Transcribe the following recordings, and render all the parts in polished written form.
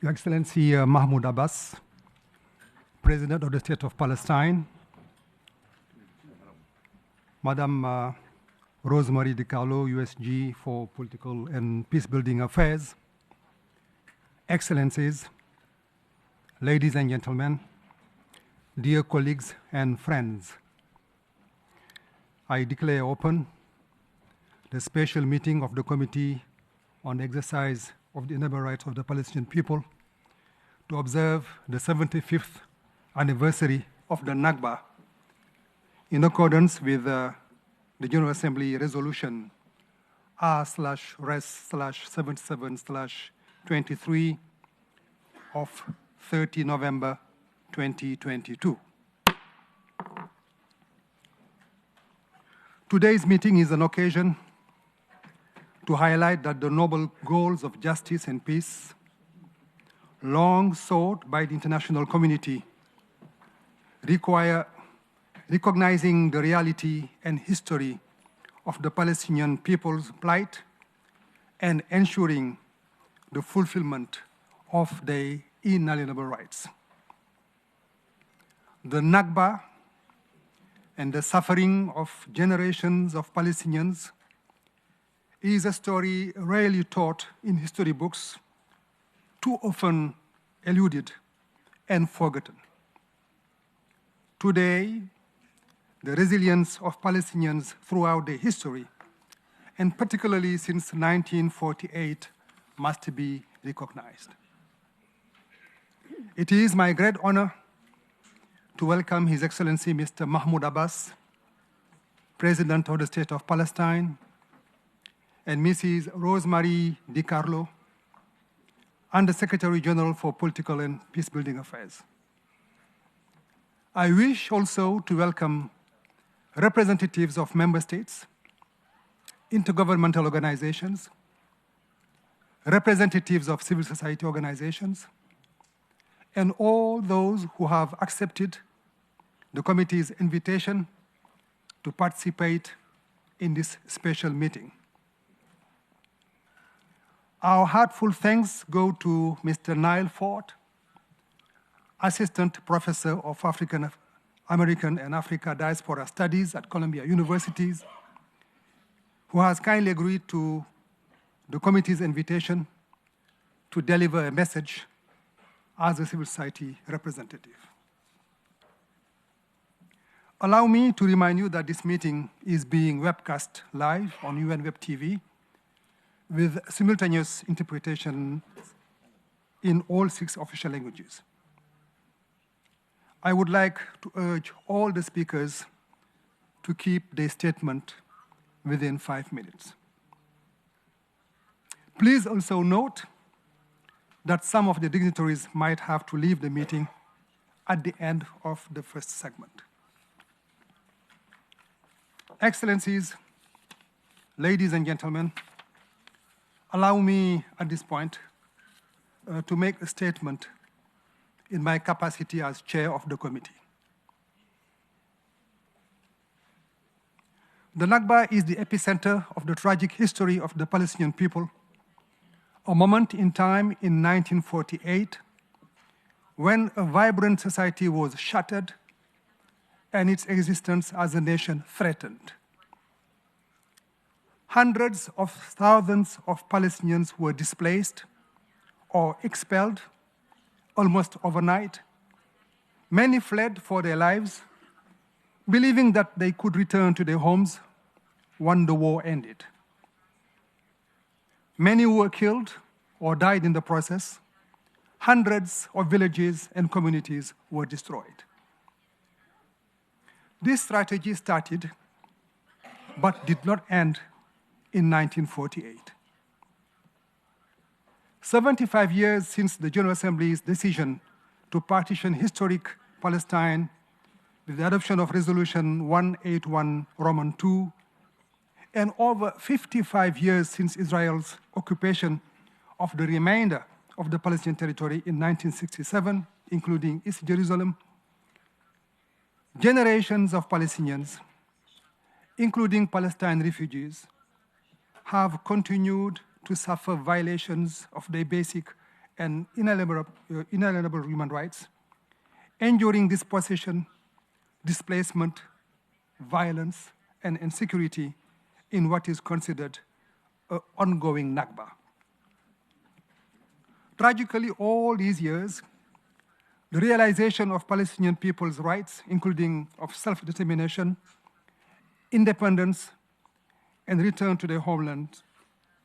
Your Excellency Mahmoud Abbas, President of the State of Palestine, Madam Rosemary DiCarlo, USG for Political and Peacebuilding Affairs, Excellencies, ladies and gentlemen, dear colleagues and friends, I declare open the special meeting of the Committee on the Exercise of the Inalienable Rights of the Palestinian People to observe the 75th anniversary of the Nakba in accordance with the General Assembly Resolution R/Res/77/23 of 30 November 2022. Today's meeting is an occasion to highlight that the noble goals of justice and peace, long sought by the international community, require recognizing the reality and history of the Palestinian people's plight and ensuring the fulfillment of their inalienable rights. The Nakba and the suffering of generations of Palestinians is a story rarely taught in history books, too often eluded and forgotten. Today, the resilience of Palestinians throughout their history, and particularly since 1948, must be recognized. It is my great honor to welcome His Excellency Mr. Mahmoud Abbas, President of the State of Palestine, and Mrs. Rosemary A. DiCarlo, Under-Secretary General for Political and Peacebuilding Affairs. I wish also to welcome representatives of member states, intergovernmental organizations, representatives of civil society organizations, and all those who have accepted the committee's invitation to participate in this special meeting. Our heartfelt thanks go to Mr. Nyle, Assistant Professor of African American and Africa Diaspora Studies at Columbia Universities, who has kindly agreed to the committee's invitation to deliver a message as a civil society representative. Allow me to remind you that this meeting is being webcast live on UN Web TV with simultaneous interpretation in all 6 official languages. I would like to urge all the speakers to keep their statement within 5 minutes. Please also note that some of the dignitaries might have to leave the meeting at the end of the first segment. Excellencies, ladies and gentlemen, allow me at this point to make a statement in my capacity as chair of the committee. The Nakba is the epicenter of the tragic history of the Palestinian people, a moment in time in 1948 when a vibrant society was shattered and its existence as a nation threatened. Hundreds of thousands of Palestinians were displaced or expelled almost overnight. Many fled for their lives, believing that they could return to their homes when the war ended. Many were killed or died in the process. Hundreds of villages and communities were destroyed. This strategy started, but did not end in 1948. 75 years since the General Assembly's decision to partition historic Palestine with the adoption of Resolution 181 Roman II, and over 55 years since Israel's occupation of the remainder of the Palestinian territory in 1967, including East Jerusalem, generations of Palestinians, including Palestine refugees, have continued to suffer violations of their basic and inalienable human rights, enduring dispossession, displacement, violence, and insecurity in what is considered an ongoing Nakba. Tragically, all these years, the realization of Palestinian people's rights, including of self-determination, independence, and return to their homeland,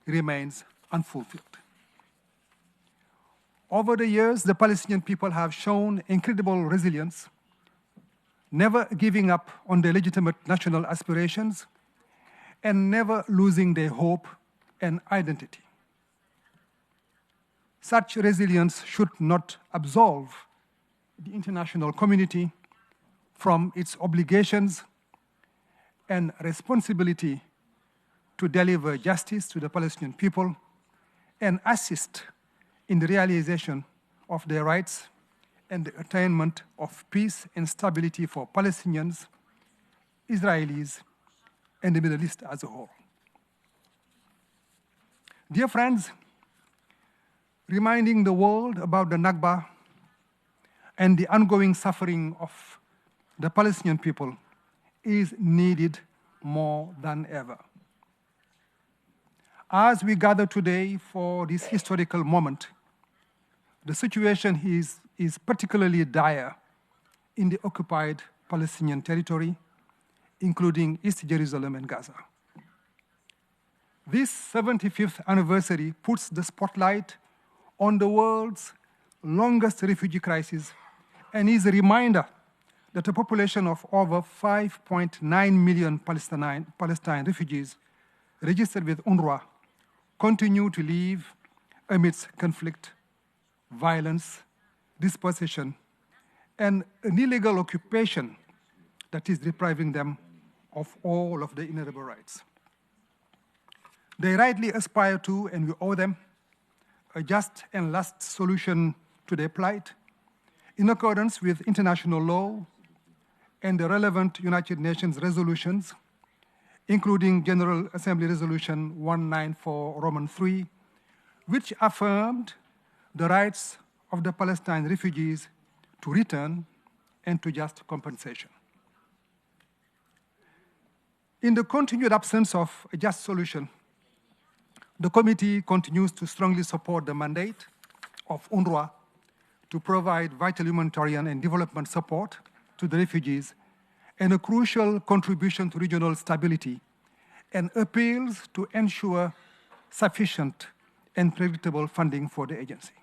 remains unfulfilled. Over the years, the Palestinian people have shown incredible resilience, never giving up on their legitimate national aspirations and never losing their hope and identity. Such resilience should not absolve the international community from its obligations and responsibility to deliver justice to the Palestinian people and assist in the realization of their rights and the attainment of peace and stability for Palestinians, Israelis, and the Middle East as a whole. Dear friends, reminding the world about the Nakba and the ongoing suffering of the Palestinian people is needed more than ever. As we gather today for this historical moment, the situation is particularly dire in the occupied Palestinian territory, including East Jerusalem and Gaza. This 75th anniversary puts the spotlight on the world's longest refugee crisis and is a reminder that a population of over 5.9 million Palestine refugees registered with UNRWA continue to live amidst conflict, violence, dispossession, and an illegal occupation that is depriving them of all of their inalienable rights. They rightly aspire to, and we owe them, a just and lasting solution to their plight in accordance with international law and the relevant United Nations resolutions, including General Assembly Resolution 194 Roman 3, which affirmed the rights of the Palestine refugees to return and to just compensation. In the continued absence of a just solution, the committee continues to strongly support the mandate of UNRWA to provide vital humanitarian and development support to the refugees and a crucial contribution to regional stability, and appeals to ensure sufficient and predictable funding for the agency.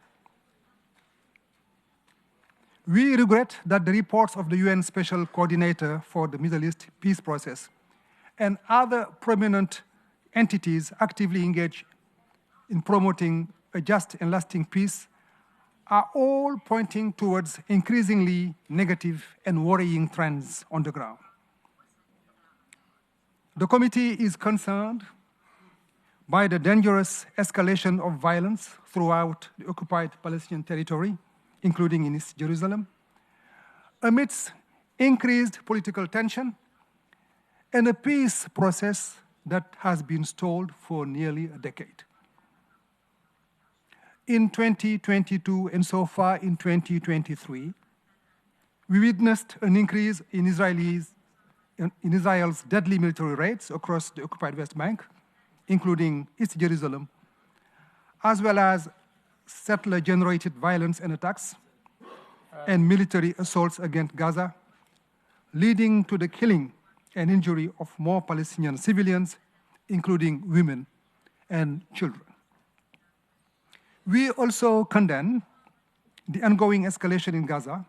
We regret that the reports of the UN Special Coordinator for the Middle East Peace Process and other prominent entities actively engaged in promoting a just and lasting peace are all pointing towards increasingly negative and worrying trends on the ground. The committee is concerned by the dangerous escalation of violence throughout the occupied Palestinian territory, including in East Jerusalem, amidst increased political tension and a peace process that has been stalled for nearly a decade. In 2022 and so far in 2023, we witnessed an increase in Israel's deadly military raids across the occupied West Bank, including East Jerusalem, as well as settler-generated violence and attacks and military assaults against Gaza, leading to the killing and injury of more Palestinian civilians, including women and children. We also condemn the ongoing escalation in Gaza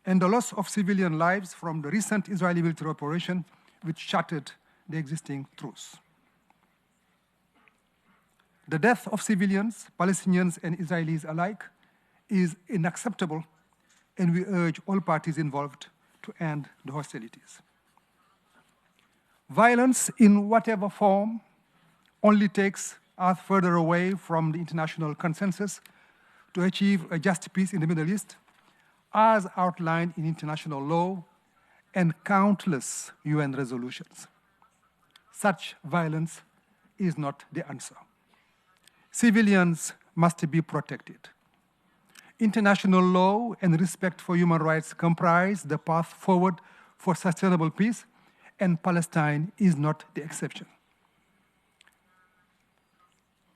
and the loss of civilian lives from the recent Israeli military operation, which shattered the existing truce. The death of civilians, Palestinians and Israelis alike, is unacceptable, and we urge all parties involved to end the hostilities. Violence in whatever form only takes us further away from the international consensus to achieve a just peace in the Middle East, as outlined in international law and countless UN resolutions. Such violence is not the answer. Civilians must be protected. International law and respect for human rights comprise the path forward for sustainable peace, and Palestine is not the exception.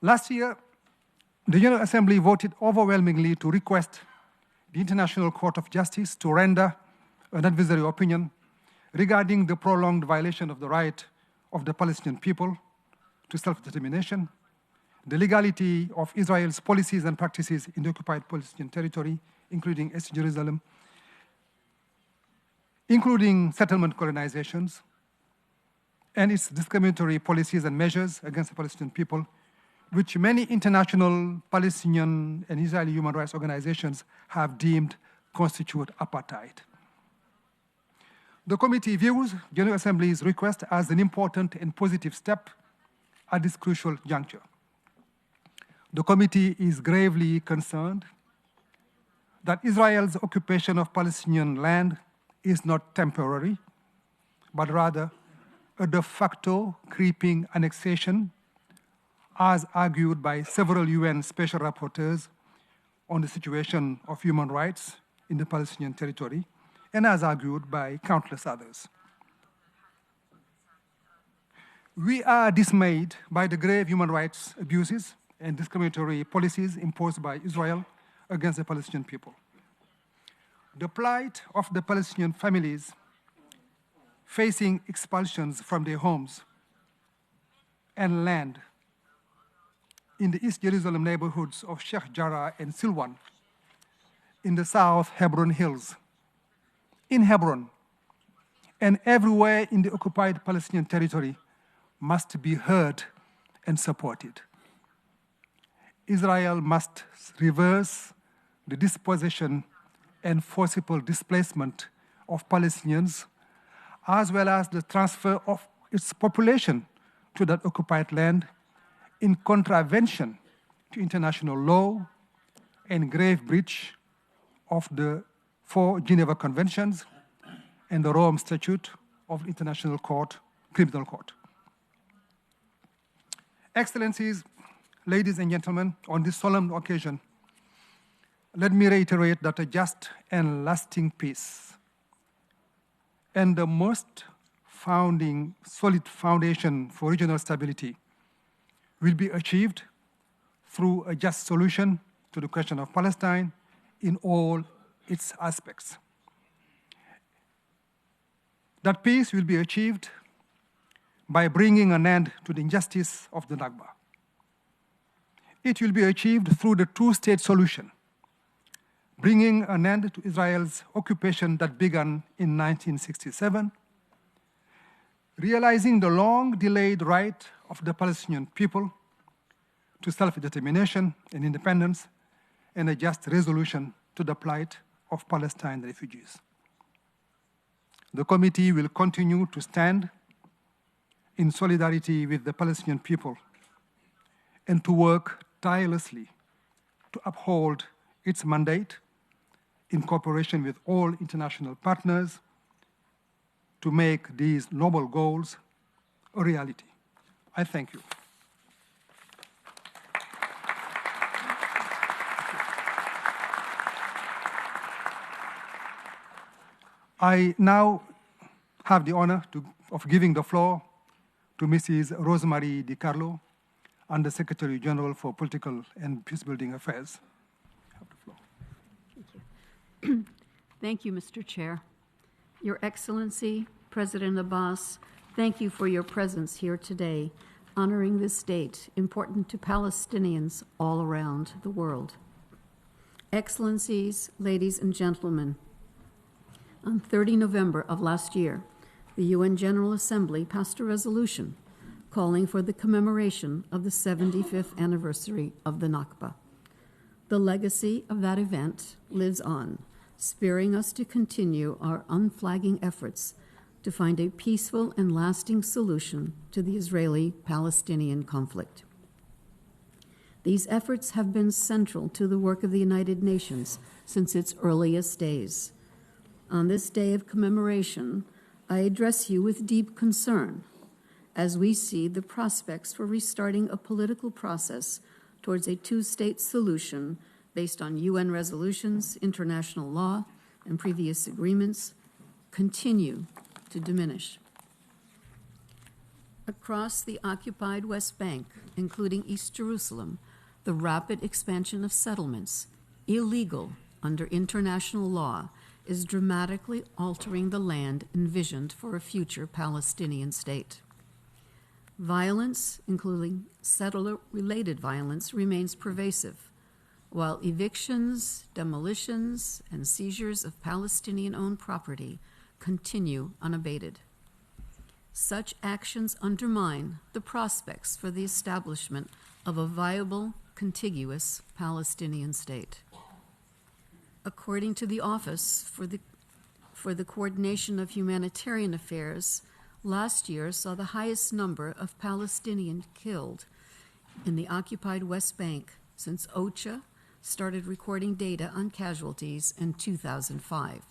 Last year, the General Assembly voted overwhelmingly to request the International Court of Justice to render an advisory opinion regarding the prolonged violation of the right of the Palestinian people to self-determination, the legality of Israel's policies and practices in the occupied Palestinian territory, including East Jerusalem, including settlement colonizations, and its discriminatory policies and measures against the Palestinian people, which many international Palestinian and Israeli human rights organizations have deemed constitute apartheid. The committee views General Assembly's request as an important and positive step at this crucial juncture. The committee is gravely concerned that Israel's occupation of Palestinian land is not temporary, but rather a de facto creeping annexation, as argued by several UN special rapporteurs on the situation of human rights in the Palestinian territory, and as argued by countless others. We are dismayed by the grave human rights abuses and discriminatory policies imposed by Israel against the Palestinian people. The plight of the Palestinian families facing expulsions from their homes and land in the East Jerusalem neighborhoods of Sheikh Jarrah and Silwan, in the South Hebron Hills, in Hebron, and everywhere in the occupied Palestinian territory must be heard and supported. Israel must reverse the dispossession and forcible displacement of Palestinians, as well as the transfer of its population to that occupied land in contravention to international law and grave breach of the 4 Geneva Conventions and the Rome Statute of the International Criminal Court. Excellencies, ladies and gentlemen, on this solemn occasion, let me reiterate that a just and lasting peace and the most solid foundation for regional stability will be achieved through a just solution to the question of Palestine in all its aspects. That peace will be achieved by bringing an end to the injustice of the Nakba. It will be achieved through the two-state solution, bringing an end to Israel's occupation that began in 1967, realizing the long-delayed right of the Palestinian people to self-determination and independence, and a just resolution to the plight of Palestine refugees. The committee will continue to stand in solidarity with the Palestinian people and to work tirelessly to uphold its mandate in cooperation with all international partners to make these noble goals a reality. I thank you. I now have the honor of giving the floor to Mrs. Rosemary DiCarlo, Under Secretary General for Political and Peacebuilding Affairs. You have the floor. Thank you. Thank you, Mr. Chair. Your Excellency, President Abbas, thank you for your presence here today, honoring this date important to Palestinians all around the world. Excellencies, ladies and gentlemen, on 30 November of last year, the UN General Assembly passed a resolution calling for the commemoration of the 75th anniversary of the Nakba. The legacy of that event lives on, spurring us to continue our unflagging efforts to find a peaceful and lasting solution to the Israeli-Palestinian conflict. These efforts have been central to the work of the United Nations since its earliest days. On this day of commemoration, I address you with deep concern as we see the prospects for restarting a political process towards a two-state solution based on UN resolutions, international law, and previous agreements, continue to diminish. Across the occupied West Bank, including East Jerusalem, the rapid expansion of settlements, illegal under international law, is dramatically altering the land envisioned for a future Palestinian state. Violence, including settler-related violence, remains pervasive, while evictions, demolitions, and seizures of Palestinian-owned property continue unabated. Such actions undermine the prospects for the establishment of a viable, contiguous Palestinian state. According to the Office for the Coordination of Humanitarian Affairs, last year saw the highest number of Palestinians killed in the occupied West Bank since OCHA started recording data on casualties in 2005.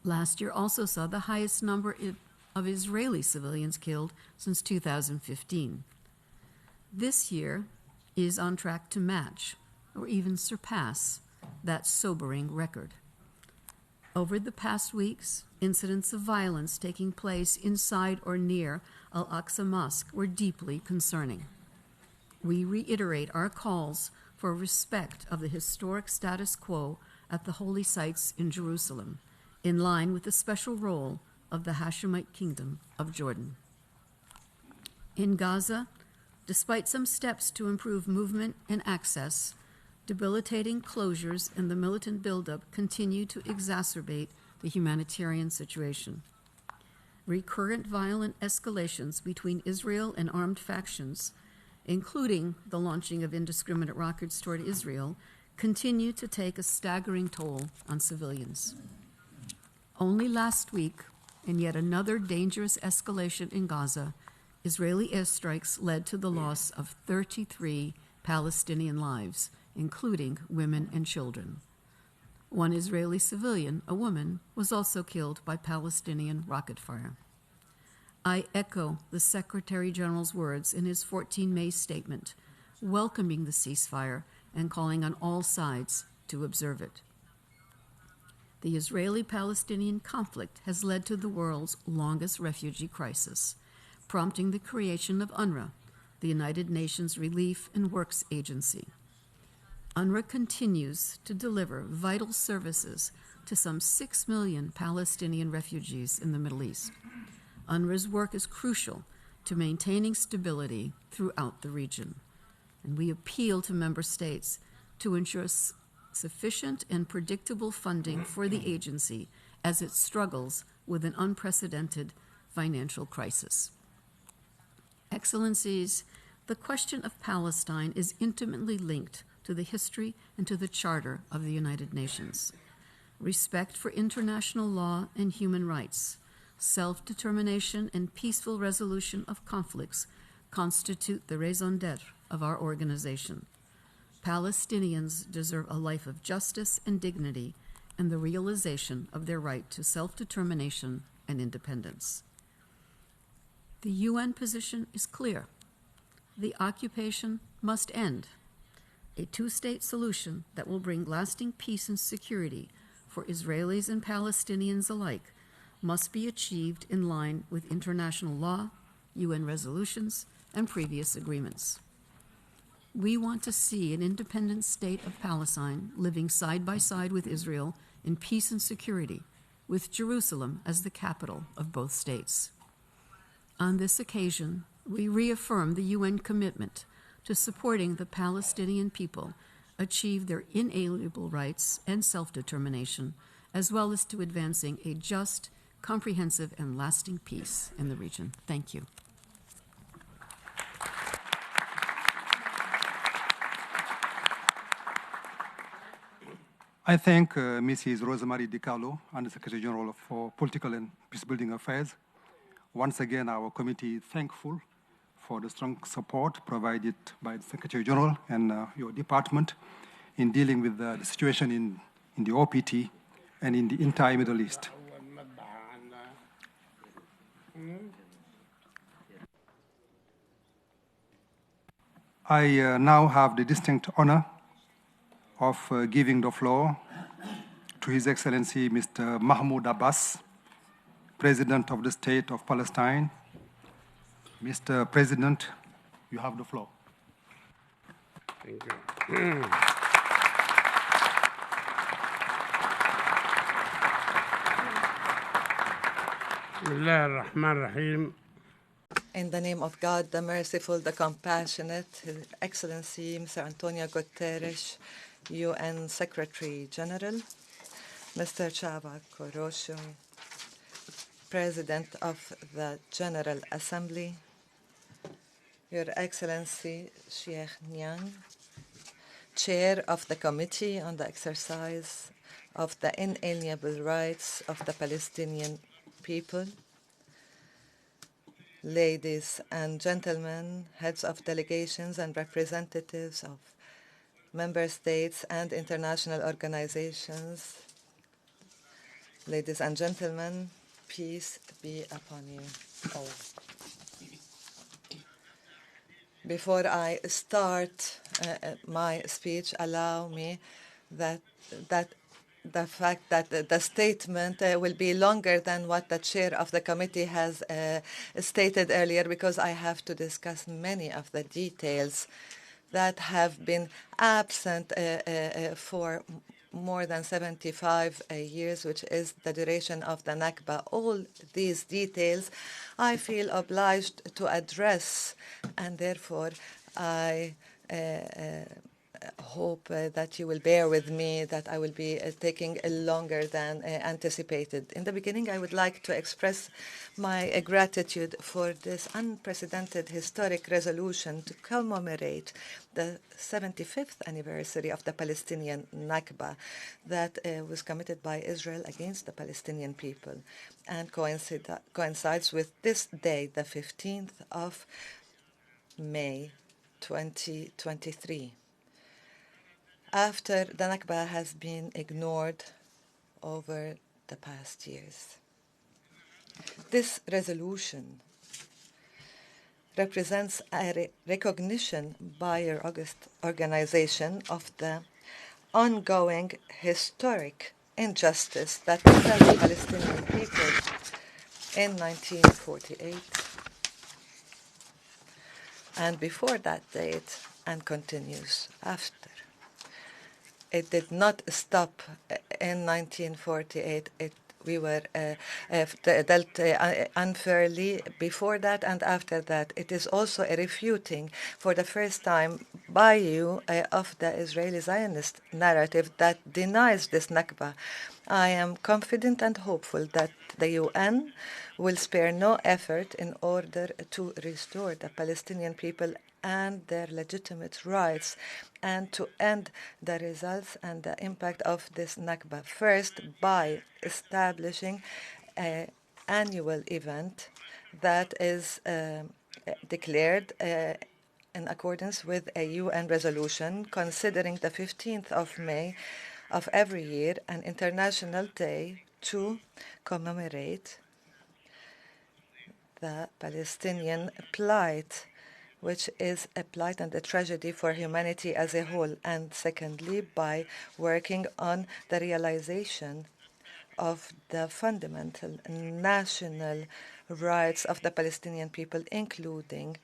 Last year also saw the highest number of Israeli civilians killed since 2015. This year is on track to match or even surpass that sobering record. Over the past weeks, incidents of violence taking place inside or near Al-Aqsa Mosque were deeply concerning. We reiterate our calls for respect of the historic status quo at the holy sites in Jerusalem, in line with the special role of the Hashemite Kingdom of Jordan. In Gaza, despite some steps to improve movement and access, debilitating closures and the militant buildup continue to exacerbate the humanitarian situation. Recurrent violent escalations between Israel and armed factions, including the launching of indiscriminate rockets toward Israel, continue to take a staggering toll on civilians. Only last week, in yet another dangerous escalation in Gaza, Israeli airstrikes led to the loss of 33 Palestinian lives, including women and children. One Israeli civilian, a woman, was also killed by Palestinian rocket fire. I echo the Secretary General's words in his 14 May statement, welcoming the ceasefire and calling on all sides to observe it. The Israeli-Palestinian conflict has led to the world's longest refugee crisis, prompting the creation of UNRWA, the United Nations Relief and Works Agency. UNRWA continues to deliver vital services to some 6 million Palestinian refugees in the Middle East. UNRWA's work is crucial to maintaining stability throughout the region, and we appeal to member states to ensure sufficient and predictable funding for the agency as it struggles with an unprecedented financial crisis. Excellencies, the question of Palestine is intimately linked to the history and to the Charter of the United Nations. Respect for international law and human rights, self-determination and peaceful resolution of conflicts constitute the raison d'etre of our organization. Palestinians deserve a life of justice and dignity and the realization of their right to self-determination and independence. The UN position is clear. The occupation must end. A two-state solution that will bring lasting peace and security for Israelis and Palestinians alike must be achieved in line with international law, UN resolutions, and previous agreements. We want to see an independent state of Palestine living side by side with Israel in peace and security, with Jerusalem as the capital of both states. On this occasion, we reaffirm the UN commitment to supporting the Palestinian people achieve their inalienable rights and self-determination, as well as to advancing a just, comprehensive, and lasting peace in the region. Thank you. I thank Mrs. Rosemary DiCarlo, Undersecretary General for Political and Peacebuilding Affairs. Once again, our committee is thankful for the strong support provided by the Secretary General and your department in dealing with the situation in the OPT and in the entire Middle East. I now have the distinct honor of giving the floor to His Excellency Mr. Mahmoud Abbas, President of the State of Palestine. Mr. President, you have the floor. Thank you. In the name of God, the merciful, the compassionate, His Excellency Mr. Antonio Guterres, UN Secretary General, Mr. Csaba Korosho, President of the General Assembly, Your Excellency Cheikh Niang, Chair of the Committee on the Exercise of the Inalienable Rights of the Palestinian People, ladies and gentlemen, heads of delegations and representatives of member states and international organizations, ladies and gentlemen, peace be upon you all. Before I start my speech, allow me that the fact that the statement will be longer than what the chair of the committee has stated earlier, because I have to discuss many of the details that have been absent for more than 75 years, which is the duration of the Nakba. All these details I feel obliged to address, and therefore I hope that you will bear with me that I will be taking longer than anticipated. In the beginning, I would like to express my gratitude for this unprecedented historic resolution to commemorate the 75th anniversary of the Palestinian Nakba that was committed by Israel against the Palestinian people, and coincides with this day, the 15th of May 2023. After the Nakba has been ignored over the past years. This resolution represents a recognition by your August organization of the ongoing historic injustice that befell the Palestinian people in 1948 and before that date, and continues after. It did not stop in 1948. We were dealt unfairly before that and after that. It is also a refuting for the first time by you of the Israeli Zionist narrative that denies this Nakba. I am confident and hopeful that the UN will spare no effort in order to restore the Palestinian people and their legitimate rights, and to end the results and the impact of this Nakba. First, by establishing an annual event that is declared in accordance with a UN resolution, considering the 15th of May of every year an international day to commemorate the Palestinian plight, which is a plight and a tragedy for humanity as a whole, and secondly, by working on the realization of the fundamental national rights of the Palestinian people, including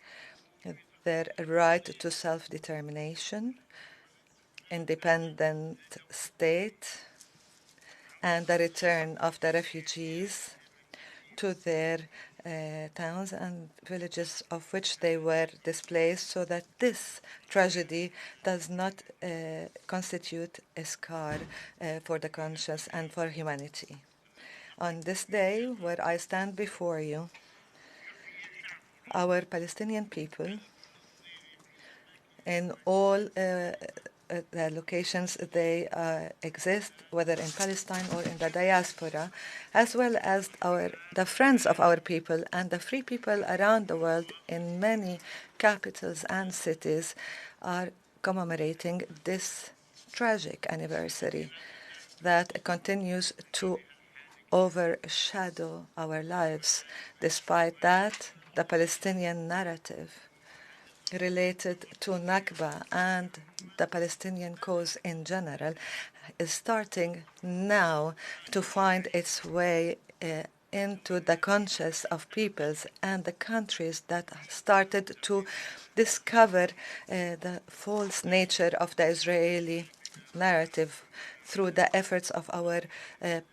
their right to self-determination, independent state, and the return of the refugees to their towns and villages of which they were displaced, so that this tragedy does not constitute a scar for the conscience and for humanity. On this day, where I stand before you, our Palestinian people, in all the locations they exist, whether in Palestine or in the diaspora, as well as the friends of our people and the free people around the world in many capitals and cities, are commemorating this tragic anniversary that continues to overshadow our lives. Despite that, the Palestinian narrative related to Nakba and the Palestinian cause in general is starting now to find its way into the conscience of peoples and the countries that started to discover the false nature of the Israeli narrative through the efforts of our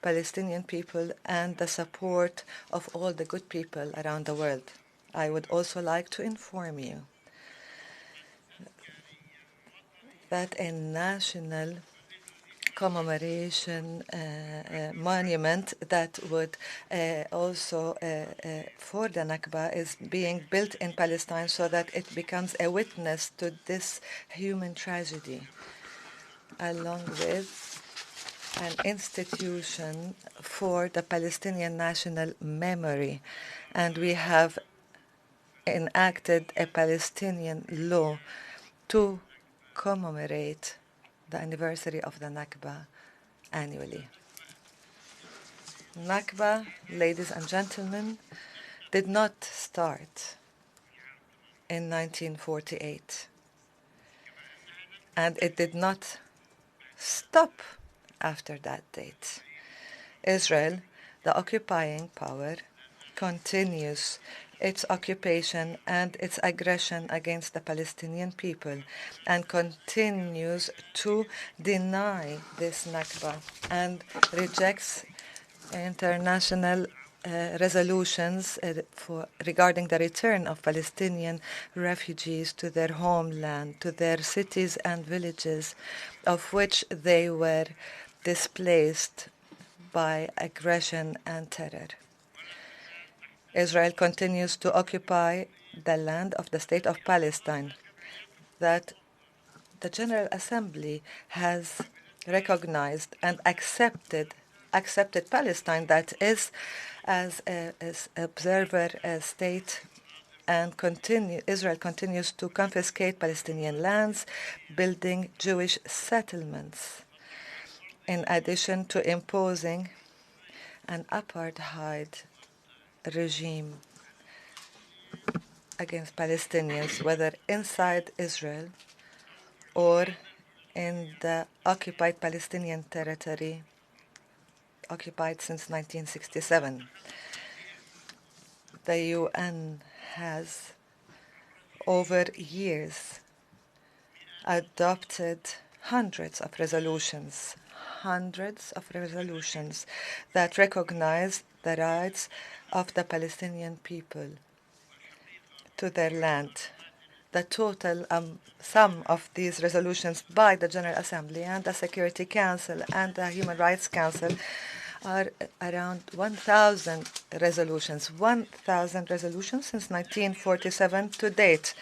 Palestinian people and the support of all the good people around the world. I would also like to inform you that a national commemoration monument that would also for the Nakba is being built in Palestine so that it becomes a witness to this human tragedy, along with an institution for the Palestinian national memory. And we have enacted a Palestinian law to commemorate the anniversary of the Nakba annually. Nakba, ladies and gentlemen, did not start in 1948, and it did not stop after that date. Israel, the occupying power, continues its occupation and its aggression against the Palestinian people and continues to deny this Nakba and rejects international resolutions regarding the return of Palestinian refugees to their homeland, to their cities and villages, of which they were displaced by aggression and terror. Israel continues to occupy the land of the State of Palestine that the General Assembly has recognized and accepted Palestine, that is, as an observer state, and Israel continues to confiscate Palestinian lands, building Jewish settlements, in addition to imposing an apartheid regime against Palestinians, whether inside Israel or in the occupied Palestinian territory, occupied since 1967. The UN has, over years, adopted hundreds of resolutions that recognize the rights of the Palestinian people to their land. The total sum of these resolutions by the General Assembly and the Security Council and the Human Rights Council are around 1,000 resolutions. 1,000 resolutions since 1947 to date.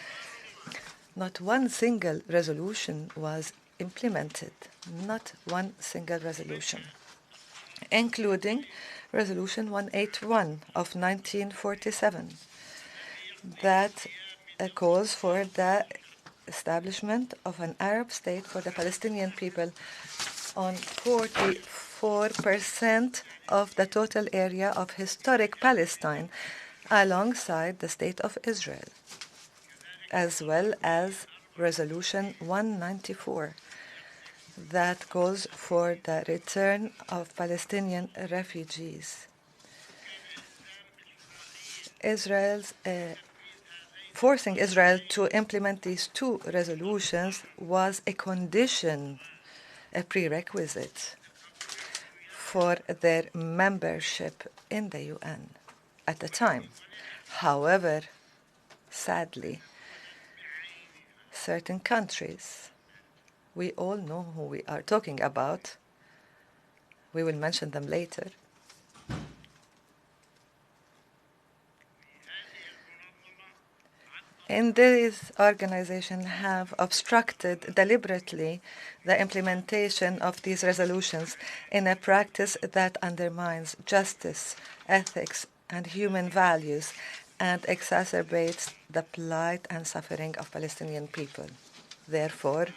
Not one single resolution was implemented. Not one single resolution, including Resolution 181 of 1947 that calls for the establishment of an Arab state for the Palestinian people on 44% of the total area of historic Palestine, alongside the State of Israel, as well as Resolution 194 that calls for the return of Palestinian refugees. Forcing Israel to implement these two resolutions was a condition, a prerequisite for their membership in the UN at the time. However, sadly, certain countries, we all know who we are talking about, we will mention them later, in this organization have obstructed deliberately the implementation of these resolutions in a practice that undermines justice, ethics, and human values and exacerbates the plight and suffering of Palestinian people. Therefore,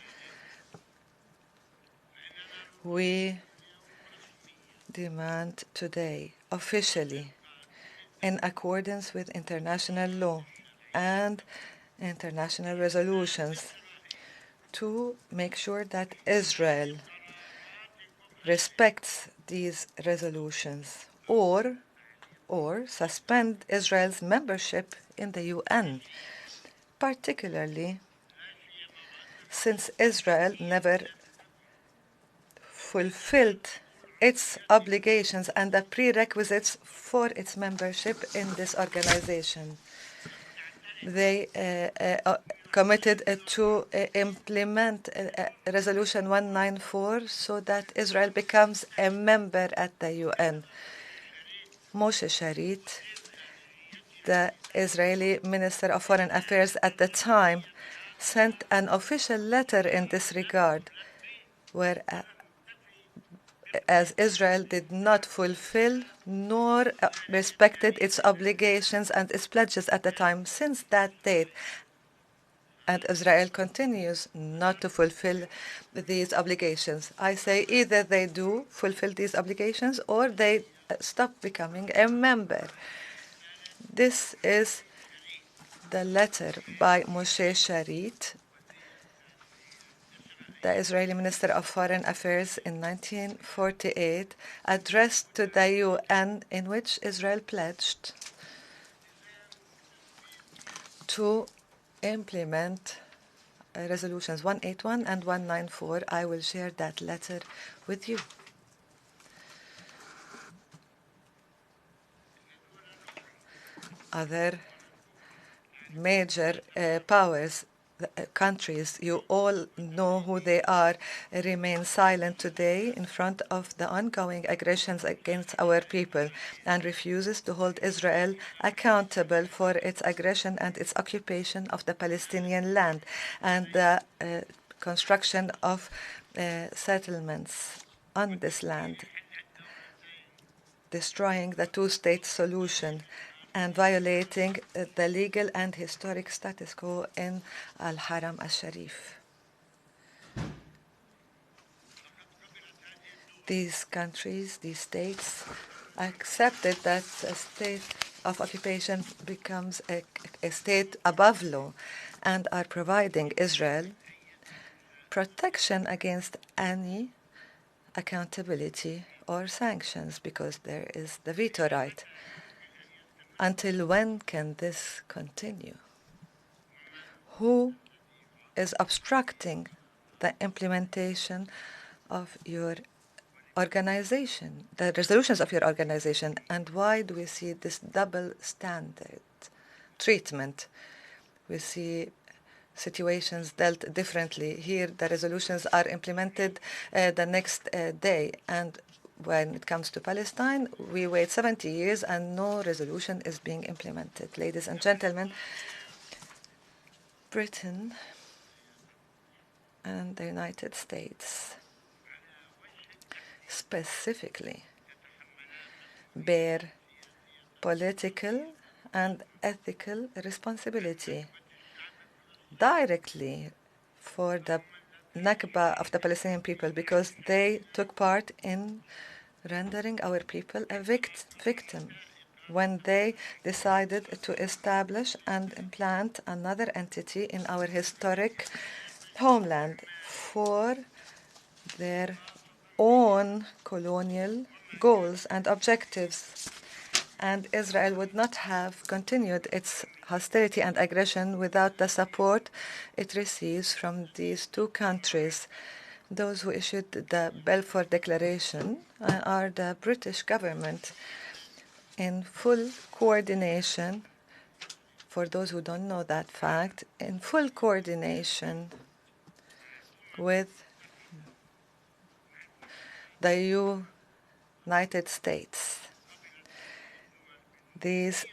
we demand today, officially, in accordance with international law and international resolutions to make sure that Israel respects these resolutions or suspend Israel's membership in the UN, particularly since Israel never fulfilled its obligations and the prerequisites for its membership in this organization. They committed to implement Resolution 194 so that Israel becomes a member at the UN. Moshe Sharit, the Israeli Minister of Foreign Affairs at the time, sent an official letter in this regard, where as Israel did not fulfill nor respected its obligations and its pledges at the time. Since that date, and Israel continues not to fulfill these obligations. I say either they do fulfill these obligations or they stop becoming a member. This is the letter by Moshe Sharit, the Israeli Minister of Foreign Affairs in 1948, addressed to the UN, in which Israel pledged to implement resolutions 181 and 194. I will share that letter with you. Other major powers, countries, you all know who they are, remain silent today in front of the ongoing aggressions against our people and refuses to hold Israel accountable for its aggression and its occupation of the Palestinian land and the construction of settlements on this land, destroying the two-state solution and violating the legal and historic status quo in Al-Haram al-Sharif. These countries, these states, accepted that a state of occupation becomes a state above law and are providing Israel protection against any accountability or sanctions because there is the veto right. Until when can this continue? Who is obstructing the implementation of your organization, the resolutions of your organization, and why do we see this double standard treatment? We see situations dealt differently. Here, the resolutions are implemented the next day, and when it comes to Palestine, we wait 70 years and no resolution is being implemented. Ladies and gentlemen, Britain and the United States specifically bear political and ethical responsibility directly for the Nakba of the Palestinian people because they took part in rendering our people a victim when they decided to establish and implant another entity in our historic homeland for their own colonial goals and objectives. And Israel would not have continued its hostility and aggression without the support it receives from these two countries. Those who issued the Balfour Declaration are the British government in full coordination, for those who don't know that fact, in full coordination with the United States. These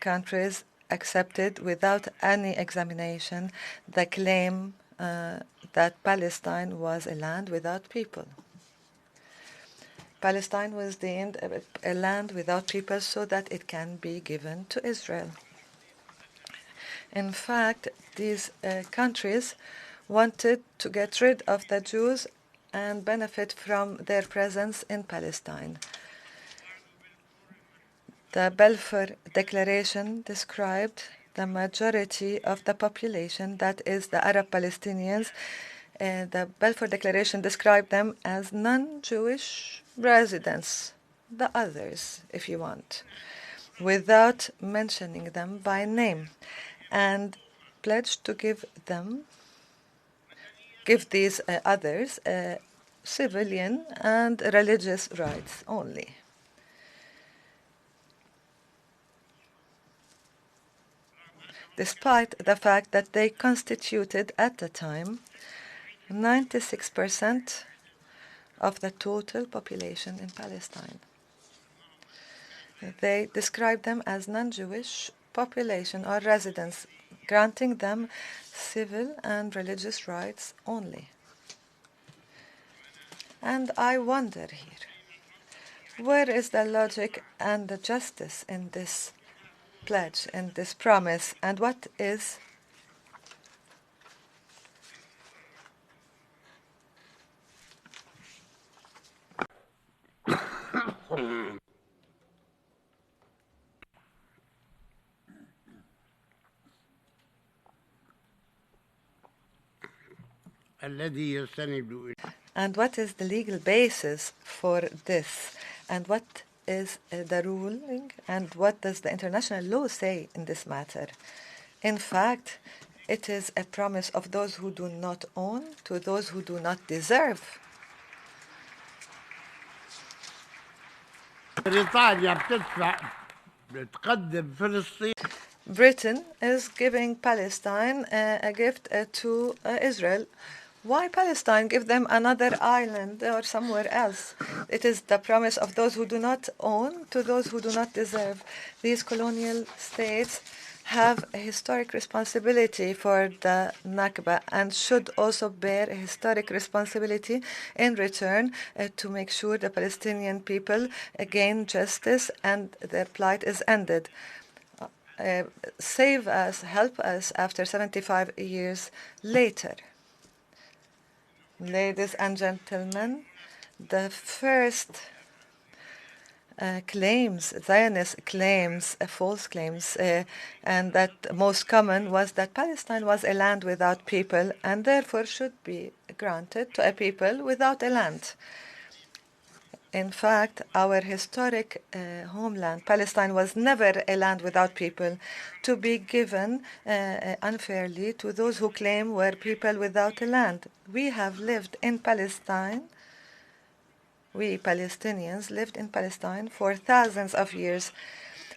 countries accepted without any examination the claim that Palestine was a land without people. Palestine was deemed a land without people so that it can be given to Israel. In fact, these countries wanted to get rid of the Jews and benefit from their presence in Palestine. The Balfour Declaration described the majority of the population, that is the Arab Palestinians. The Balfour Declaration described them as non-Jewish residents, the others, if you want, without mentioning them by name, and pledged to give these others civilian and religious rights only. Despite the fact that they constituted at the time 96% of the total population in Palestine. They described them as non-Jewish population or residents, granting them civil and religious rights only. And I wonder here, where is the logic and the justice in this pledge, in this promise, and what is and what is the legal basis for this, and what is the ruling, and what does the international law say in this matter? In fact, it is a promise of those who do not own to those who do not deserve. Britain is giving Palestine a gift to Israel. Why Palestine? Give them another island or somewhere else. It is the promise of those who do not own to those who do not deserve. These colonial states have a historic responsibility for the Nakba and should also bear a historic responsibility in return to make sure the Palestinian people gain justice and their plight is ended. Save us, help us after 75 years later. Ladies and gentlemen, the first claims, Zionist claims, false claims, and that most common was that Palestine was a land without people and therefore should be granted to a people without a land. In fact, our historic homeland, Palestine, was never a land without people to be given unfairly to those who claim were people without a land. We have lived in Palestine, we Palestinians lived in Palestine for thousands of years,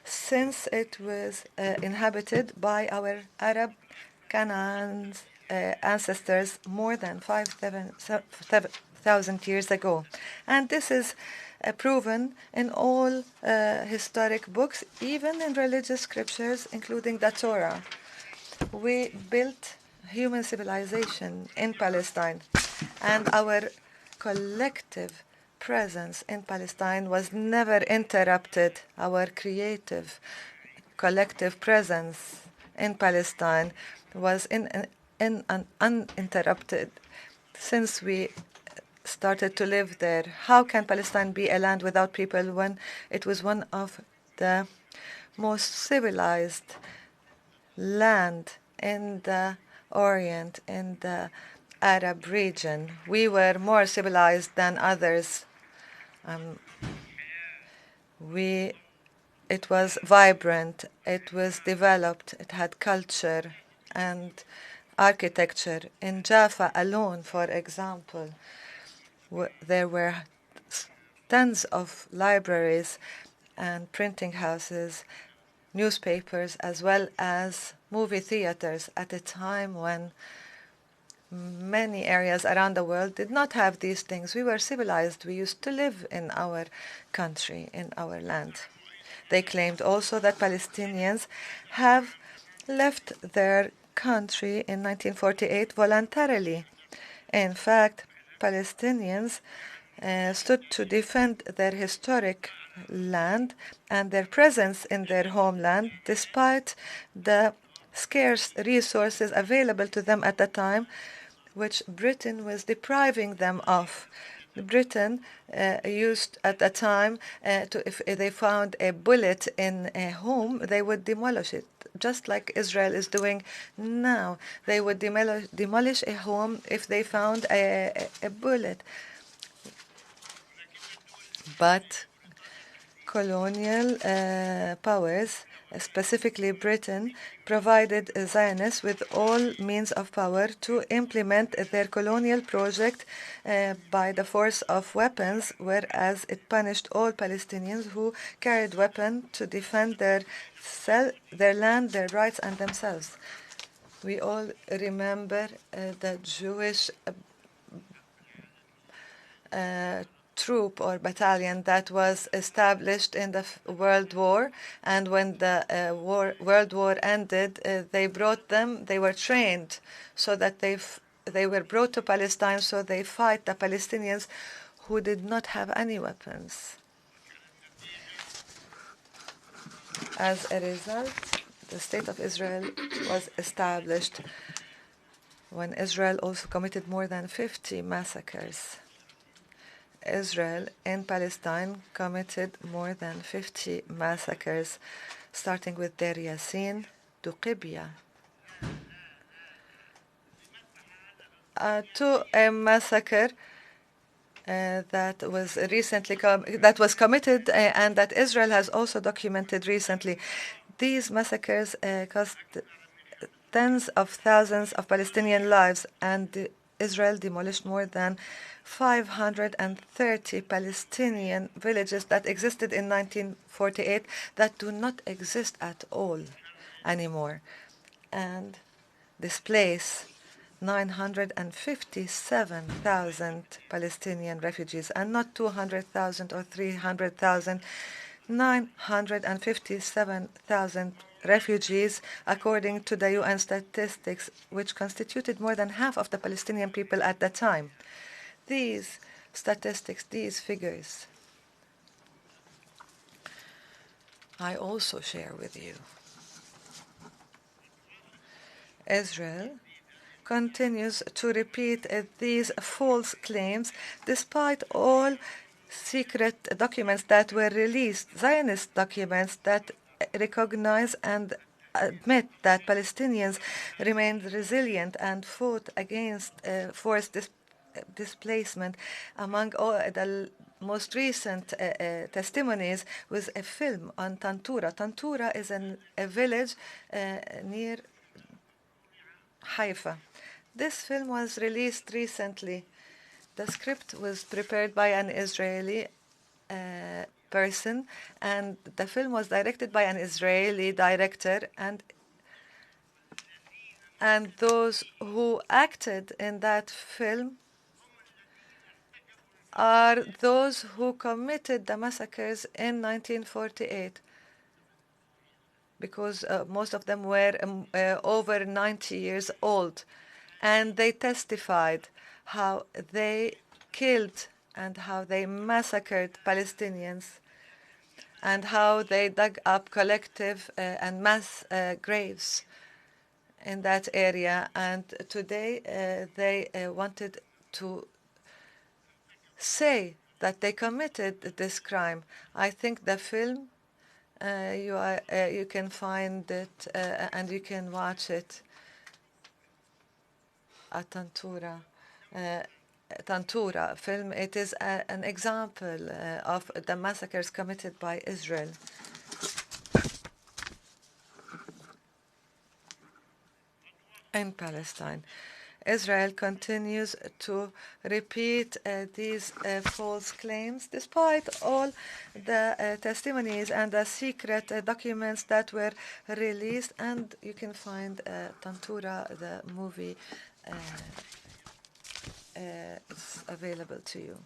since it was inhabited by our Arab Canaan ancestors more than 5,000 years ago. And this is proven in all historic books, even in religious scriptures, including the Torah. We built human civilization in Palestine, and our collective presence in Palestine was never interrupted. Our creative collective presence in Palestine was uninterrupted since we started to live there. How can Palestine be a land without people when it was one of the most civilized land in the Orient, in the Arab region? We were more civilized than others. It was vibrant, it was developed, it had culture and architecture. In Jaffa alone, for example, there were tons of libraries and printing houses, newspapers, as well as movie theaters at a time when many areas around the world did not have these things. We were civilized. We used to live in our country, in our land. They claimed also that Palestinians have left their country in 1948 voluntarily. In fact, Palestinians stood to defend their historic land and their presence in their homeland despite the scarce resources available to them at the time, which Britain was depriving them of. Britain used at the time if they found a bullet in a home, they would demolish it. just like Israel is doing now. They would demolish a home if they found a bullet. But colonial powers, specifically Britain, provided Zionists with all means of power to implement their colonial project by the force of weapons, whereas it punished all Palestinians who carried weapons to defend their land, their rights, and themselves. We all remember the Jewish troop or battalion that was established in the World War, and when the World War ended, they were trained so that they were brought to Palestine, so they fight the Palestinians who did not have any weapons. As a result, the State of Israel was established when Israel also committed more than 50 massacres. Israel in Palestine committed more than 50 massacres, starting with Deir Yassin to Qibya, to a massacre that was committed and that Israel has also documented recently. These massacres cost tens of thousands of Palestinian lives, and Israel demolished more than 530 Palestinian villages that existed in 1948 that do not exist at all anymore, and displace 957,000 Palestinian refugees, and not 200,000 or 300,000, 957,000 refugees, according to the UN statistics, which constituted more than half of the Palestinian people at the time. These statistics, these figures, I also share with you. Israel continues to repeat these false claims despite all secret documents that were released, Zionist documents that recognize and admit that Palestinians remained resilient and fought against forced displacement. Among all the most recent testimonies was a film on Tantura. Tantura is a village near Haifa. This film was released recently. The script was prepared by an Israeli person, and the film was directed by an Israeli director, and those who acted in that film are those who committed the massacres in 1948, because most of them were over 90 years old, and they testified how they killed and how they massacred Palestinians and how they dug up collective and mass graves in that area. And today they wanted to say that they committed this crime. I think the film, you can find it and you can watch it at Tantura. Tantura film. It is an example of the massacres committed by Israel. In Palestine, Israel continues to repeat these false claims despite all the testimonies and the secret documents that were released, and you can find Tantura, the movie, it's available to you.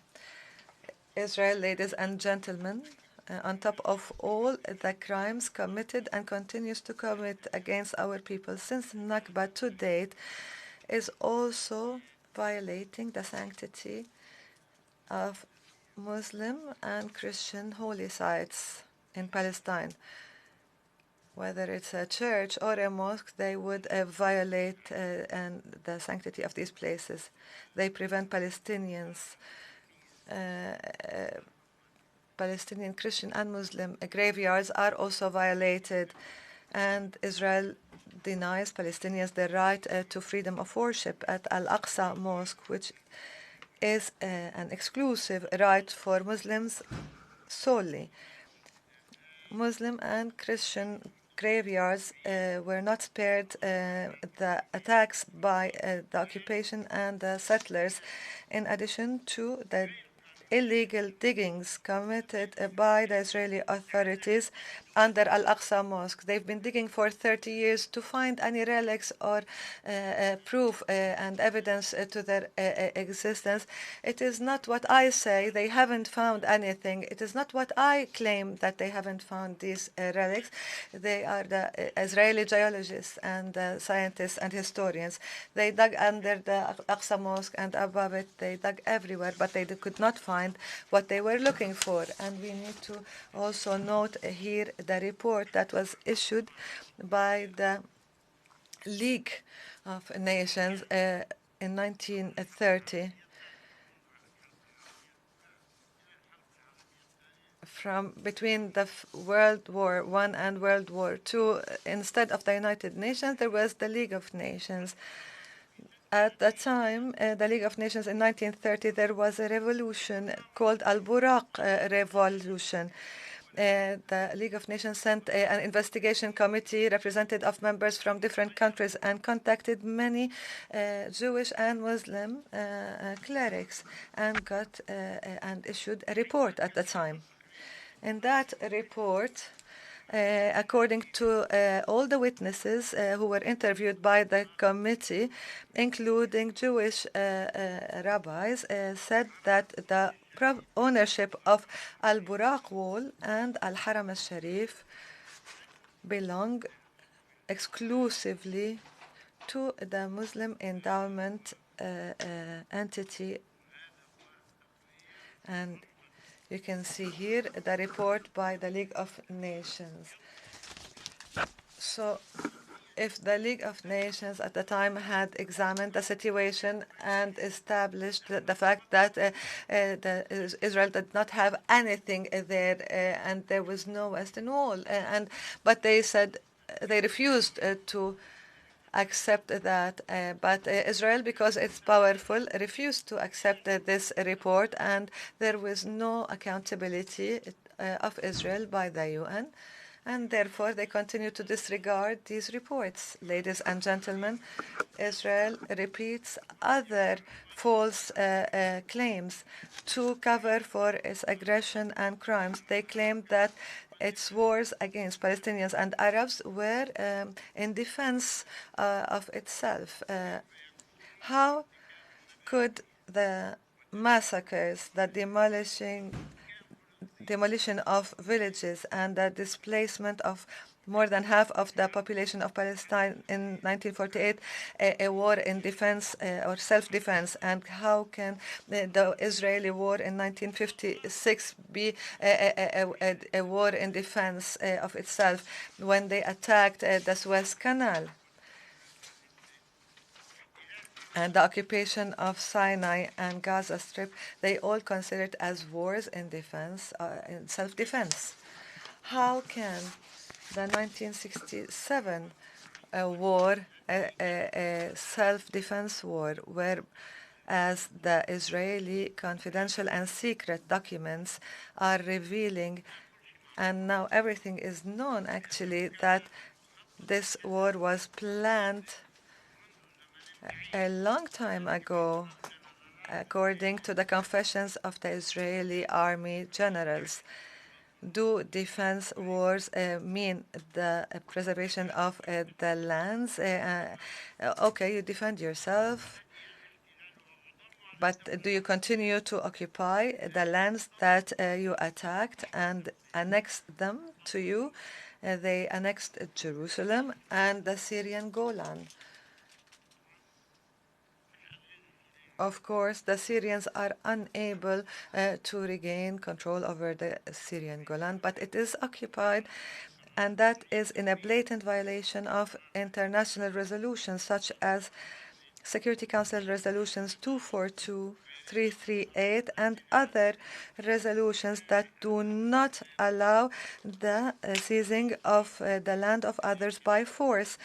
Israel, ladies and gentlemen, on top of all the crimes committed and continues to commit against our people since Nakba to date, is also violating the sanctity of Muslim and Christian holy sites in Palestine. Whether it's a church or a mosque, they would violate the sanctity of these places. They prevent Palestinians, Palestinian Christian and Muslim graveyards are also violated. and Israel denies Palestinians the right to freedom of worship at Al-Aqsa Mosque, which is an exclusive right for Muslims solely. Muslim and Christian graveyards were not spared the attacks by the occupation and the settlers, in addition to the illegal diggings committed by the Israeli authorities under Al-Aqsa Mosque. They've been digging for 30 years to find any relics or proof and evidence to their existence. It is not what I say, they haven't found anything. It is not what I claim, that they haven't found these relics. They are the Israeli geologists and scientists and historians. They dug under the Al-Aqsa Mosque and above it. They dug everywhere, but they could not find what they were looking for. And we need to also note here the report that was issued by the League of Nations in 1930 from between the World War I and World War II. Instead of the United Nations, there was the League of Nations. At that time, the League of Nations in 1930, there was a revolution called Al-Buraq Revolution. The League of Nations sent an investigation committee represented of members from different countries and contacted many Jewish and Muslim clerics and got and issued a report at the time. In that report, according to all the witnesses who were interviewed by the committee, including Jewish rabbis, said that the ownership of Al-Buraq Wall and Al-Haram al-Sharif belong exclusively to the Muslim endowment entity. And you can see here the report by the League of Nations. So if the League of Nations at the time had examined the situation and established the fact that Israel did not have anything there and there was no Western Wall, but they said they refused to accept that, but Israel, because it's powerful, refused to accept this report, and there was no accountability of Israel by the UN, and therefore they continue to disregard these reports. Ladies and gentlemen, Israel repeats other false claims to cover for its aggression and crimes. They claim that its wars against Palestinians and Arabs were in defense of itself. How could the massacres, the demolition of villages and the displacement of more than half of the population of Palestine in 1948, a war in defense or self-defense, and how can the Israeli war in 1956 be a war in defense of itself when they attacked the Suez Canal? And the occupation of Sinai and Gaza Strip, they all considered as wars in defense, in self-defense. How can the 1967 war, a self-defense war, whereas the Israeli confidential and secret documents are revealing, and now everything is known actually, that this war was planned a long time ago, according to the confessions of the Israeli army generals. Do defense wars mean the preservation of the lands? Okay, you defend yourself, but do you continue to occupy the lands that you attacked and annex them to you? They annexed Jerusalem and the Syrian Golan. Of course, the Syrians are unable to regain control over the Syrian Golan, but it is occupied, and that is in a blatant violation of international resolutions such as Security Council resolutions 242 2338 and other resolutions that do not allow the seizing of the land of others by force,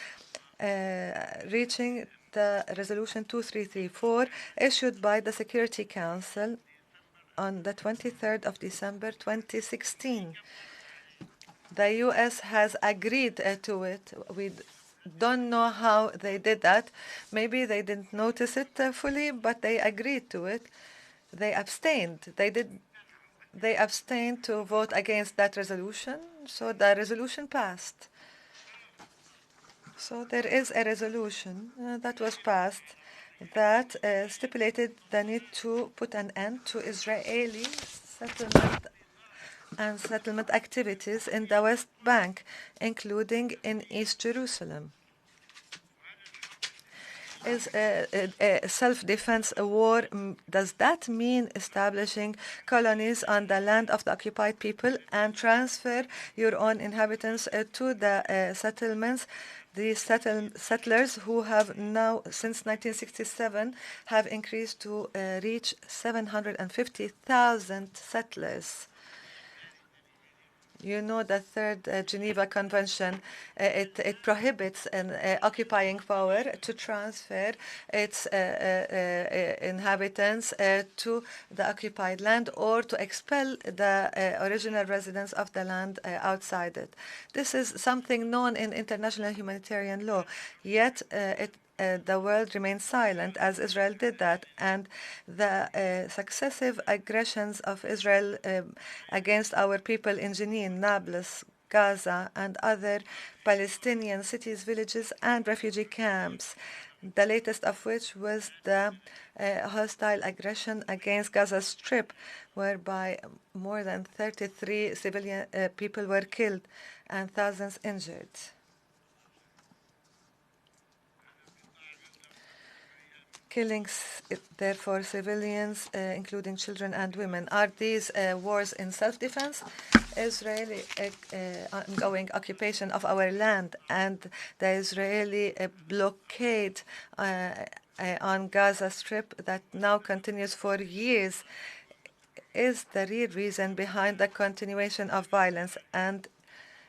reaching the resolution 2334 issued by the Security Council on the 23rd of December 2016. The U.S. has agreed to it. We don't know how they did that. Maybe they didn't notice it fully, but they agreed to it. They abstained. They abstained to vote against that resolution, so the resolution passed. So there is a resolution that was passed that stipulated the need to put an end to Israeli settlement activities in the West Bank, including in East Jerusalem. Is a self-defense war, does that mean establishing colonies on the land of the occupied people and transfer your own inhabitants to the settlements? These settlers who have now, since 1967, have increased to reach 750,000 settlers. You know, the Third Geneva Convention, it prohibits an occupying power to transfer its inhabitants to the occupied land or to expel the original residents of the land outside it. This is something known in international humanitarian law, yet the world remains silent as Israel did that, and the successive aggressions of Israel against our people in Jenin, Nablus, Gaza, and other Palestinian cities, villages, and refugee camps, the latest of which was the hostile aggression against Gaza Strip, whereby more than 33 civilian people were killed and thousands injured. Killings, therefore, civilians, including children and women. Are these wars in self-defense? Israeli ongoing occupation of our land and the Israeli blockade on Gaza Strip that now continues for years is the real reason behind the continuation of violence. And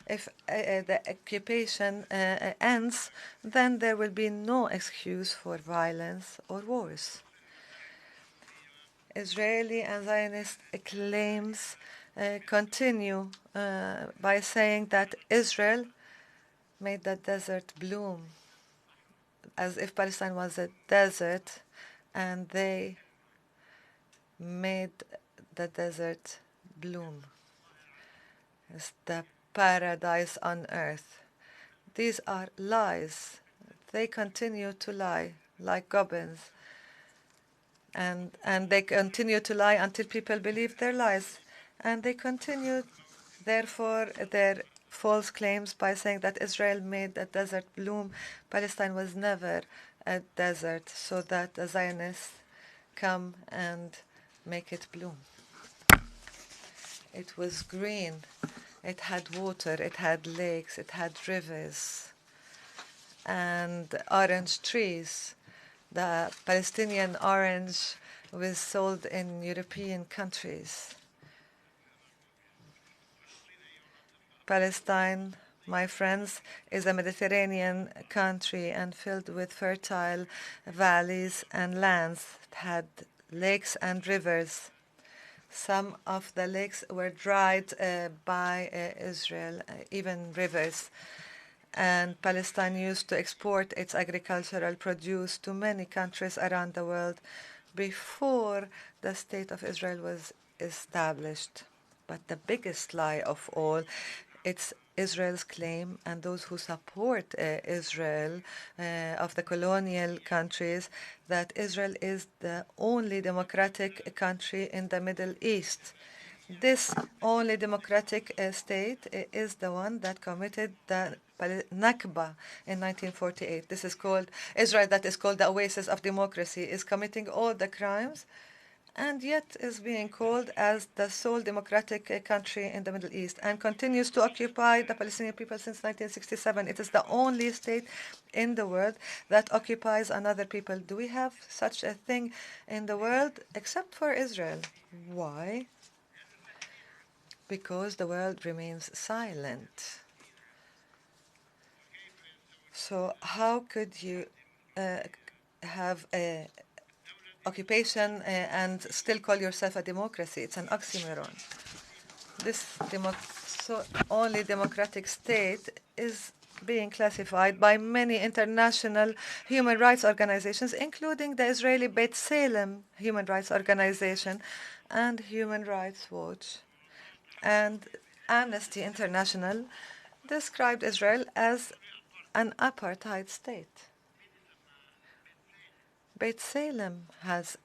if the occupation ends, then there will be no excuse for violence or wars. Israeli and Zionist claims continue by saying that Israel made the desert bloom, as if Palestine was a desert, and they made the desert bloom. It's the paradise on earth. These are lies. They continue to lie like goblins. And they continue to lie until people believe their lies. And they continue, therefore, their false claims by saying that Israel made the desert bloom. Palestine was never a desert, so that the Zionists come and make it bloom. It was green. It had water, it had lakes, it had rivers, and orange trees. The Palestinian orange was sold in European countries. Palestine, my friends, is a Mediterranean country and filled with fertile valleys and lands. It had lakes and rivers. Some of the lakes were dried by Israel, even rivers. And Palestine used to export its agricultural produce to many countries around the world before the State of Israel was established. But the biggest lie of all, it's Israel's claim, and those who support Israel of the colonial countries, that Israel is the only democratic country in the Middle East. This only democratic state is the one that committed the Nakba in 1948. This is called Israel, that is called the oasis of democracy, is committing all the crimes and yet is being called as the sole democratic country in the Middle East and continues to occupy the Palestinian people since 1967. It is the only state in the world that occupies another people. Do we have such a thing in the world except for Israel? Why? Because the world remains silent. So how could you have a occupation and still call yourself a democracy? It's an oxymoron. This only democratic state is being classified by many international human rights organizations, including the Israeli Beit Salem Human Rights Organization and Human Rights Watch. And Amnesty International described Israel as an apartheid state. Beit Salem has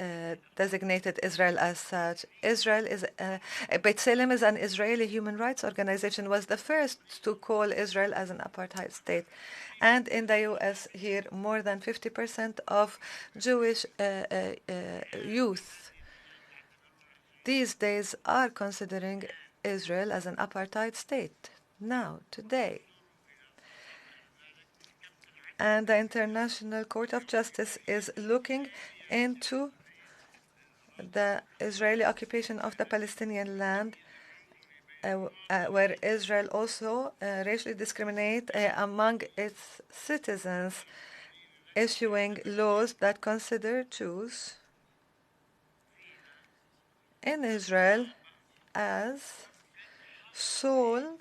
designated Israel as such. Beit Salem is an Israeli human rights organization, was the first to call Israel as an apartheid state. And in the U.S. here, more than 50% of Jewish youth these days are considering Israel as an apartheid state now, today. And the International Court of Justice is looking into the Israeli occupation of the Palestinian land, where Israel also racially discriminates among its citizens, issuing laws that consider Jews in Israel as sole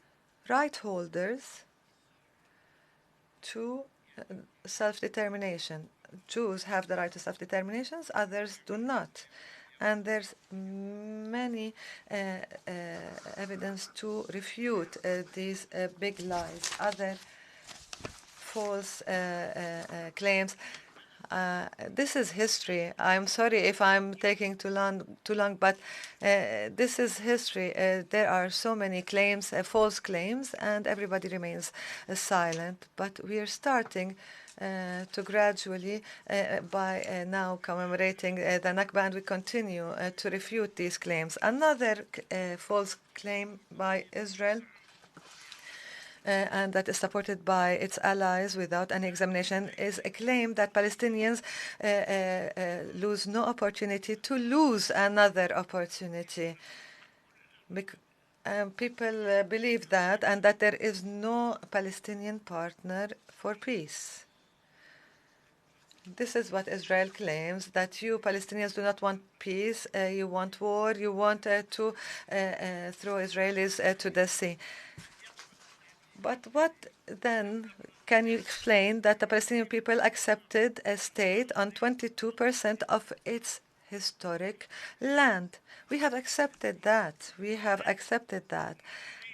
right holders to self-determination. Jews have the right to self-determination, others do not. And there's many evidence to refute these big lies, other false claims. This is history. I'm sorry if I'm taking too long, but this is history. There are so many claims, false claims, and everybody remains silent. But we are starting to gradually, by now commemorating the Nakba, and we continue to refute these claims. Another false claim by Israel, and that is supported by its allies without any examination, is a claim that Palestinians lose no opportunity to lose another opportunity. People believe that, and that there is no Palestinian partner for peace. This is what Israel claims, that you Palestinians do not want peace, you want war, you want to throw Israelis to the sea. But what then can you explain that the Palestinian people accepted a state on 22% of its historic land? We have accepted that. We have accepted that.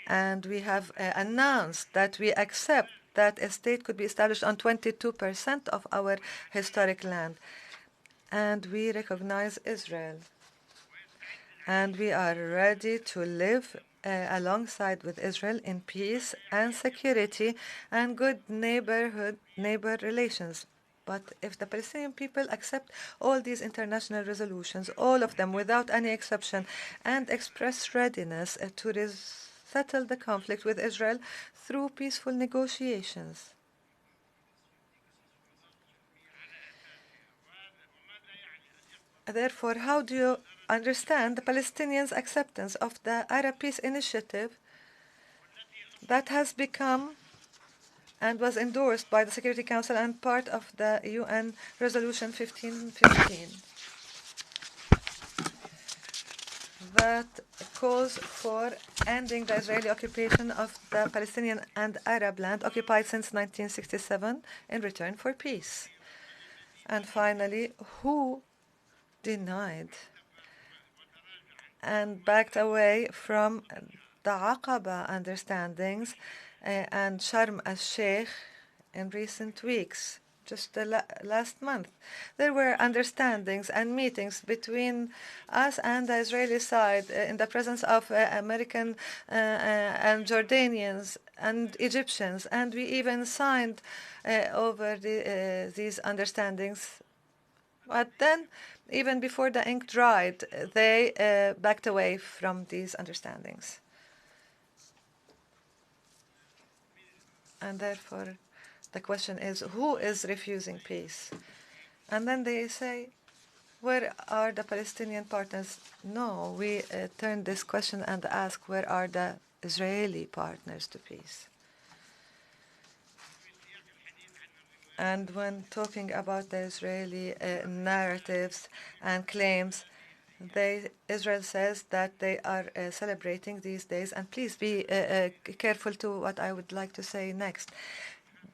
And we have announced that we accept that a state could be established on 22% of our historic land. And we recognize Israel. And we are ready to live alongside with Israel in peace and security and good neighbor relations. But if the Palestinian people accept all these international resolutions, all of them without any exception, and express readiness to settle the conflict with Israel through peaceful negotiations, therefore, how do you understand the Palestinians' acceptance of the Arab Peace Initiative that has become and was endorsed by the Security Council and part of the UN Resolution 1515 that calls for ending the Israeli occupation of the Palestinian and Arab land occupied since 1967 in return for peace? And finally, who denied and backed away from the Aqaba understandings and Sharm el-Sheikh in recent weeks, just last month? There were understandings and meetings between us and the Israeli side in the presence of American and Jordanians and Egyptians, and we even signed over these understandings. But then even before the ink dried, they backed away from these understandings. And therefore, the question is, who is refusing peace? And then they say, where are the Palestinian partners? No, we turn this question and ask, where are the Israeli partners to peace? And when talking about the Israeli narratives and claims, Israel says that they are celebrating these days, and please be careful to what I would like to say next.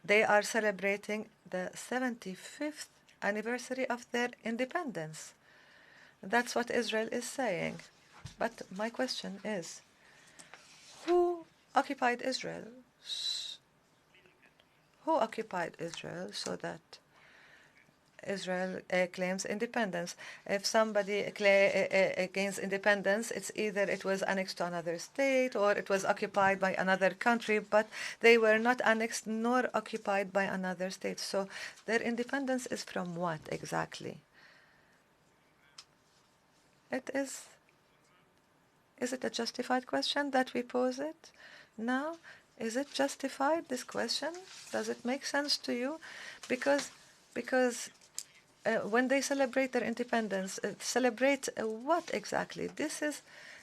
They are celebrating the 75th anniversary of their independence. That's what Israel is saying. But my question is, who occupied Israel? Who occupied Israel so that Israel claims independence? If somebody gains independence, it's either it was annexed to another state or it was occupied by another country, but they were not annexed nor occupied by another state. So their independence is from what exactly? Is it a justified question that we pose it now? Is it justified, this question? Does it make sense to you? Because when they celebrate their independence, celebrate what exactly? This is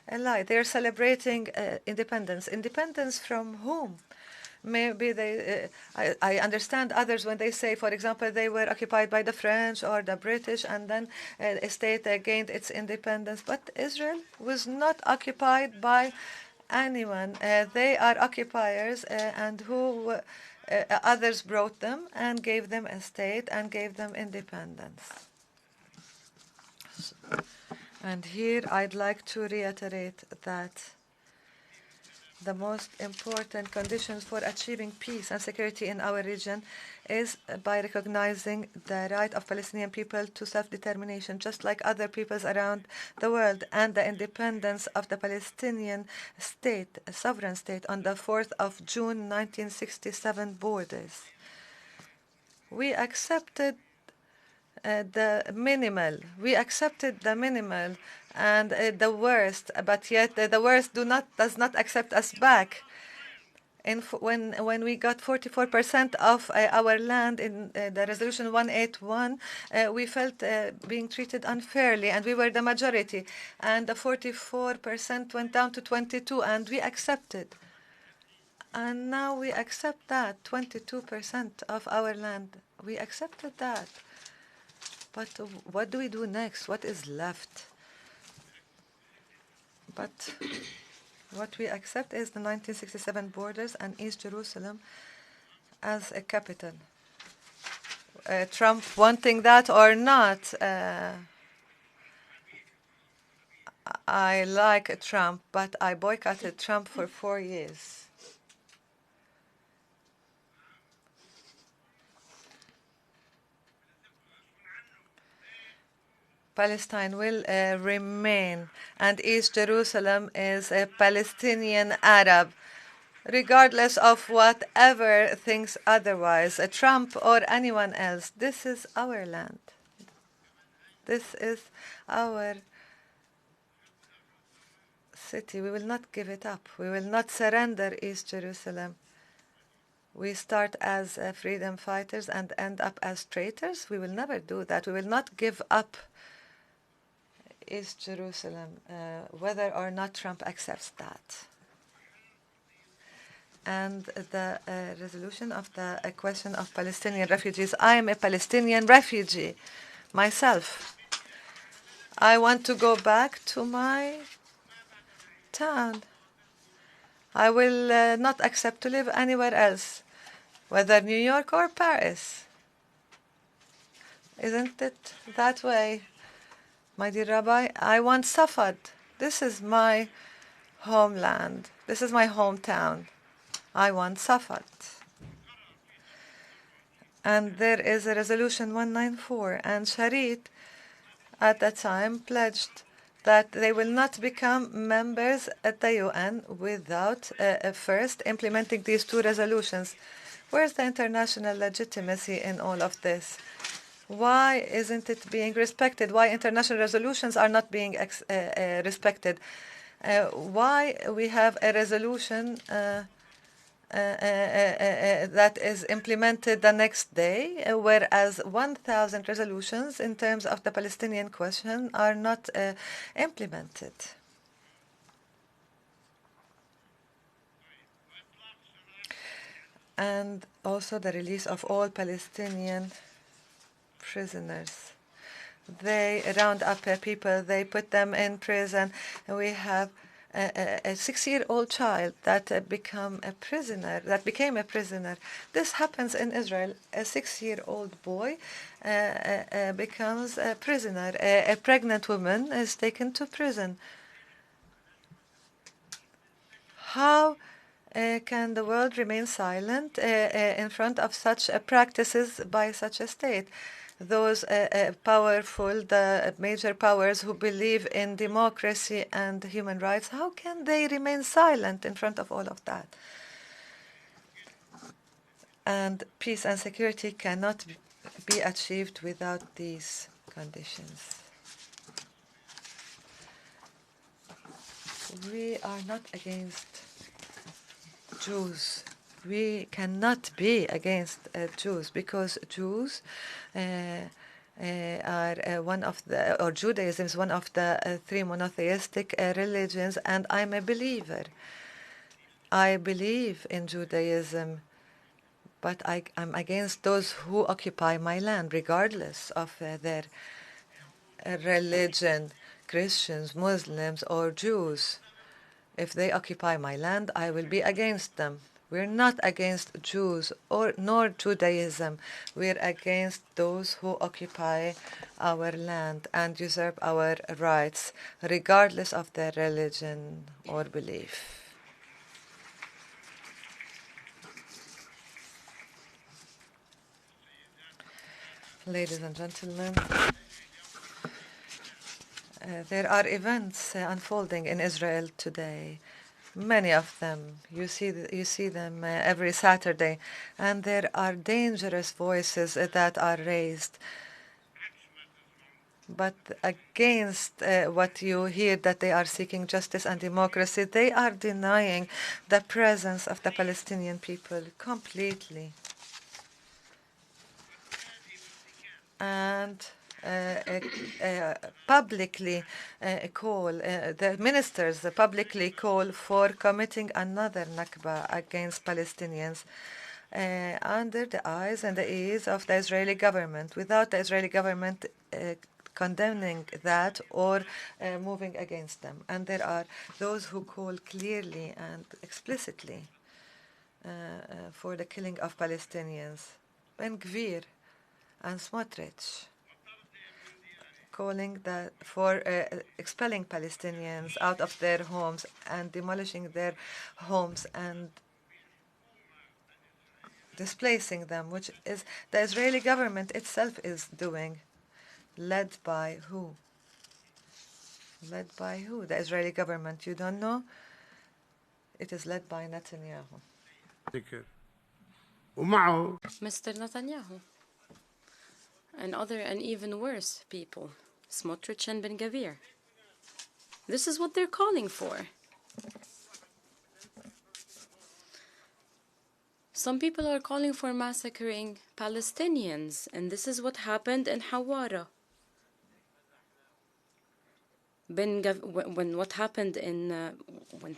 a lie. They are celebrating independence. Independence from whom? Maybe I understand others when they say, for example, they were occupied by the French or the British, and then a state gained its independence. But Israel was not occupied by anyone. They are occupiers, and who others brought them and gave them a state and gave them independence. And here I'd like to reiterate that the most important conditions for achieving peace and security in our region is by recognizing the right of Palestinian people to self-determination, just like other peoples around the world, and the independence of the Palestinian state, a sovereign state, on the 4th of June 1967 borders. We accepted the minimal. We accepted the minimal and the worst, but yet the worst does not accept us back. When we got 44% of our land in the resolution 181, we felt being treated unfairly, and we were the majority. And the 44% went down to 22, and we accepted. And now we accept that 22% of our land. We accepted that. But what do we do next? What is left? But what we accept is the 1967 borders and East Jerusalem as a capital. Trump wanting that or not, I like Trump, but I boycotted Trump for 4 years. Palestine will remain, and East Jerusalem is a Palestinian Arab, regardless of whatever thinks otherwise, Trump or anyone else. This is our land. This is our city. We will not give it up. We will not surrender East Jerusalem. We start as freedom fighters and end up as traitors. We will never do that. We will not give up East Jerusalem, whether or not Trump accepts that. And the resolution of the question of Palestinian refugees. I am a Palestinian refugee myself. I want to go back to my town. I will not accept to live anywhere else, whether New York or Paris. Isn't it that way? My dear Rabbi, I want Safad. This is my homeland. This is my hometown. I want Safad. And there is a resolution 194, and Sharit at that time pledged that they will not become members at the UN without first implementing these two resolutions. Where's the international legitimacy in all of this? Why isn't it being respected? Why international resolutions are not being respected? Why we have a resolution that is implemented the next day, whereas 1,000 resolutions in terms of the Palestinian question are not implemented? And also the release of all Palestinian prisoners. They round up people, they put them in prison. We have a 6-year-old child that became a prisoner. This happens in Israel. A 6-year-old boy becomes a prisoner. A pregnant woman is taken to prison. How can the world remain silent in front of such practices by such a state? Those powerful, the major powers who believe in democracy and human rights, how can they remain silent in front of all of that? And peace and security cannot be achieved without these conditions. We are not against Jews. We cannot be against Jews because Jews are one of the, or Judaism is one of the 3 monotheistic religions, and I'm a believer. I believe in Judaism, but I'm against those who occupy my land, regardless of their religion, Christians, Muslims, or Jews. If they occupy my land, I will be against them. We're not against Jews nor Judaism. We're against those who occupy our land and usurp our rights, regardless of their religion or belief. Ladies and gentlemen, there are events unfolding in Israel today. Many of them. You see them every Saturday. And there are dangerous voices that are raised. But against what you hear, that they are seeking justice and democracy, they are denying the presence of the Palestinian people completely. And publicly the ministers publicly call for committing another Nakba against Palestinians under the eyes and the ears of the Israeli government, without the Israeli government condemning that or moving against them. And there are those who call clearly and explicitly for the killing of Palestinians. Ben-Gvir and Smotrich calling for expelling Palestinians out of their homes and demolishing their homes and displacing them, which is the Israeli government itself is doing. Led by who? Led by who? The Israeli government. You don't know? It is led by Netanyahu. Mr. Netanyahu. And other and even worse people, Smotrich and Ben-Gvir. This is what they're calling for. Some people are calling for massacring Palestinians, and this is what happened in Hawara. When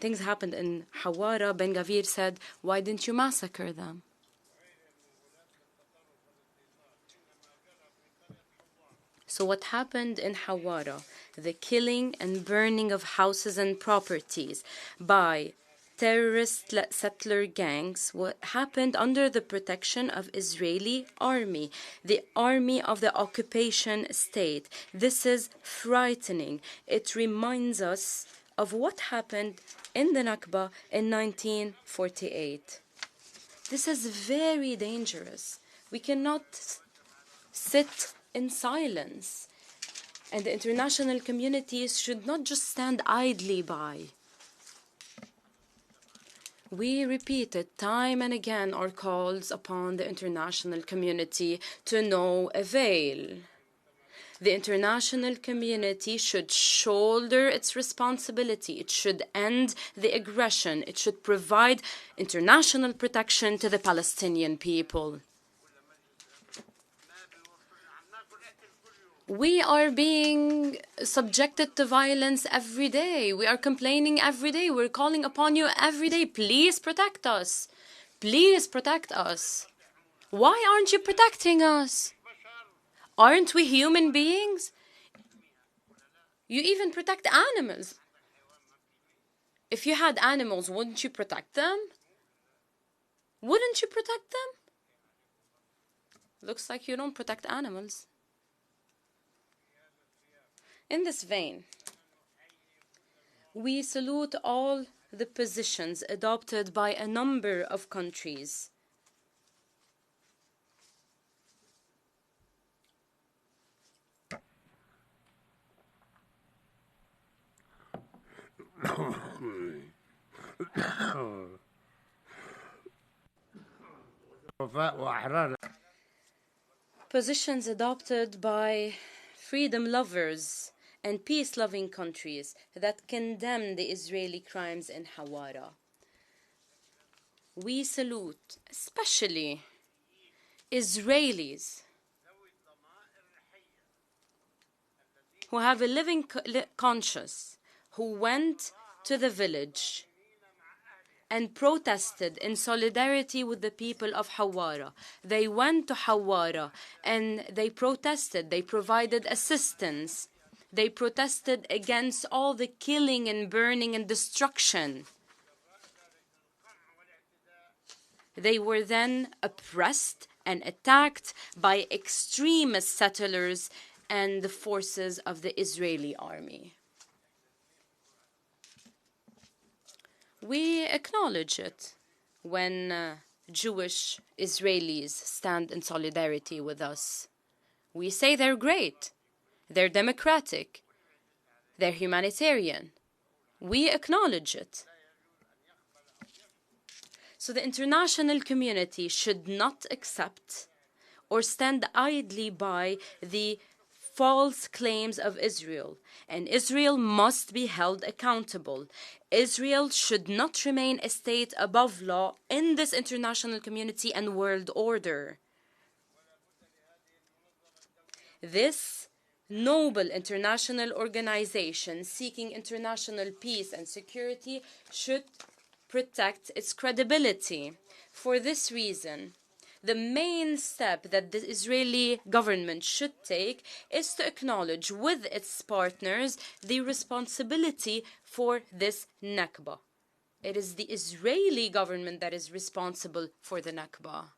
things happened in Hawara, Ben-Gvir said, "Why didn't you massacre them?" So what happened in Hawara, the killing and burning of houses and properties by terrorist settler gangs, what happened under the protection of Israeli army, the army of the occupation state. This is frightening. It reminds us of what happened in the Nakba in 1948. This is very dangerous. We cannot sit in silence. And the international communities should not just stand idly by. We repeated time and again our calls upon the international community to no avail. The international community should shoulder its responsibility. It should end the aggression. It should provide international protection to the Palestinian people. We are being subjected to violence every day. We are complaining every day. We're calling upon you every day. Please protect us. Please protect us. Why aren't you protecting us? Aren't we human beings? You even protect animals. If you had animals, wouldn't you protect them? Wouldn't you protect them? Looks like you don't protect animals. In this vein, we salute all the positions adopted by a number of countries. Positions adopted by freedom lovers and peace-loving countries that condemn the Israeli crimes in Hawara. We salute especially Israelis who have a living conscience, who went to the village and protested in solidarity with the people of Hawara. They went to Hawara and they protested. They provided assistance. They protested against all the killing and burning and destruction. They were then oppressed and attacked by extremist settlers and the forces of the Israeli army. We acknowledge it when Jewish Israelis stand in solidarity with us. We say they're great, they're democratic, they're humanitarian. We acknowledge it. So the international community should not accept or stand idly by the false claims of Israel, and Israel must be held accountable. Israel should not remain a state above law in this international community and world order. This noble international organization seeking international peace and security should protect its credibility. For this reason, the main step that the Israeli government should take is to acknowledge with its partners the responsibility for this Nakba. It is the Israeli government that is responsible for the Nakba.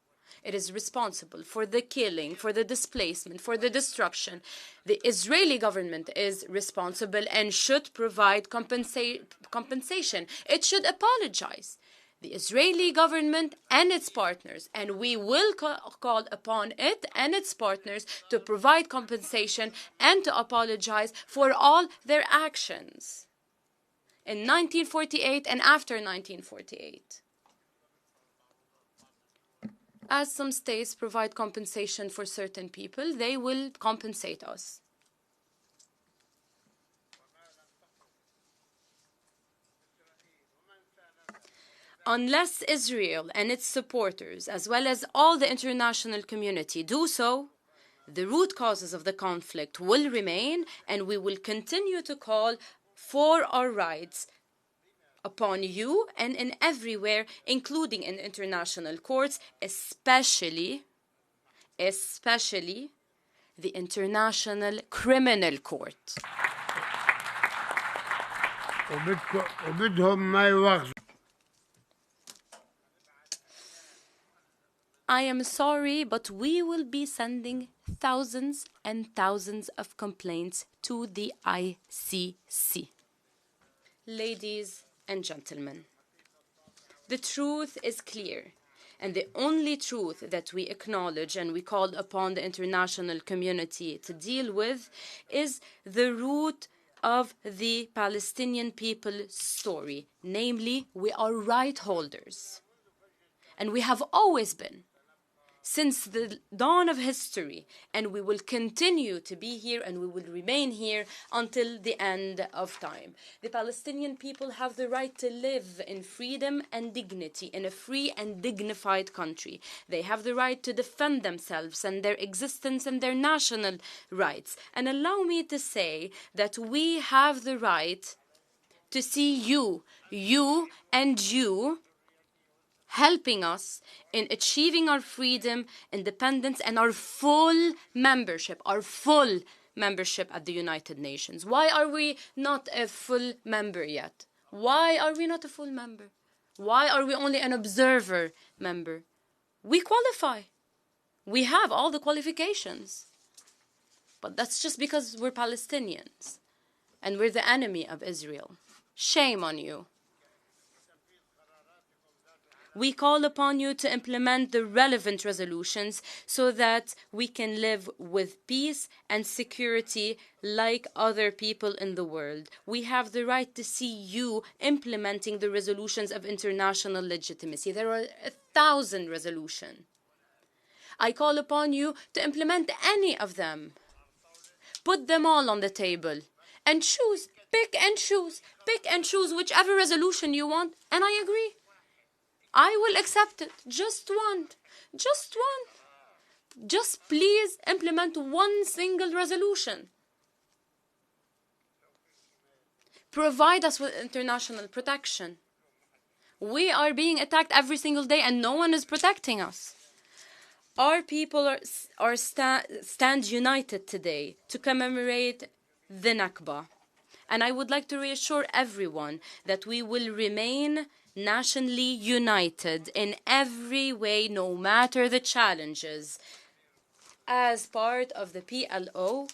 It is responsible for the killing, for the displacement, for the destruction. The Israeli government is responsible and should provide compensation. It should apologize. The Israeli government and its partners, and we will call upon it and its partners to provide compensation and to apologize for all their actions in 1948 and after 1948. As some states provide compensation for certain people, they will compensate us. Unless Israel and its supporters, as well as all the international community, do so, the root causes of the conflict will remain, and we will continue to call for our rights upon you and in everywhere, including in international courts, especially the International Criminal Court. I am sorry, but we will be sending thousands and thousands of complaints to the ICC. Ladies and gentlemen, the truth is clear, and the only truth that we acknowledge and we call upon the international community to deal with is the root of the Palestinian people's story. Namely, we are right holders. And we have always been, since the dawn of history, and we will continue to be here and we will remain here until the end of time. The Palestinian people have the right to live in freedom and dignity in a free and dignified country. They have the right to defend themselves and their existence and their national rights. And allow me to say that we have the right to see you helping us in achieving our freedom, independence, and our full membership at the United Nations. Why are we not a full member yet? Why are we not a full member? Why are we only an observer member? We qualify. We have all the qualifications. But that's just because we're Palestinians and we're the enemy of Israel. Shame on you. We call upon you to implement the relevant resolutions so that we can live with peace and security like other people in the world. We have the right to see you implementing the resolutions of international legitimacy. There are 1,000 resolutions. I call upon you to implement any of them. Put them all on the table and choose, pick and choose whichever resolution you want, and I agree. I will accept it. Just one. Just please implement one single resolution. Provide us with international protection. We are being attacked every single day and no one is protecting us. Our people stand united today to commemorate the Nakba. And I would like to reassure everyone that we will remain nationally united in every way, no matter the challenges, as part of the PLO,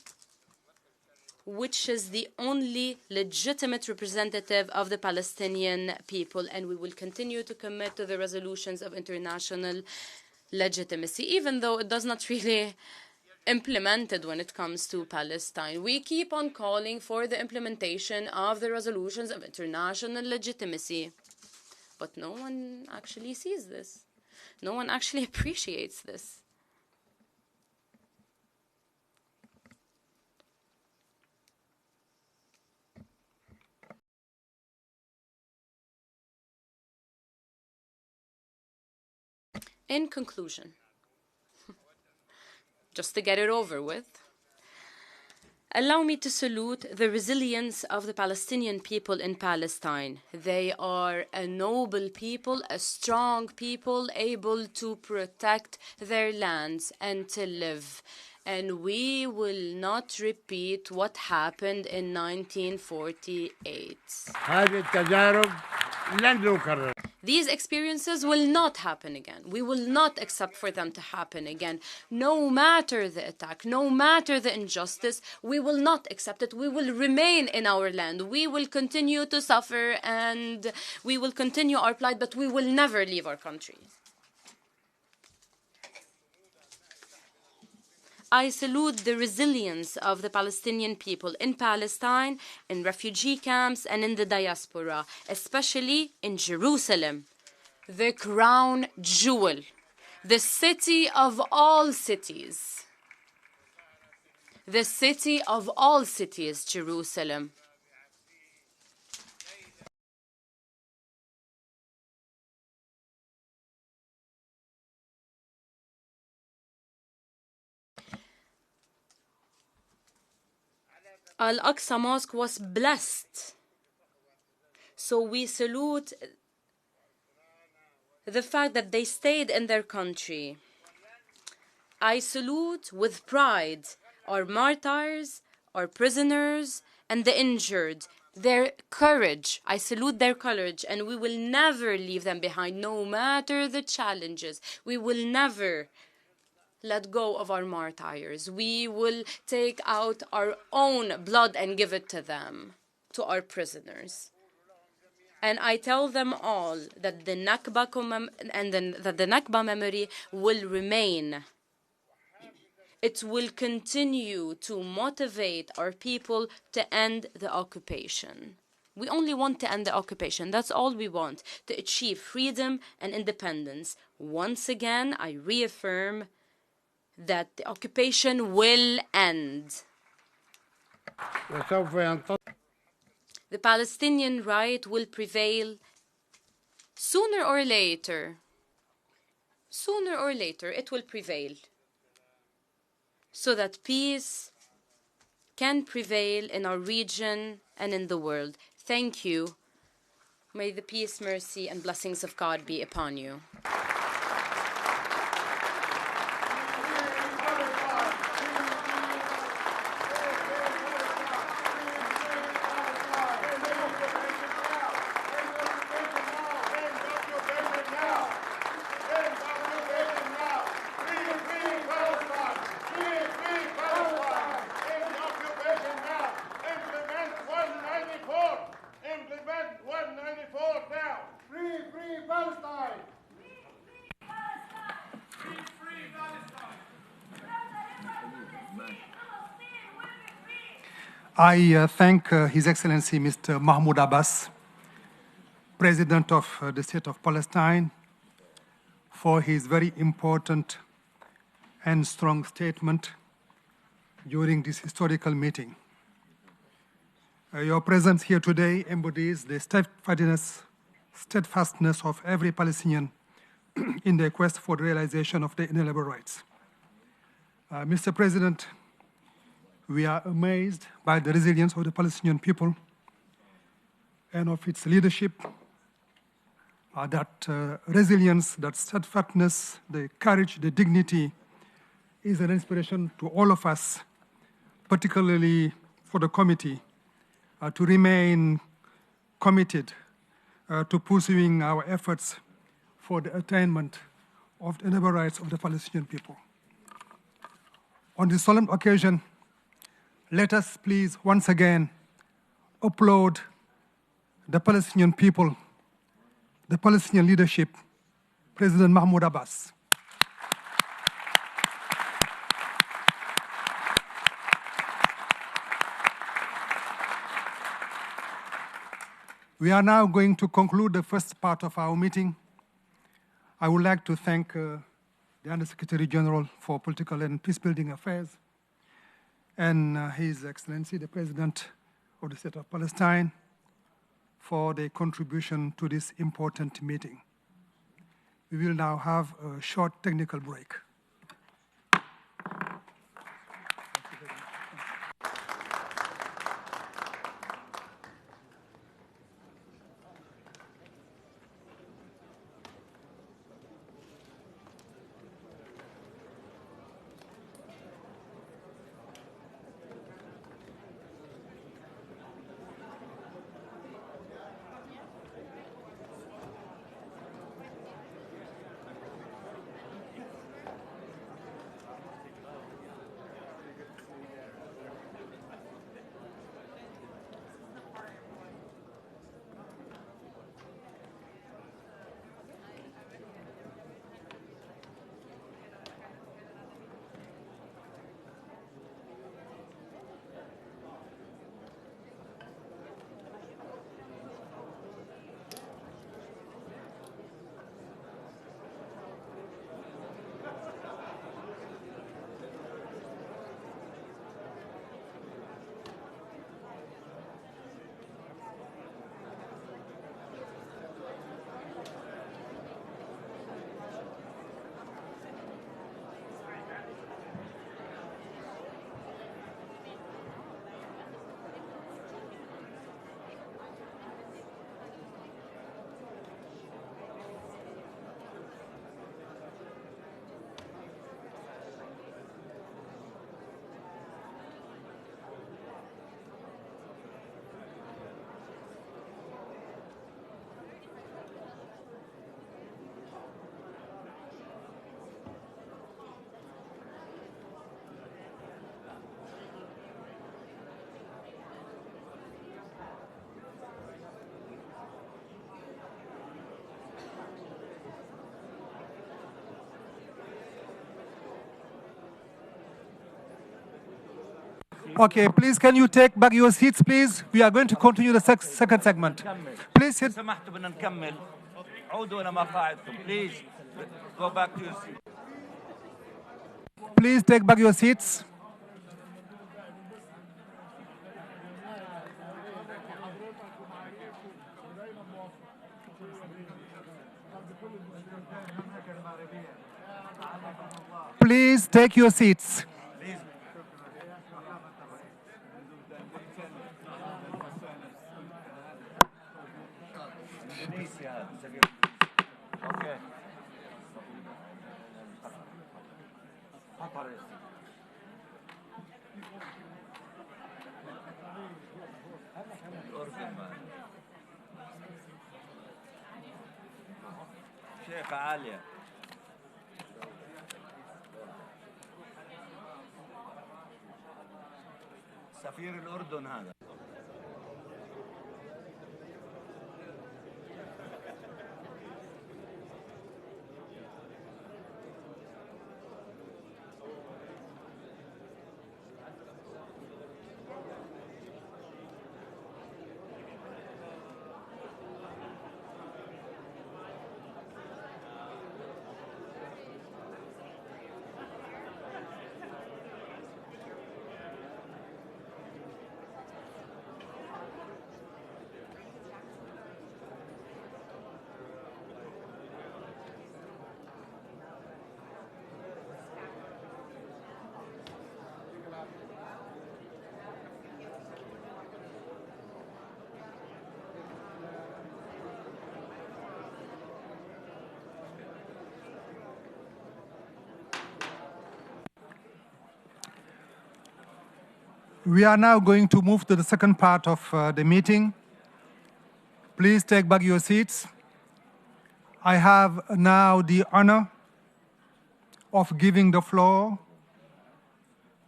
which is the only legitimate representative of the Palestinian people, and we will continue to commit to the resolutions of international legitimacy, even though it does not really implement it when it comes to Palestine. We keep on calling for the implementation of the resolutions of international legitimacy. But no one actually sees this. No one actually appreciates this. In conclusion, just to get it over with, allow me to salute the resilience of the Palestinian people in Palestine. They are a noble people, a strong people, able to protect their lands and to live. And we will not repeat what happened in 1948. These experiences will not happen again. We will not accept for them to happen again. No matter the attack, no matter the injustice, we will not accept it. We will remain in our land. We will continue to suffer and we will continue our plight, but we will never leave our country. I salute the resilience of the Palestinian people in Palestine, in refugee camps, and in the diaspora, especially in Jerusalem, the crown jewel, the city of all cities. The city of all cities, Jerusalem. Al-Aqsa Mosque was blessed. So we salute the fact that they stayed in their country. I salute with pride our martyrs, our prisoners, and the injured. Their courage. I salute their courage, and we will never leave them behind, no matter the challenges. We will never let go of our martyrs. We will take out our own blood and give it to them, to our prisoners. And I tell them all that the Nakba memory will remain It will continue to motivate our people to end the occupation. We only want to end the occupation. That's all we want, to achieve freedom and independence. Once again, I reaffirm that the occupation will end. The Palestinian right will prevail sooner or later. Sooner or later, it will prevail, so that peace can prevail in our region and in the world. Thank you. May the peace, mercy, and blessings of God be upon you. I thank His Excellency Mr. Mahmoud Abbas, President of the State of Palestine, for his very important and strong statement during this historical meeting. Your presence here today embodies the steadfastness of every Palestinian in the quest for the realization of the inalienable rights. Mr. President, we are amazed by the resilience of the Palestinian people and of its leadership. That resilience, that steadfastness, the courage, the dignity is an inspiration to all of us, particularly for the committee, to remain committed to pursuing our efforts for the attainment of the inalienable rights of the Palestinian people. On this solemn occasion, let us please once again applaud the Palestinian people, the Palestinian leadership, President Mahmoud Abbas. We are now going to conclude the first part of our meeting. I would like to thank the Under Secretary General for Political and Peacebuilding Affairs and His Excellency, the President of the State of Palestine, for their contribution to this important meeting. We will now have a short technical break. Okay, please can you take back your seats, please? We are going to continue the second segment. Please sit. Please go back to your seat. Please take back your seats. Please take your seats. Okay. شيخ عالية سفير الأردن هذا. We are now going to move to the second part of the meeting. Please take back your seats. I have now the honor of giving the floor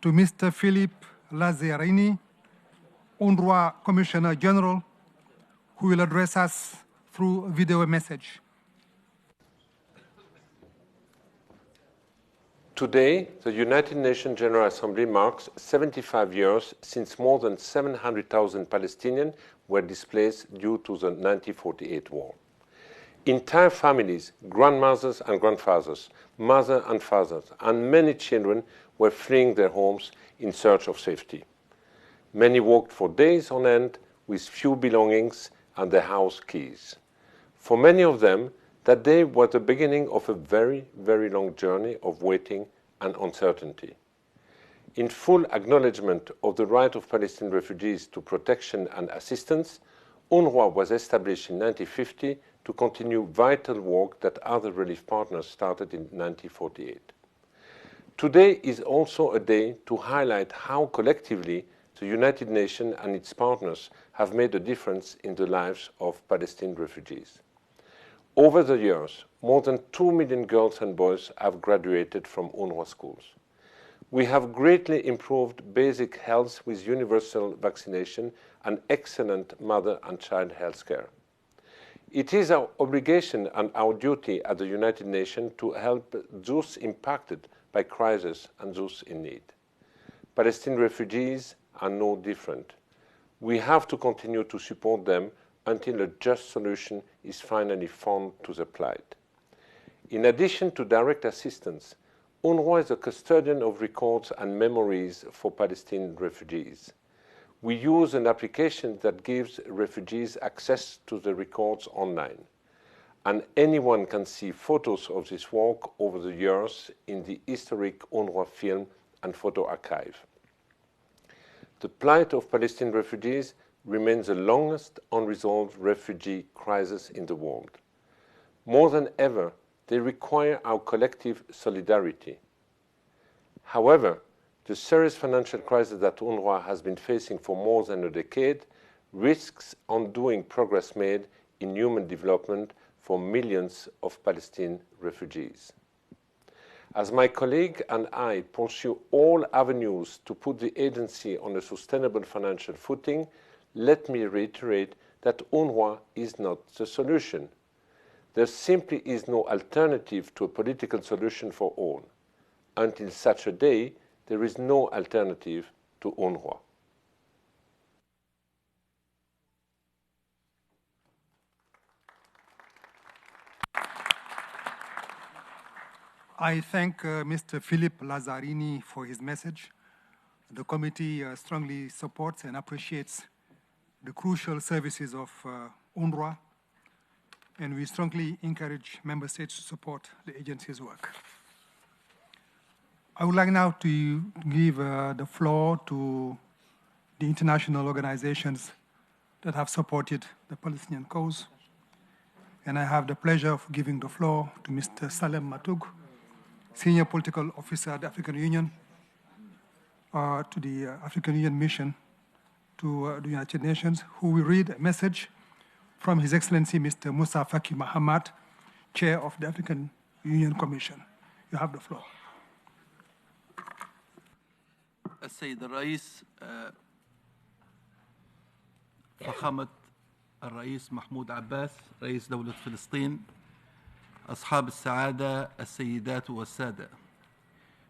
to Mr. Philippe Lazzarini, UNRWA Commissioner General, who will address us through a video message. Today, the United Nations General Assembly marks 75 years since more than 700,000 Palestinians were displaced due to the 1948 war. Entire families, grandmothers and grandfathers, mothers and fathers, and many children were fleeing their homes in search of safety. Many walked for days on end with few belongings and their house keys. For many of them, that day was the beginning of a very, very long journey of waiting and uncertainty. In full acknowledgement of the right of Palestinian refugees to protection and assistance, UNRWA was established in 1950 to continue vital work that other relief partners started in 1948. Today is also a day to highlight how collectively the United Nations and its partners have made a difference in the lives of Palestinian refugees. Over the years, more than 2 million girls and boys have graduated from UNRWA schools. We have greatly improved basic health with universal vaccination and excellent mother and child health care. It is our obligation and our duty at the United Nations to help those impacted by crisis and those in need. Palestinian refugees are no different. We have to continue to support them until a just solution is finally found to the plight. In addition to direct assistance, UNRWA is a custodian of records and memories for Palestinian refugees. We use an application that gives refugees access to the records online, and anyone can see photos of this work over the years in the historic UNRWA film and photo archive. The plight of Palestinian refugees remains the longest unresolved refugee crisis in the world. More than ever, they require our collective solidarity. However, the serious financial crisis that UNRWA has been facing for more than a decade risks undoing progress made in human development for millions of Palestinian refugees. As my colleague and I pursue all avenues to put the agency on a sustainable financial footing, let me reiterate that UNRWA is not the solution. There simply is no alternative to a political solution for all. Until such a day, there is no alternative to UNRWA. I thank Mr. Philip Lazzarini for his message. The committee strongly supports and appreciates the crucial services of UNRWA, and we strongly encourage member states to support the agency's work. I would like now to give the floor to the international organizations that have supported the Palestinian cause. And I have the pleasure of giving the floor to Mr. Salem Matug, Senior Political Officer at the African Union, to the African Union Mission to the United Nations, who will read a message from His Excellency Mr. Moussa Faki Mahamat, Chair of the African Union Commission. You have the floor. السيد الرئيس فخامة الرئيس محمود عباس رئيس دولة فلسطين، أصحاب السعادة السيدات والسادة،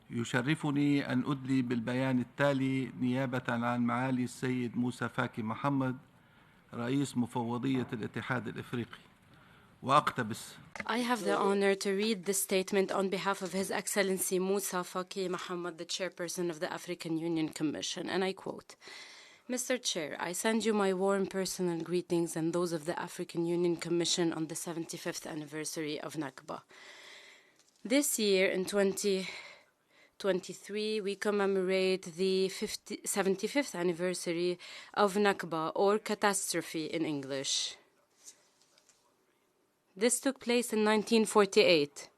يشرفني أن أدلي بالبيان التالي نيابة عن معالي السيد موسى فاكي محمد رئيس مفوضية الاتحاد الإفريقي، وأقتبس. I have the honor to read this statement on behalf of His Excellency Moussa Faki Mohammed, the Chairperson of the African Union Commission, and I quote, Mr. Chair, I send you my warm personal greetings and those of the African Union Commission on the 75th anniversary of Nakba. This year, in 2023, we commemorate the 75th anniversary of Nakba, or Catastrophe in English. This took place in 1948.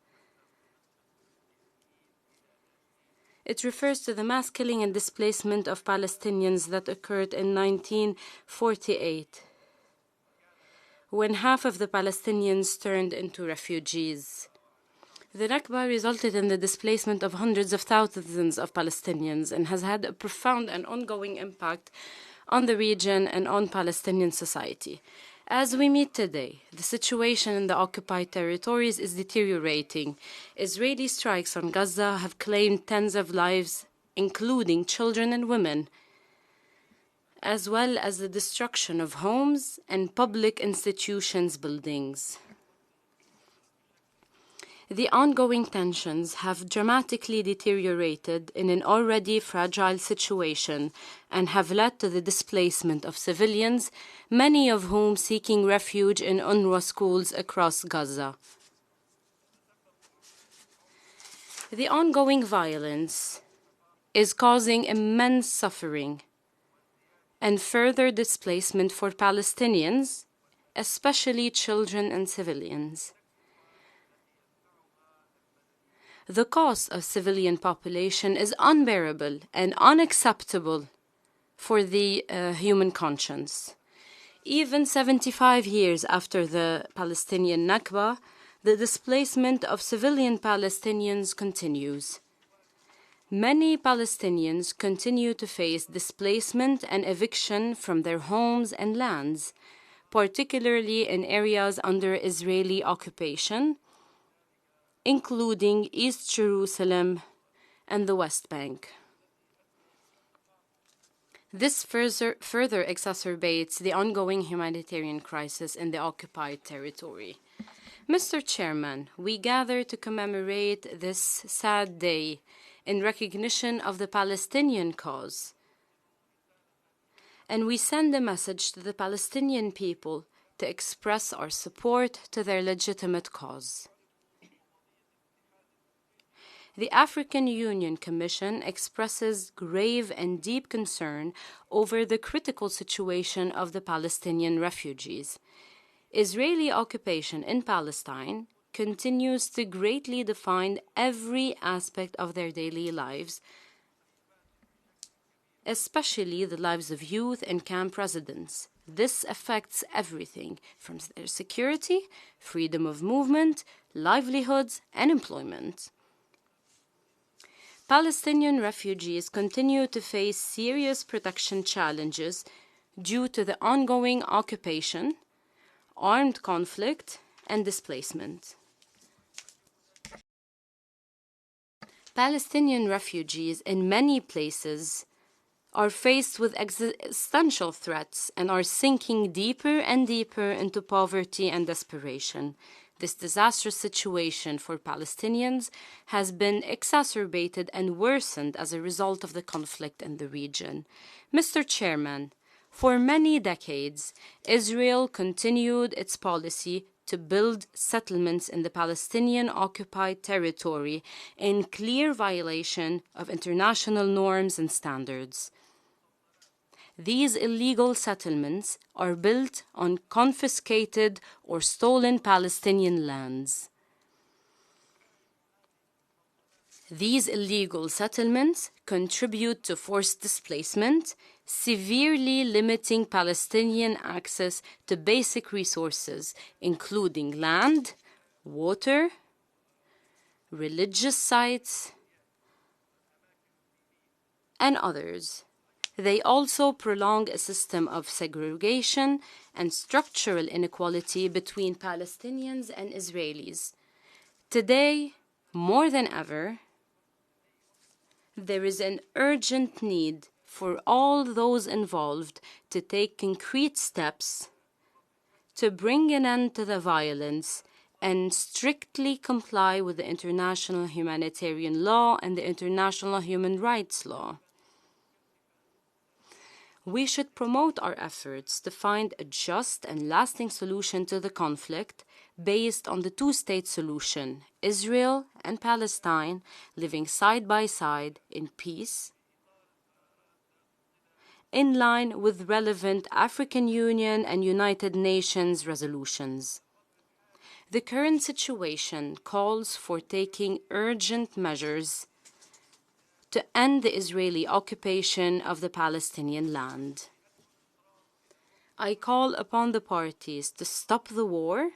It refers to the mass killing and displacement of Palestinians that occurred in 1948, when half of the Palestinians turned into refugees. The Nakba resulted in the displacement of hundreds of thousands of Palestinians and has had a profound and ongoing impact on the region and on Palestinian society. As we meet today, the situation in the occupied territories is deteriorating. Israeli strikes on Gaza have claimed tens of lives, including children and women, as well as the destruction of homes and public institutions' buildings. The ongoing tensions have dramatically deteriorated in an already fragile situation and have led to the displacement of civilians, many of whom seeking refuge in UNRWA schools across Gaza. The ongoing violence is causing immense suffering and further displacement for Palestinians, especially children and civilians. The cost of civilian population is unbearable and unacceptable for the human conscience. Even 75 years after the Palestinian Nakba, the displacement of civilian Palestinians continues. Many Palestinians continue to face displacement and eviction from their homes and lands, particularly in areas under Israeli occupation, including East Jerusalem and the West Bank. This further exacerbates the ongoing humanitarian crisis in the occupied territory. Mr. Chairman, we gather to commemorate this sad day in recognition of the Palestinian cause, and we send a message to the Palestinian people to express our support to their legitimate cause. The African Union Commission expresses grave and deep concern over the critical situation of the Palestinian refugees. Israeli occupation in Palestine continues to greatly define every aspect of their daily lives, especially the lives of youth and camp residents. This affects everything from their security, freedom of movement, livelihoods, and employment. Palestinian refugees continue to face serious protection challenges due to the ongoing occupation, armed conflict, and displacement. Palestinian refugees in many places are faced with existential threats and are sinking deeper and deeper into poverty and desperation. This disastrous situation for Palestinians has been exacerbated and worsened as a result of the conflict in the region. Mr. Chairman, for many decades, Israel continued its policy to build settlements in the Palestinian-occupied territory in clear violation of international norms and standards. These illegal settlements are built on confiscated or stolen Palestinian lands. These illegal settlements contribute to forced displacement, severely limiting Palestinian access to basic resources, including land, water, religious sites, and others. They also prolong a system of segregation and structural inequality between Palestinians and Israelis. Today, more than ever, there is an urgent need for all those involved to take concrete steps to bring an end to the violence and strictly comply with the international humanitarian law and the international human rights law. We should promote our efforts to find a just and lasting solution to the conflict based on the two-state solution, Israel and Palestine living side by side in peace, in line with relevant African Union and United Nations resolutions. The current situation calls for taking urgent measures to end the Israeli occupation of the Palestinian land. I call upon the parties to stop the war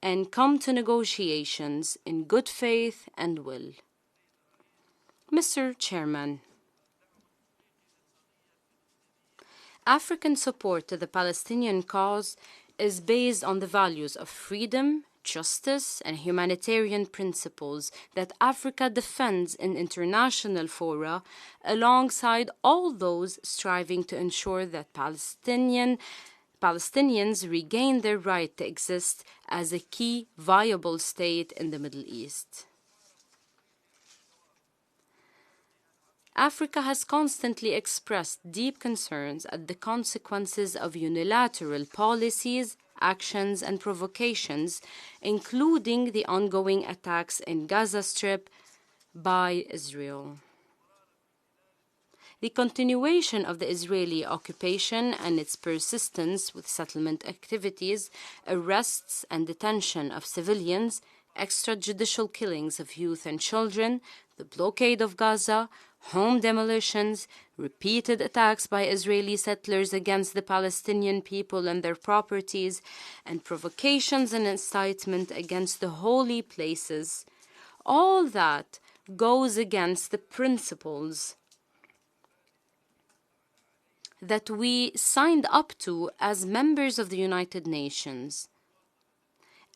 and come to negotiations in good faith and will. Mr. Chairman, African support to the Palestinian cause is based on the values of freedom, justice, and humanitarian principles that Africa defends in international fora, alongside all those striving to ensure that Palestinians regain their right to exist as a key viable state in the Middle East. Africa has constantly expressed deep concerns at the consequences of unilateral policies, actions, and provocations, including the ongoing attacks in Gaza Strip by Israel. The continuation of the Israeli occupation and its persistence with settlement activities, arrests and detention of civilians, extrajudicial killings of youth and children, the blockade of Gaza, home demolitions, repeated attacks by Israeli settlers against the Palestinian people and their properties, and provocations and incitement against the holy places, all that goes against the principles that we signed up to as members of the United Nations.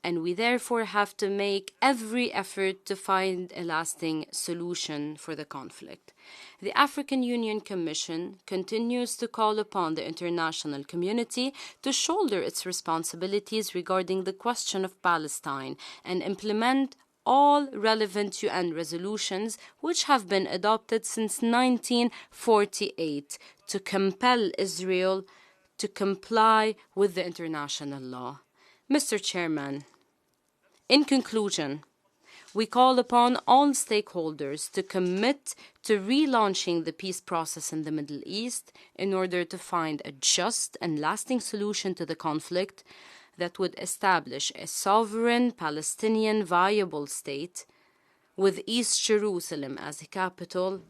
And we therefore have to make every effort to find a lasting solution for the conflict. The African Union Commission continues to call upon the international community to shoulder its responsibilities regarding the question of Palestine and implement all relevant UN resolutions which have been adopted since 1948 to compel Israel to comply with the international law. Mr. Chairman, in conclusion, we call upon all stakeholders to commit to relaunching the peace process in the Middle East in order to find a just and lasting solution to the conflict that would establish a sovereign Palestinian viable state with East Jerusalem as a capital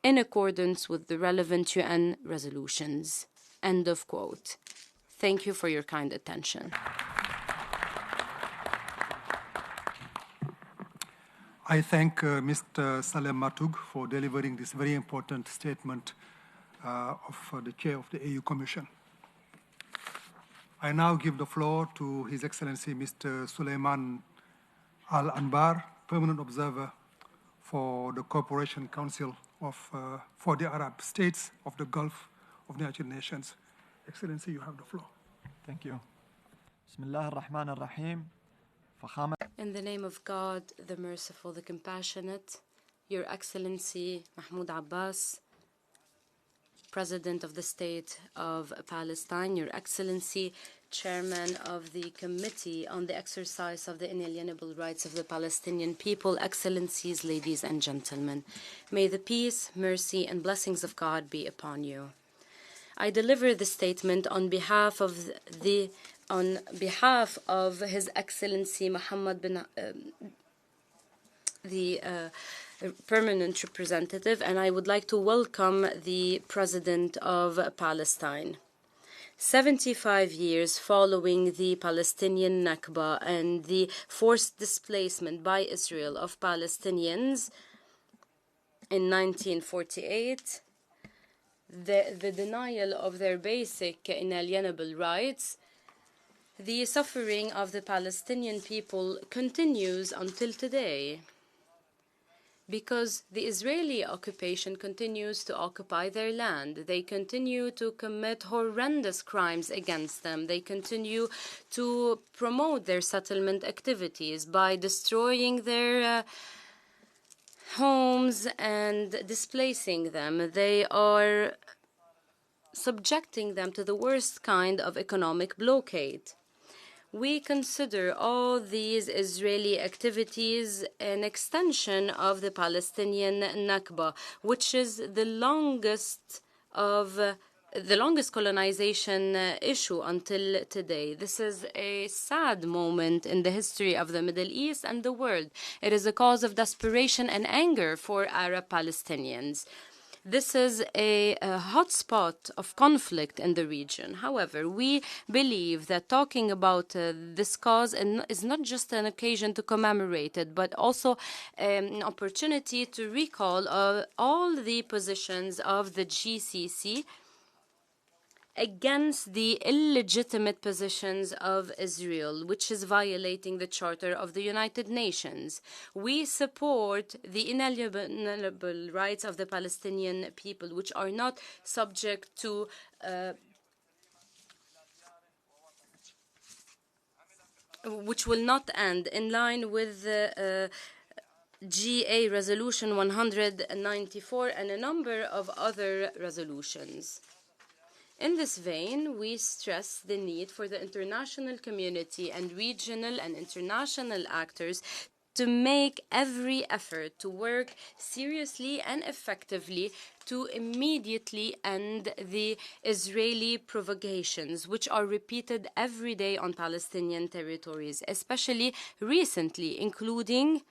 in accordance with the relevant UN resolutions. End of quote. Thank you for your kind attention. I thank Mr. Salem Matug for delivering this very important statement of the chair of the AU Commission. I now give the floor to His Excellency Mr. Suleiman Al-Anbar, Permanent Observer for the Cooperation Council for the Arab states of the Gulf of the United Nations. Excellency, you have the floor. Thank you. Bismillah ar-Rahman ar-Rahim. In the name of God, the Merciful, the Compassionate, Your Excellency Mahmoud Abbas, President of the State of Palestine, Your Excellency, Chairman of the Committee on the Exercise of the Inalienable Rights of the Palestinian People, Excellencies, ladies and gentlemen, may the peace, mercy, and blessings of God be upon you. I deliver the statement on behalf of His Excellency Mohammed bin the permanent representative, and I would like to welcome the President of Palestine. 75 years following the Palestinian Nakba and the forced displacement by Israel of Palestinians in 1948, the denial of their basic inalienable rights, the suffering of the Palestinian people continues until today, because the Israeli occupation continues to occupy their land. They continue to commit horrendous crimes against them. They continue to promote their settlement activities by destroying their homes and displacing them. They are subjecting them to the worst kind of economic blockade. We consider all these Israeli activities an extension of the Palestinian Nakba, which is the longest colonization issue until today. This is a sad moment in the history of the Middle East and the world. It is a cause of desperation and anger for Arab Palestinians. This is a hotspot of conflict in the region. However, we believe that talking about this cause is not just an occasion to commemorate it, but also an opportunity to recall all the positions of the GCC against the illegitimate positions of Israel, which is violating the Charter of the United Nations. We support the inalienable rights of the Palestinian people, which are not subject to which will not end, in line with the GA Resolution 194 and a number of other resolutions. In this vein, we stress the need for the international community and regional and international actors to make every effort to work seriously and effectively to immediately end the Israeli provocations, which are repeated every day on Palestinian territories, especially recently, including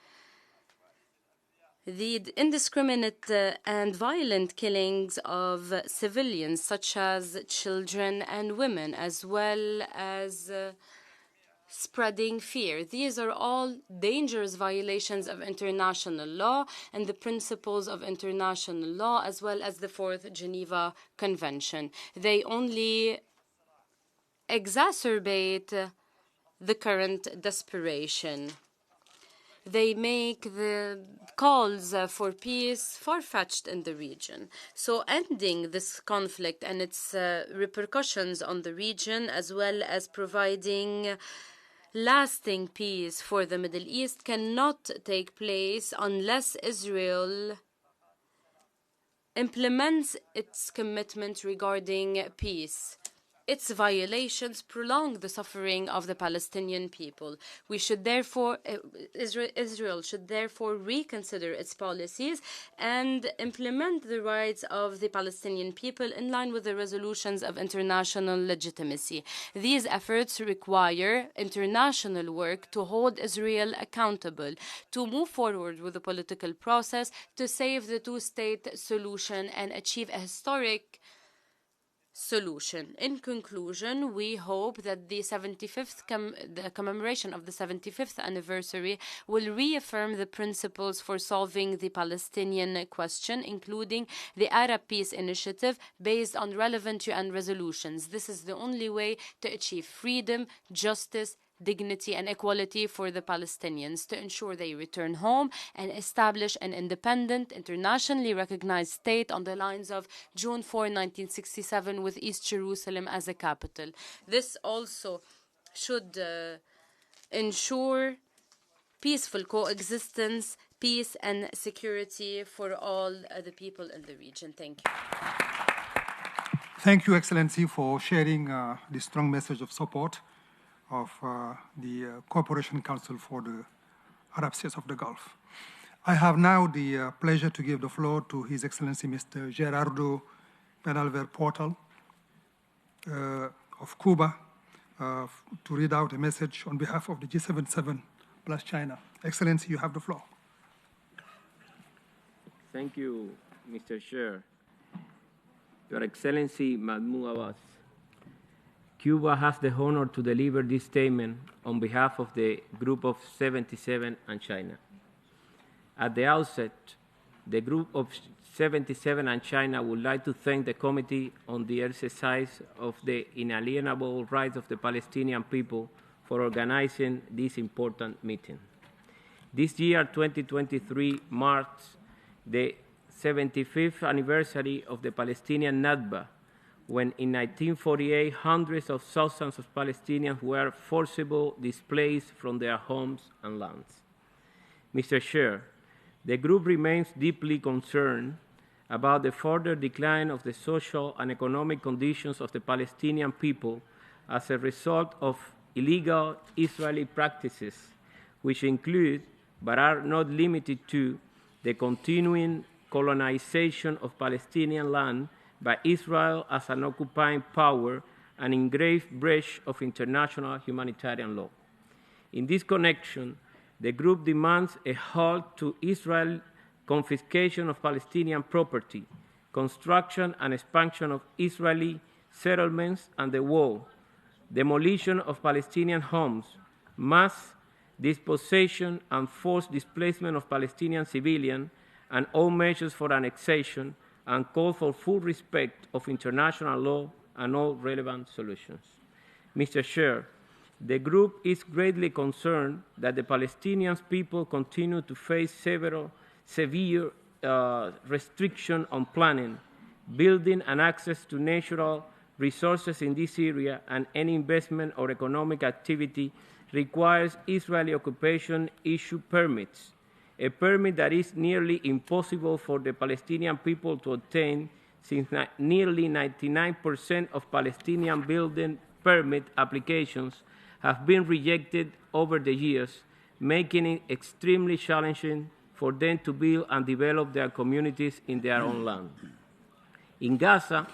the indiscriminate and violent killings of civilians, such as children and women, as well as spreading fear. These are all dangerous violations of international law and the principles of international law, as well as the Fourth Geneva Convention. They only exacerbate the current desperation. They make the calls for peace far-fetched in the region. So ending this conflict and its repercussions on the region, as well as providing lasting peace for the Middle East, cannot take place unless Israel implements its commitment regarding peace. Its violations prolong the suffering of the Palestinian people. Israel should therefore reconsider its policies and implement the rights of the Palestinian people in line with the resolutions of international legitimacy. These efforts require international work to hold Israel accountable, to move forward with the political process, to save the two-state solution and achieve a historic solution. In conclusion, we hope that the commemoration of the 75th anniversary will reaffirm the principles for solving the Palestinian question, including the Arab Peace Initiative based on relevant UN resolutions. This is the only way to achieve freedom, justice, dignity, and equality for the Palestinians to ensure they return home and establish an independent, internationally recognized state on the lines of June 4, 1967, with East Jerusalem as a capital. This also should ensure peaceful coexistence, peace and security for all the people in the region. Thank you. Thank you, Excellency, for sharing the strong message of support of the Cooperation Council for the Arab States of the Gulf. I have now the pleasure to give the floor to His Excellency Mr. Gerardo Penalver Portal of Cuba to read out a message on behalf of the G77 plus China. Excellency, you have the floor. Thank you, Mr. Chair. Your Excellency Mahmoud Abbas, Cuba has the honor to deliver this statement on behalf of the Group of 77 and China. At the outset, the Group of 77 and China would like to thank the Committee on the Exercise of the Inalienable Rights of the Palestinian People for organizing this important meeting. This year, 2023, marks the 75th anniversary of the Palestinian Nakba, when in 1948 hundreds of thousands of Palestinians were forcibly displaced from their homes and lands. Mr. Chair, the group remains deeply concerned about the further decline of the social and economic conditions of the Palestinian people as a result of illegal Israeli practices, which include, but are not limited to, the continuing colonization of Palestinian land by Israel as an occupying power, an engraved breach of international humanitarian law. In this connection, the group demands a halt to Israel's confiscation of Palestinian property, construction and expansion of Israeli settlements and the wall, demolition of Palestinian homes, mass dispossession and forced displacement of Palestinian civilians, and all measures for annexation, and call for full respect of international law and all relevant solutions. Mr. Chair, the group is greatly concerned that the Palestinian people continue to face several severe restrictions on planning, building, and access to natural resources in this area, and any investment or economic activity requires Israeli occupation issue permits, a permit that is nearly impossible for the Palestinian people to obtain, since nearly 99% of Palestinian building permit applications have been rejected over the years, making it extremely challenging for them to build and develop their communities in their own land. In Gaza,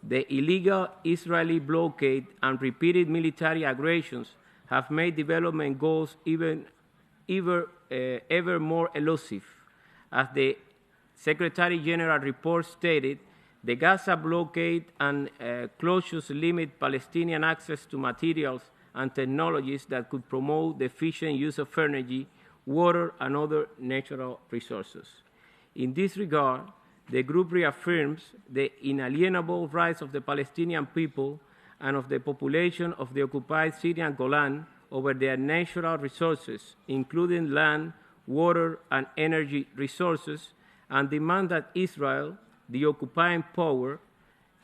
the illegal Israeli blockade and repeated military aggressions have made development goals ever more elusive. As the Secretary General report stated, the Gaza blockade and closures limit Palestinian access to materials and technologies that could promote the efficient use of energy, water, and other natural resources. In this regard, the group reaffirms the inalienable rights of the Palestinian people and of the population of the occupied Syrian Golan over their natural resources, including land, water, and energy resources, and demand that Israel, the occupying power,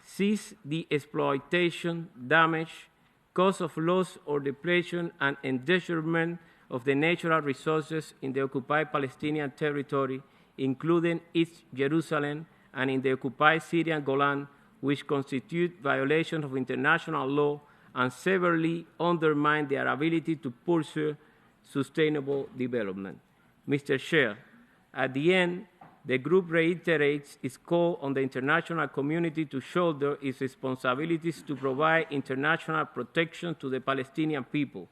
cease the exploitation, damage, cause of loss or depletion, and endangerment of the natural resources in the occupied Palestinian territory, including East Jerusalem and in the occupied Syrian Golan, which constitute violations of international law and severely undermine their ability to pursue sustainable development. Mr. Chair, at the end, the group reiterates its call on the international community to shoulder its responsibilities to provide international protection to the Palestinian people,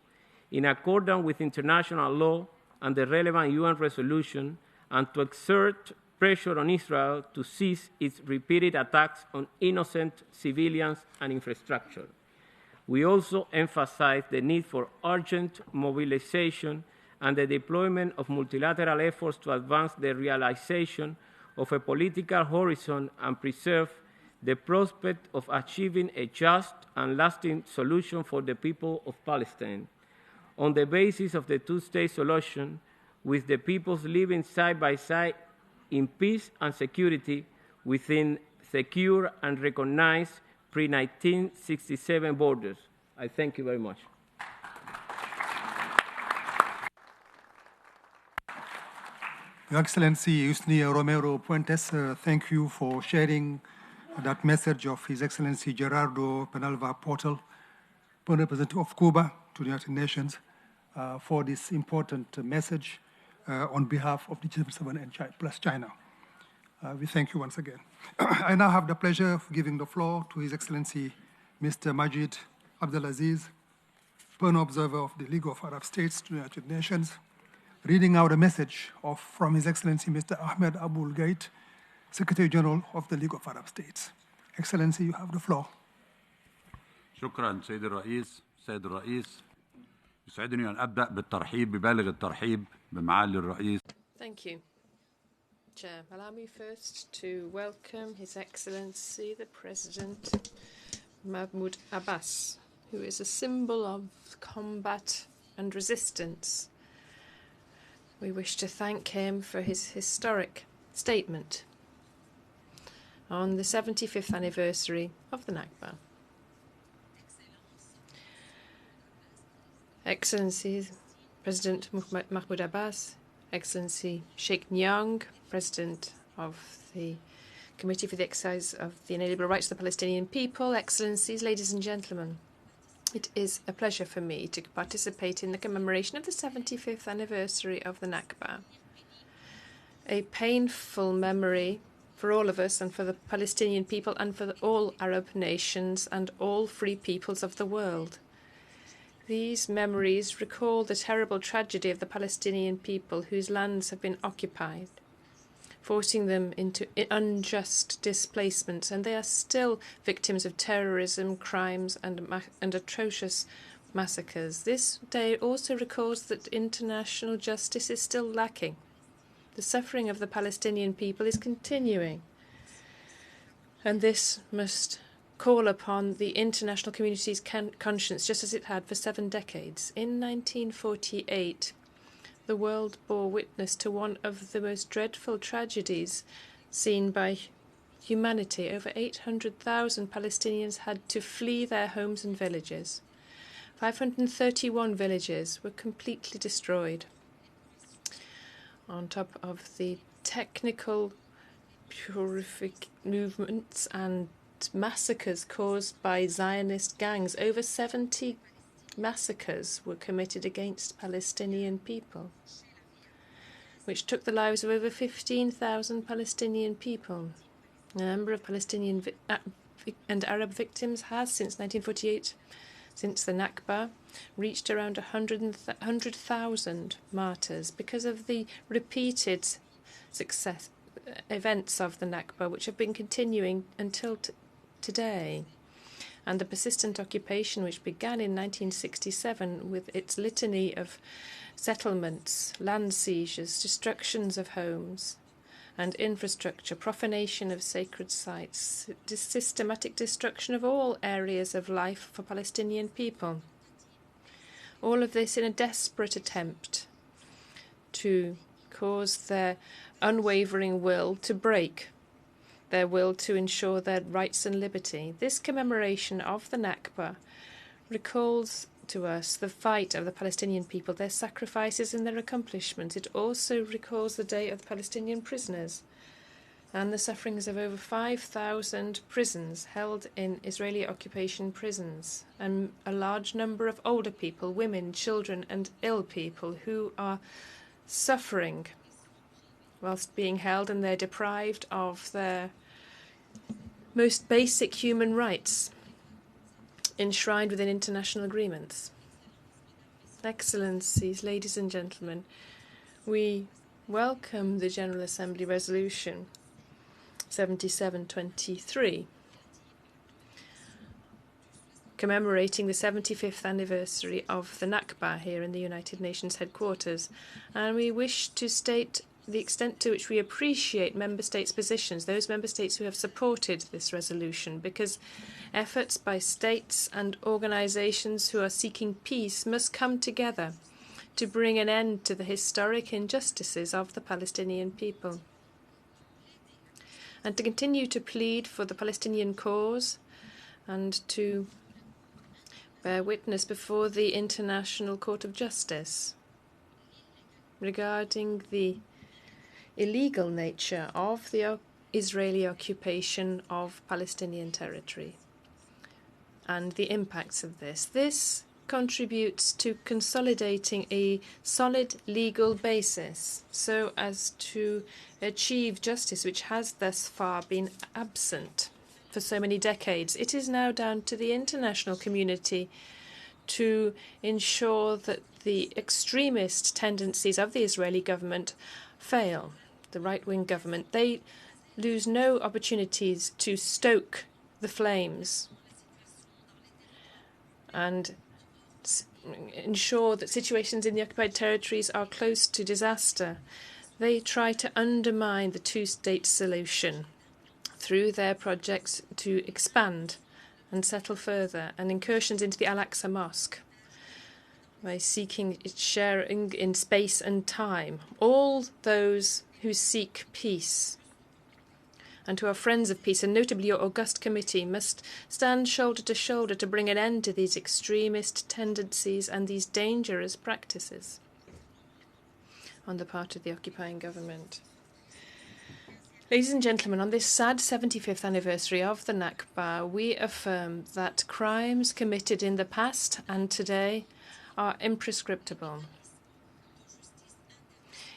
in accordance with international law and the relevant UN resolution, and to exert pressure on Israel to cease its repeated attacks on innocent civilians and infrastructure. We also emphasize the need for urgent mobilization and the deployment of multilateral efforts to advance the realization of a political horizon and preserve the prospect of achieving a just and lasting solution for the people of Palestine. on the basis of the two-state solution, with the peoples living side by side in peace and security within secure and recognized pre-1967 borders. I thank you very much. Your Excellency Yusni Romero Puentes, thank you for sharing that message of His Excellency Gerardo Penalva Portal, representative of Cuba to the United Nations, for this important message on behalf of the G7 and plus China. We thank you once again. I now have the pleasure of giving the floor to His Excellency Mr. Majid Abdelaziz, Permanent Observer of the League of Arab States to the United Nations, reading out a message from His Excellency Mr. Ahmed Abul Gait, Secretary General of the League of Arab States. Excellency, you have the floor. شكرا سيد الرئيس. سيد الرئيس، يسعدني أن أبدأ بالترحيب ببالغ الترحيب بمعالي الرئيس. Thank you, Chair. Allow me first to welcome His Excellency the President Mahmoud Abbas, who is a symbol of combat and resistance. We wish to thank him for his historic statement on the 75th anniversary of the Nakba. Excellency President Mahmoud Abbas, Excellency Cheikh Niang, President of the Committee for the Exercise of the Inalienable Rights of the Palestinian People, Excellencies, ladies and gentlemen, it is a pleasure for me to participate in the commemoration of the 75th anniversary of the Nakba. A painful memory for all of us and for the Palestinian people and for all Arab nations and all free peoples of the world. These memories recall the terrible tragedy of the Palestinian people whose lands have been occupied, forcing them into unjust displacements, and they are still victims of terrorism, crimes, and atrocious massacres. This day also recalls that international justice is still lacking. The suffering of the Palestinian people is continuing, and this must call upon the international community's conscience, just as it had for 7 decades. In 1948, the world bore witness to one of the most dreadful tragedies seen by humanity. Over 800,000 Palestinians had to flee their homes and villages. 531 villages were completely destroyed. On top of the technical purific movements and massacres caused by Zionist gangs, over 70 massacres were committed against Palestinian people, which took the lives of over 15,000 Palestinian people. The number of Palestinian and Arab victims has, since 1948, since the Nakba, reached around 100,000 martyrs because of the repeated events of the Nakba, which have been continuing until today, and the persistent occupation which began in 1967 with its litany of settlements, land seizures, destructions of homes and infrastructure, profanation of sacred sites, systematic destruction of all areas of life for Palestinian people. All of this in a desperate attempt to cause their unwavering will to break, their will to ensure their rights and liberty. This commemoration of the Nakba recalls to us the fight of the Palestinian people, their sacrifices and their accomplishments. It also recalls the day of the Palestinian prisoners and the sufferings of over 5,000 prisons held in Israeli occupation prisons, and a large number of older people, women, children, and ill people who are suffering whilst being held, and they're deprived of their most basic human rights enshrined within international agreements. Excellencies, ladies and gentlemen, we welcome the General Assembly Resolution 7723, commemorating the 75th anniversary of the Nakba here in the United Nations headquarters, and we wish to state the extent to which we appreciate member states' positions, those member states who have supported this resolution, because efforts by states and organizations who are seeking peace must come together to bring an end to the historic injustices of the Palestinian people, and to continue to plead for the Palestinian cause and to bear witness before the International Court of Justice regarding the illegal nature of the Israeli occupation of Palestinian territory and the impacts of this. This contributes to consolidating a solid legal basis so as to achieve justice, which has thus far been absent for so many decades. It is now down to the international community to ensure that the extremist tendencies of the Israeli government fail. The right-wing government, they lose no opportunities to stoke the flames and ensure that situations in the occupied territories are close to disaster. They try to undermine the two-state solution through their projects to expand and settle further, and incursions into the Al-Aqsa Mosque by seeking its sharing in space and time. All those who seek peace and who are friends of peace, and notably your august committee, must stand shoulder to shoulder to bring an end to these extremist tendencies and these dangerous practices on the part of the occupying government. Ladies and gentlemen, on this sad 75th anniversary of the Nakba, we affirm that crimes committed in the past and today are imprescriptible.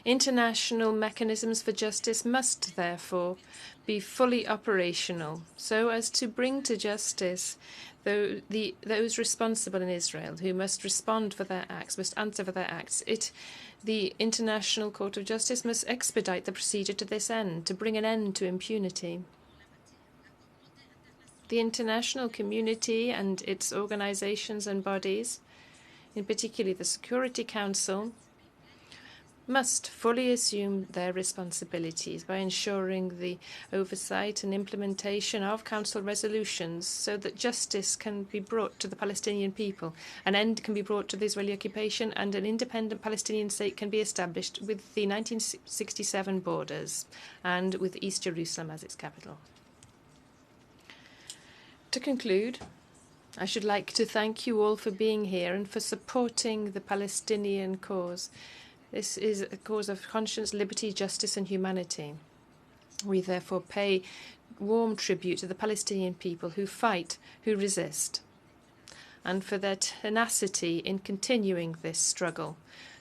International mechanisms for justice must, therefore, be fully operational so as to bring to justice those responsible in Israel who must respond for their acts, must answer for their acts. The International Court of Justice must expedite the procedure to this end, to bring an end to impunity. The international community and its organizations and bodies, in particular the Security Council, must fully assume their responsibilities by ensuring the oversight and implementation of Council resolutions so that justice can be brought to the Palestinian people, an end can be brought to the Israeli occupation, and an independent Palestinian state can be established with the 1967 borders and with East Jerusalem as its capital. To conclude, I should like to thank you all for being here and for supporting the Palestinian cause. This is a cause of conscience, liberty, justice, and humanity. We therefore pay warm tribute to the Palestinian people who fight, who resist, and for their tenacity in continuing this struggle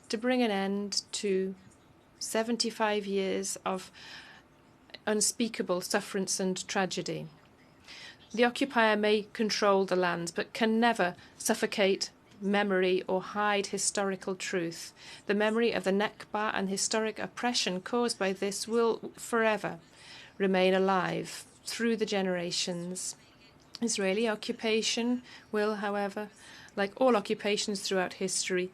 to bring an end to 75 years of unspeakable sufferance and tragedy. The occupier may control the lands, but can never suffocate memory or hide historical truth. The memory of the Nakba and historic oppression caused by this will forever remain alive through the generations. Israeli occupation will, however, like all occupations throughout history,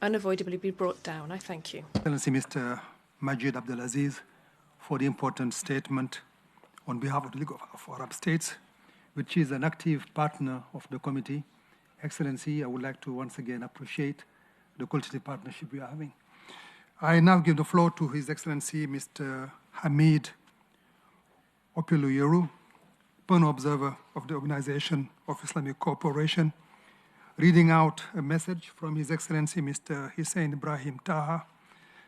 unavoidably be brought down. I thank you. Excellency Mr. Majid Abdelaziz, for the important statement on behalf of the League of Arab States, which is an active partner of the committee. Excellency, I would like to once again appreciate the qualitative partnership we are having. I now give the floor to His Excellency Mr. Hamid Opiluyeru, Permanent Observer of the Organization of Islamic Cooperation, reading out a message from His Excellency Mr. Hussein Ibrahim Taha,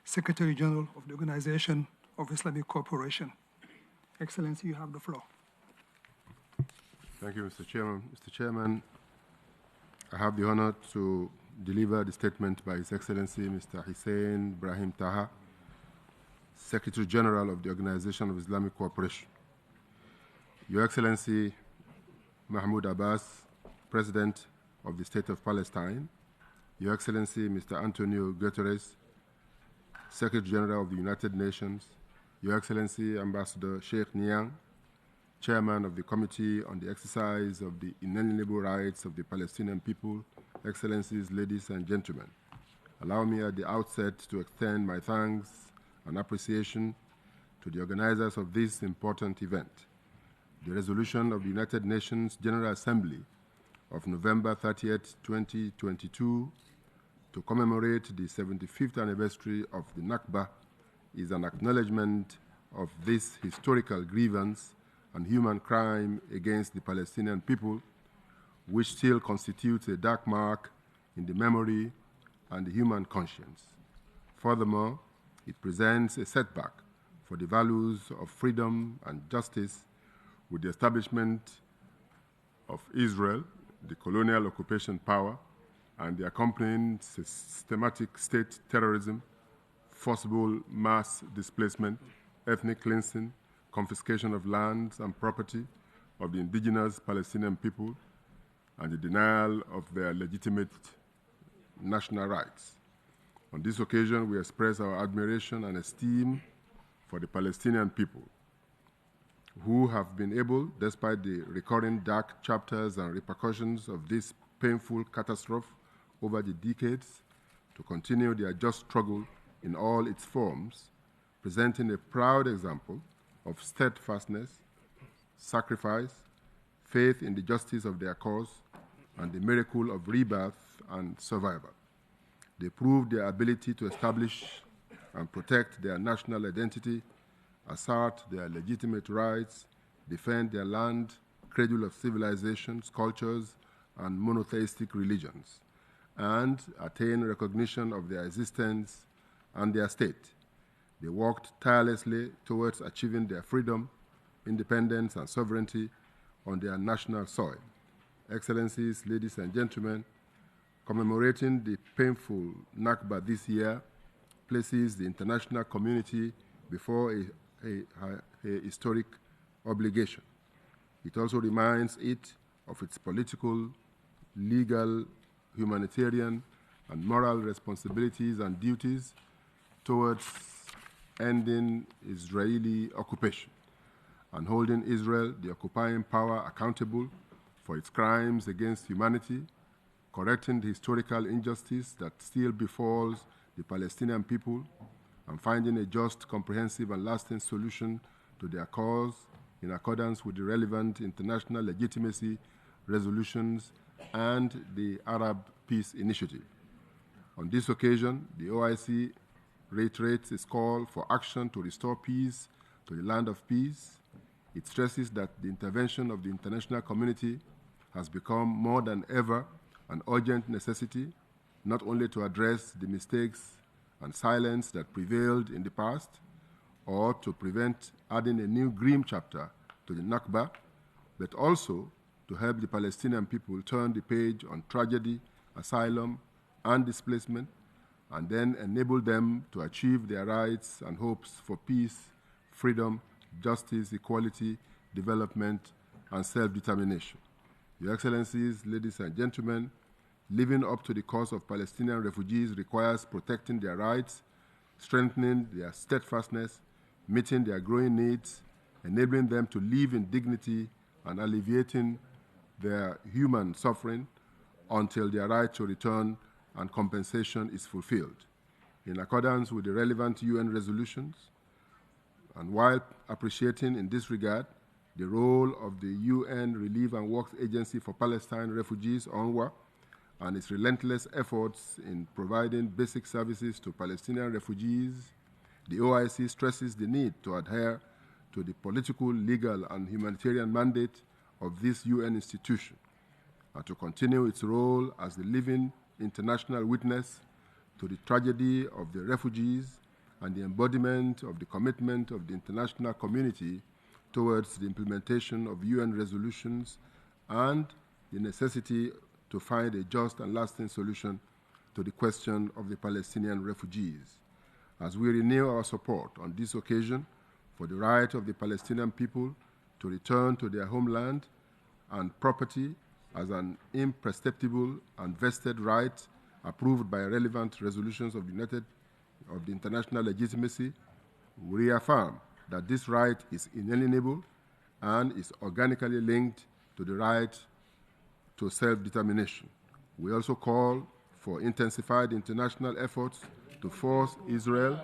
Secretary General of the Organization of Islamic Cooperation. Excellency, you have the floor. Thank you, Mr. Chairman. Mr. Chairman, I have the honor to deliver the statement by His Excellency Mr. Hussein Ibrahim Taha, Secretary General of the Organization of Islamic Cooperation. Your Excellency Mahmoud Abbas, President of the State of Palestine, Your Excellency Mr. Antonio Guterres, Secretary General of the United Nations, Your Excellency Ambassador Cheikh Niang, Chairman of the Committee on the Exercise of the Inalienable Rights of the Palestinian People, Excellencies, ladies and gentlemen, Allow me at the outset to extend my thanks and appreciation to the organizers of this important event. The resolution of the United Nations General Assembly of November 30th, 2022, to commemorate the 75th anniversary of the Nakba is an acknowledgement of this historical grievance and human crime against the Palestinian people, which still constitutes a dark mark in the memory and the human conscience. Furthermore, it presents a setback for the values of freedom and justice with the establishment of Israel, the colonial occupation power, and the accompanying systematic state terrorism, forcible mass displacement, ethnic cleansing, confiscation of lands and property of the indigenous Palestinian people, and the denial of their legitimate national rights. On this occasion, we express our admiration and esteem for the Palestinian people, who have been able, despite the recurring dark chapters and repercussions of this painful catastrophe over the decades, to continue their just struggle in all its forms, presenting a proud example of steadfastness, sacrifice, faith in the justice of their cause, and the miracle of rebirth and survival. They proved their ability to establish and protect their national identity, assert their legitimate rights, defend their land, cradle of civilizations, cultures, and monotheistic religions, and attain recognition of their existence and their state. They worked tirelessly towards achieving their freedom, independence, and sovereignty on their national soil. Excellencies, ladies and gentlemen, commemorating the painful Nakba this year places the international community before a historic obligation. It also reminds it of its political, legal, humanitarian, and moral responsibilities and duties towards ending Israeli occupation and holding Israel, the occupying power, accountable for its crimes against humanity, correcting the historical injustice that still befalls the Palestinian people, and finding a just, comprehensive, and lasting solution to their cause in accordance with the relevant international legitimacy resolutions and the Arab Peace Initiative. On this occasion, the OIC reiterates its call for action to restore peace to the land of peace. It stresses that the intervention of the international community has become more than ever an urgent necessity, not only to address the mistakes and silence that prevailed in the past, or to prevent adding a new grim chapter to the Nakba, but also to help the Palestinian people turn the page on tragedy, asylum, and displacement, and then enable them to achieve their rights and hopes for peace, freedom, justice, equality, development, and self-determination. Your Excellencies, ladies and gentlemen, living up to the cause of Palestinian refugees requires protecting their rights, strengthening their steadfastness, meeting their growing needs, enabling them to live in dignity, and alleviating their human suffering until their right to return and compensation is fulfilled, in accordance with the relevant UN resolutions. And while appreciating in this regard the role of the UN Relief and Works Agency for Palestine Refugees, UNRWA, and its relentless efforts in providing basic services to Palestinian refugees, the OIC stresses the need to adhere to the political, legal, and humanitarian mandate of this UN institution, and to continue its role as the living international witness to the tragedy of the refugees and the embodiment of the commitment of the international community towards the implementation of UN resolutions and the necessity to find a just and lasting solution to the question of the Palestinian refugees. As we renew our support on this occasion for the right of the Palestinian people to return to their homeland and property as an imprescriptible and vested right approved by relevant resolutions of the international legitimacy, we reaffirm that this right is inalienable and is organically linked to the right to self-determination. We also call for intensified international efforts to force Israel,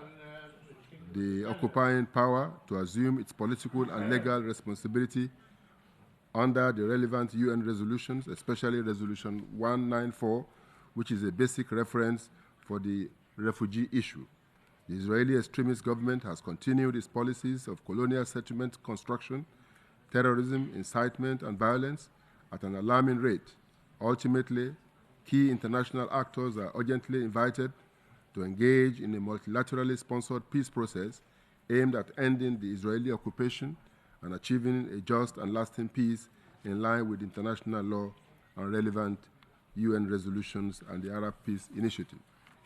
the occupying power, to assume its political and legal responsibility under the relevant UN resolutions, especially Resolution 194, which is a basic reference for the refugee issue. The Israeli extremist government has continued its policies of colonial settlement construction, terrorism, incitement, and violence at an alarming rate. Ultimately, key international actors are urgently invited to engage in a multilaterally sponsored peace process aimed at ending the Israeli occupation and achieving a just and lasting peace in line with international law and relevant UN resolutions and the Arab Peace Initiative.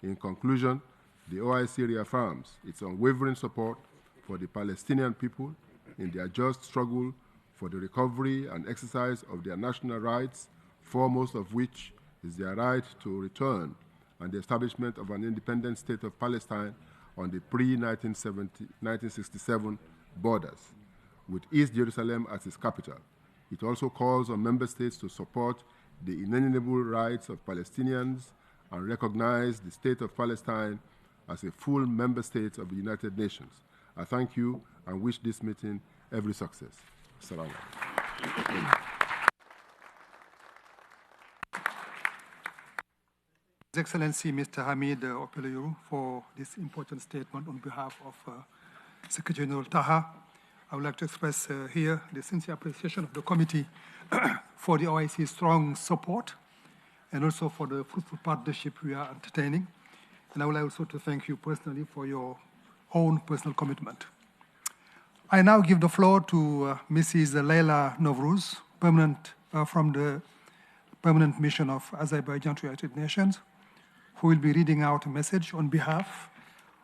In conclusion, the OIC reaffirms its unwavering support for the Palestinian people in their just struggle for the recovery and exercise of their national rights, foremost of which is their right to return and the establishment of an independent state of Palestine on the pre-1967 borders, with East Jerusalem as its capital. It also calls on member states to support the inalienable rights of Palestinians and recognize the State of Palestine as a full member state of the United Nations. I thank you and wish this meeting every success. Assalamu alaikum. His Excellency Mr. Hamid Opeleuru for this important statement on behalf of Secretary General Taha. I would like to express here the sincere appreciation of the committee for the OIC's strong support and also for the fruitful partnership we are entertaining. And I would like also to thank you personally for your own personal commitment. I now give the floor to Mrs. Leila Novruz, from the Permanent Mission of Azerbaijan to United Nations, who will be reading out a message on behalf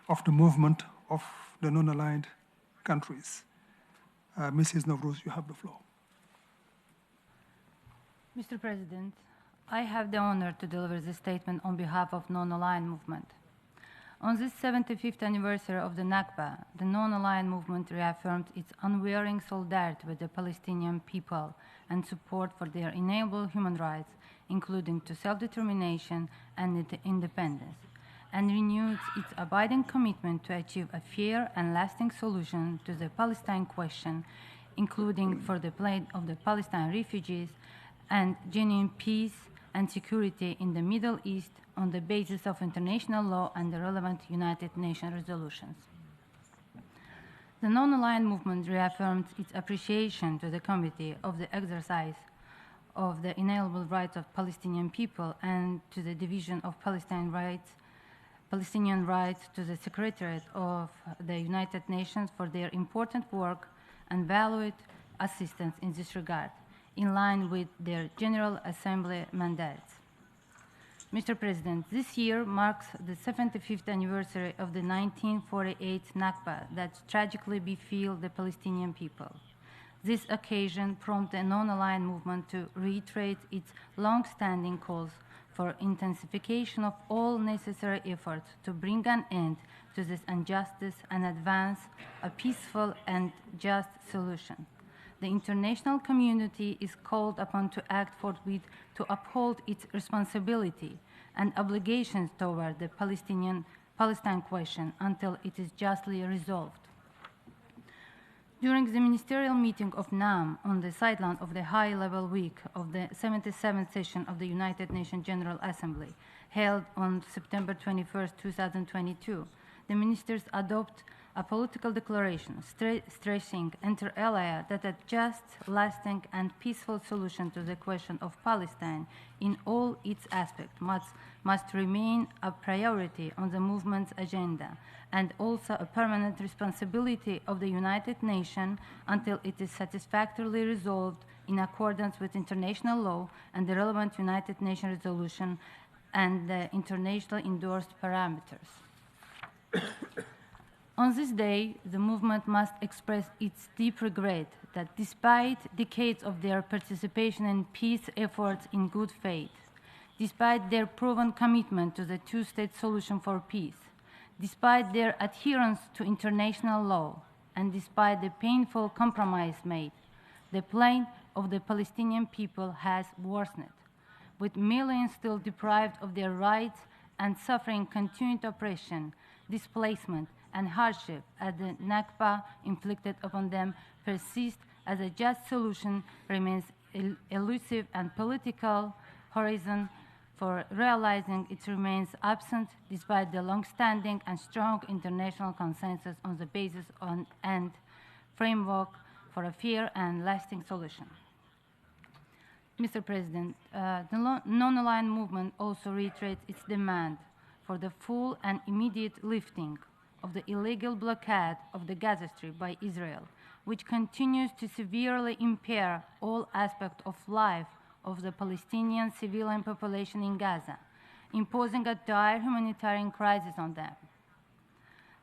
of the movement of the non-aligned countries. Mrs. Novruz, you have the floor. Mr. President, I have the honor to deliver this statement on behalf of non-aligned movement. On this 75th anniversary of the Nakba, the non-aligned movement reaffirmed its unwavering solidarity with the Palestinian people and support for their inalienable human rights, including to self-determination and independence, and renewed its abiding commitment to achieve a fair and lasting solution to the Palestine question, including for the plight of the Palestinian refugees and genuine peace and security in the Middle East on the basis of international law and the relevant United Nations resolutions. The non-aligned movement reaffirmed its appreciation to the Committee of the exercise of the Inalienable Rights of Palestinian People and to the Division of Palestinian Rights to the Secretariat of the United Nations for their important work and valued assistance in this regard, in line with their General Assembly mandates. Mr. President, this year marks the 75th anniversary of the 1948 Nakba that tragically befell the Palestinian people. This occasion prompted the non-aligned movement to reiterate its long-standing calls for intensification of all necessary efforts to bring an end to this injustice and advance a peaceful and just solution. The international community is called upon to act forthwith to uphold its responsibility and obligations toward the Palestine question until it is justly resolved. During the ministerial meeting of NAM on the sideline of the high-level week of the 77th session of the United Nations General Assembly, held on September 21, 2022, the ministers adopted a political declaration stressing inter alia that a just, lasting, and peaceful solution to the question of Palestine in all its aspects must remain a priority on the movement's agenda and also a permanent responsibility of the United Nations until it is satisfactorily resolved in accordance with international law and the relevant United Nations resolution and the internationally endorsed parameters. On this day, the movement must express its deep regret that despite decades of their participation in peace efforts in good faith, despite their proven commitment to the two-state solution for peace, despite their adherence to international law, and despite the painful compromise made, the plight of the Palestinian people has worsened. with millions still deprived of their rights and suffering continued oppression, displacement, and hardship as the Nakba inflicted upon them persist as a just solution remains elusive and political horizon for realizing it remains absent despite the long-standing and strong international consensus on the basis and framework for a fair and lasting solution. Mr. President, the non-aligned movement also reiterates its demand for the full and immediate lifting of the illegal blockade of the Gaza Strip by Israel, which continues to severely impair all aspects of life of the Palestinian civilian population in Gaza, imposing a dire humanitarian crisis on them.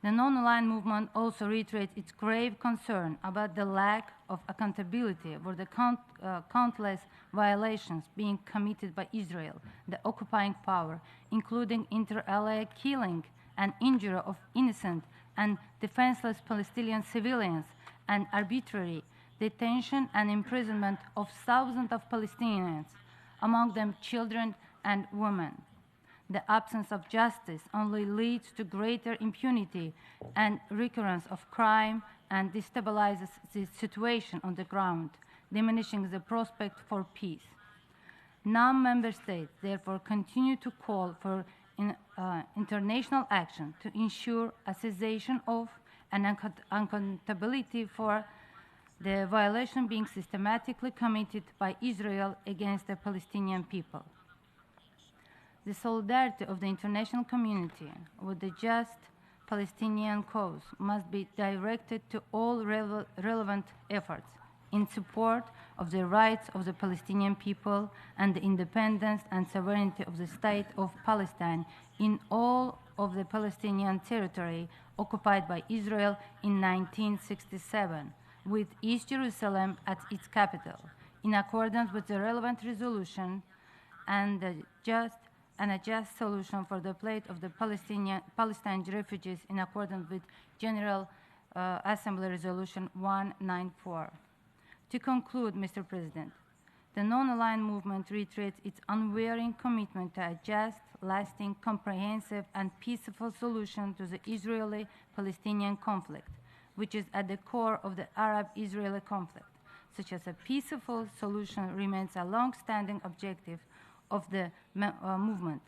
The non-aligned movement also reiterates its grave concern about the lack of accountability for the countless violations being committed by Israel, the occupying power, including inter alia killing and injury of innocent and defenseless Palestinian civilians, and arbitrary detention and imprisonment of thousands of Palestinians, among them children and women. The absence of justice only leads to greater impunity and recurrence of crime and destabilizes the situation on the ground, diminishing the prospect for peace. Non-member states therefore continue to call for international action to ensure a cessation of and accountability for the violation being systematically committed by Israel against the Palestinian people. The solidarity of the international community with the just Palestinian cause must be directed to all relevant efforts in support of the rights of the Palestinian people and the independence and sovereignty of the State of Palestine in all of the Palestinian territory occupied by Israel in 1967, with East Jerusalem as its capital, in accordance with the relevant resolution and a just solution for the plight of the Palestine refugees in accordance with General Assembly Resolution 194. To conclude, Mr. President, the non-aligned movement reiterates its unwavering commitment to a just, lasting, comprehensive, and peaceful solution to the Israeli-Palestinian conflict, which is at the core of the Arab-Israeli conflict. Such as a peaceful solution remains a long-standing objective of the movement.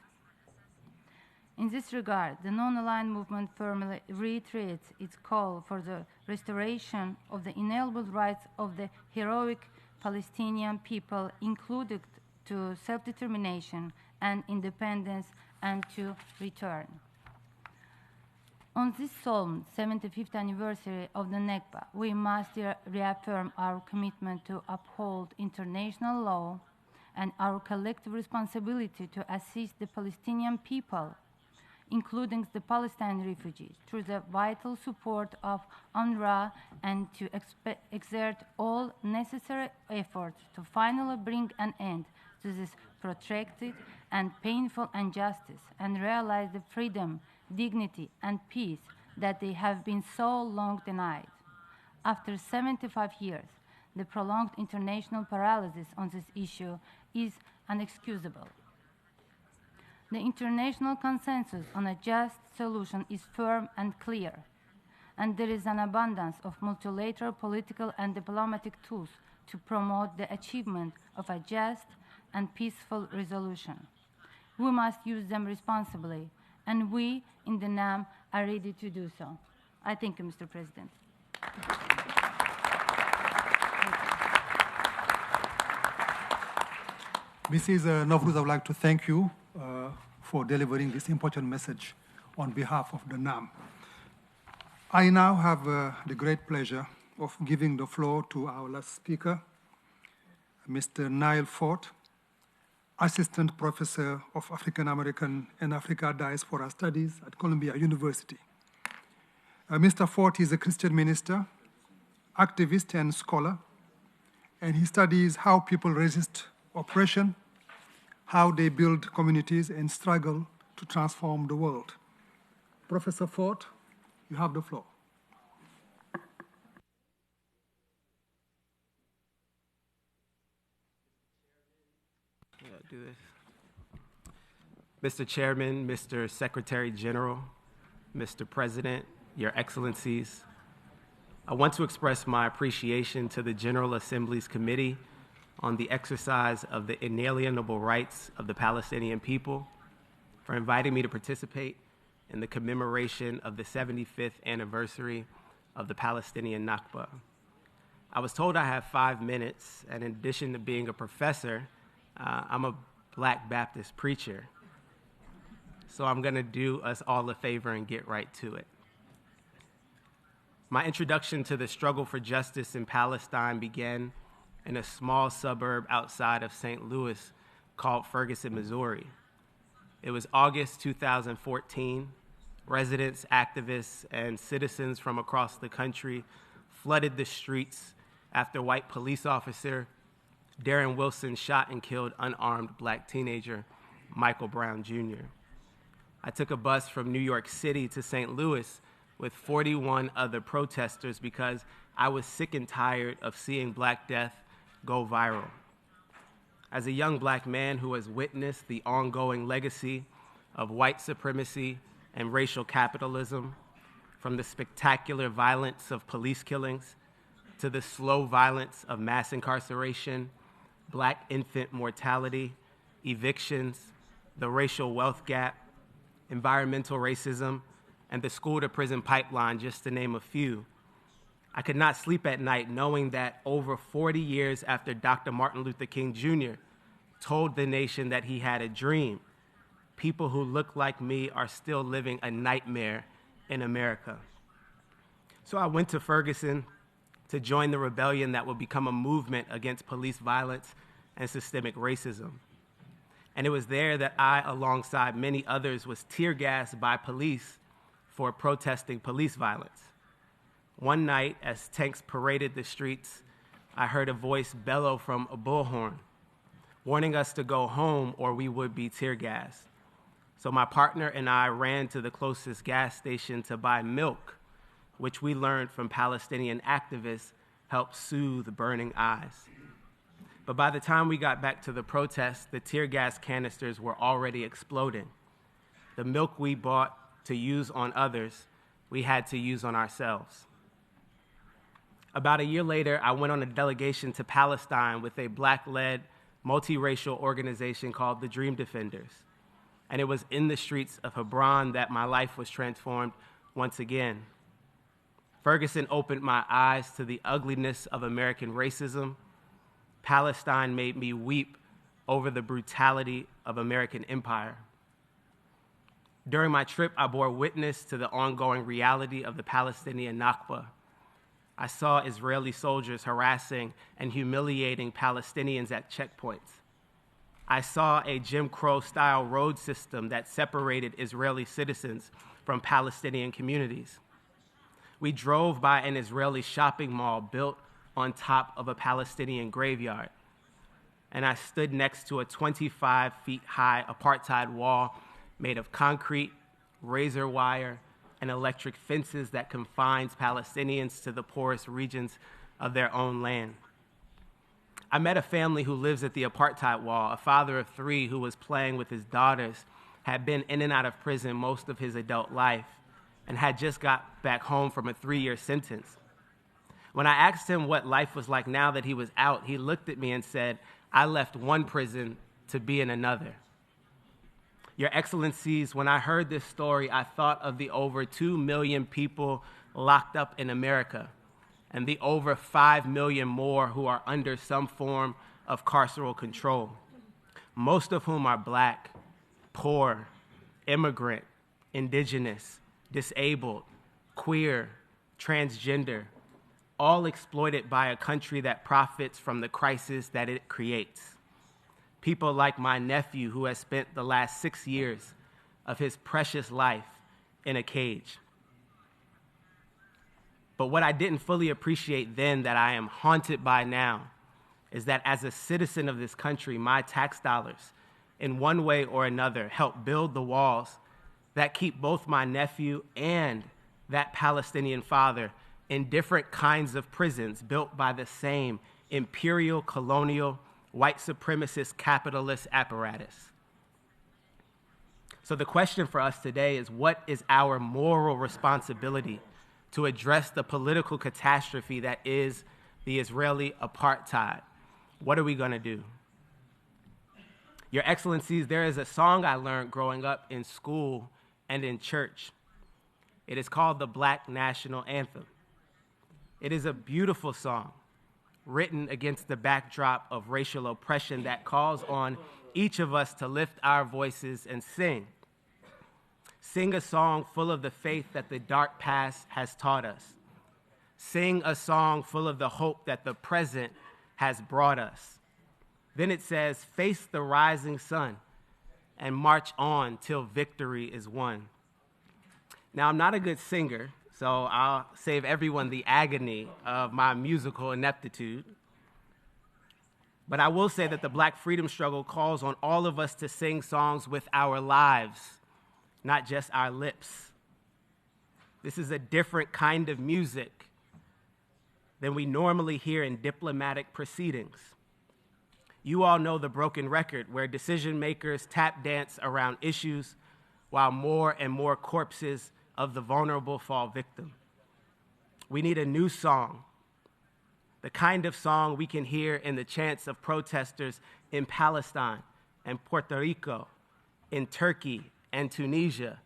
In this regard, the non-aligned movement firmly reiterates its call for the restoration of the inalienable rights of the heroic Palestinian people, including to self-determination and independence, and to return. On this solemn 75th anniversary of the Nakba, we must reaffirm our commitment to uphold international law and our collective responsibility to assist the Palestinian people, including the Palestinian refugees, through the vital support of UNRWA, and to exert all necessary efforts to finally bring an end to this protracted and painful injustice and realize the freedom, dignity, and peace that they have been so long denied. After 75 years, the prolonged international paralysis on this issue is inexcusable. The international consensus on a just solution is firm and clear, and there is an abundance of multilateral political and diplomatic tools to promote the achievement of a just and peaceful resolution. We must use them responsibly, and we in the NAM are ready to do so. I thank you, Mr. President. Mrs. Nowruz, I would like to thank you for delivering this important message on behalf of the NAM. I now have the great pleasure of giving the floor to our last speaker, Mr. Nyle, Assistant Professor of African American and Africa Diaspora Studies at Columbia University. Mr. Ford is a Christian minister, activist, and scholar, and he studies how people resist oppression, how they build communities and struggle to transform the world. Professor Ford, you have the floor. Do this. Mr. Chairman, Mr. Secretary General, Mr. President, Your Excellencies, I want to express my appreciation to the General Assembly's Committee on the exercise of the inalienable rights of the Palestinian people for inviting me to participate in the commemoration of the 75th anniversary of the Palestinian Nakba. I was told I have 5 minutes, and in addition to being a professor, I'm a Black Baptist preacher. So I'm gonna do us all a favor and get right to it. My introduction to the struggle for justice in Palestine began in a small suburb outside of St. Louis called Ferguson, Missouri. It was August 2014. Residents, activists, and citizens from across the country flooded the streets after white police officer Darren Wilson shot and killed unarmed Black teenager Michael Brown Jr. I took a bus from New York City to St. Louis with 41 other protesters because I was sick and tired of seeing Black death go viral. As a young Black man who has witnessed the ongoing legacy of white supremacy and racial capitalism, from the spectacular violence of police killings to the slow violence of mass incarceration, Black infant mortality, evictions, the racial wealth gap, environmental racism, and the school-to-prison pipeline, just to name a few. I could not sleep at night knowing that over 40 years after Dr. Martin Luther King Jr. told the nation that he had a dream, people who look like me are still living a nightmare in America. So I went to Ferguson to join the rebellion that would become a movement against police violence and systemic racism. And it was there that I, alongside many others, was tear gassed by police for protesting police violence. One night, as tanks paraded the streets, I heard a voice bellow from a bullhorn, warning us to go home or we would be tear gassed. So my partner and I ran to the closest gas station to buy milk, which we learned from Palestinian activists helped soothe burning eyes. But by the time we got back to the protest, the tear gas canisters were already exploding. The milk we bought to use on others, we had to use on ourselves. About a year later, I went on a delegation to Palestine with a Black-led, multiracial organization called the Dream Defenders. And it was in the streets of Hebron that my life was transformed once again. Ferguson opened my eyes to the ugliness of American racism. Palestine made me weep over the brutality of American empire. During my trip, I bore witness to the ongoing reality of the Palestinian Nakba. I saw Israeli soldiers harassing and humiliating Palestinians at checkpoints. I saw a Jim Crow-style road system that separated Israeli citizens from Palestinian communities. We drove by an Israeli shopping mall built on top of a Palestinian graveyard, and I stood next to a 25-feet-high apartheid wall made of concrete, razor wire, and electric fences that confines Palestinians to the poorest regions of their own land. I met a family who lives at the apartheid wall. A father of 3 who was playing with his daughters had been in and out of prison most of his adult life and had just got back home from a 3-year sentence. When I asked him what life was like now that he was out, he looked at me and said, "I left one prison to be in another." Your Excellencies, when I heard this story, I thought of the over 2 million people locked up in America and the over 5 million more who are under some form of carceral control, most of whom are Black, poor, immigrant, indigenous, disabled, queer, transgender, all exploited by a country that profits from the crisis that it creates. People like my nephew, who has spent the last 6 years of his precious life in a cage. But what I didn't fully appreciate then that I am haunted by now is that as a citizen of this country, my tax dollars, in one way or another, help build the walls that keep both my nephew and that Palestinian father in different kinds of prisons built by the same imperial, colonial, white supremacist capitalist apparatus. So the question for us today is, what is our moral responsibility to address the political catastrophe that is the Israeli apartheid? What are we going to do? Your Excellencies, there is a song I learned growing up in school and in church. It is called the Black National Anthem. It is a beautiful song written against the backdrop of racial oppression that calls on each of us to lift our voices and sing. Sing a song full of the faith that the dark past has taught us. Sing a song full of the hope that the present has brought us. Then it says, face the rising sun and march on till victory is won. Now, I'm not a good singer, so I'll save everyone the agony of my musical ineptitude. But I will say that the Black freedom struggle calls on all of us to sing songs with our lives, not just our lips. This is a different kind of music than we normally hear in diplomatic proceedings. You all know the broken record where decision makers tap dance around issues while more and more corpses of the vulnerable fall victim. We need a new song, the kind of song we can hear in the chants of protesters in Palestine and Puerto Rico, in Turkey and Tunisia,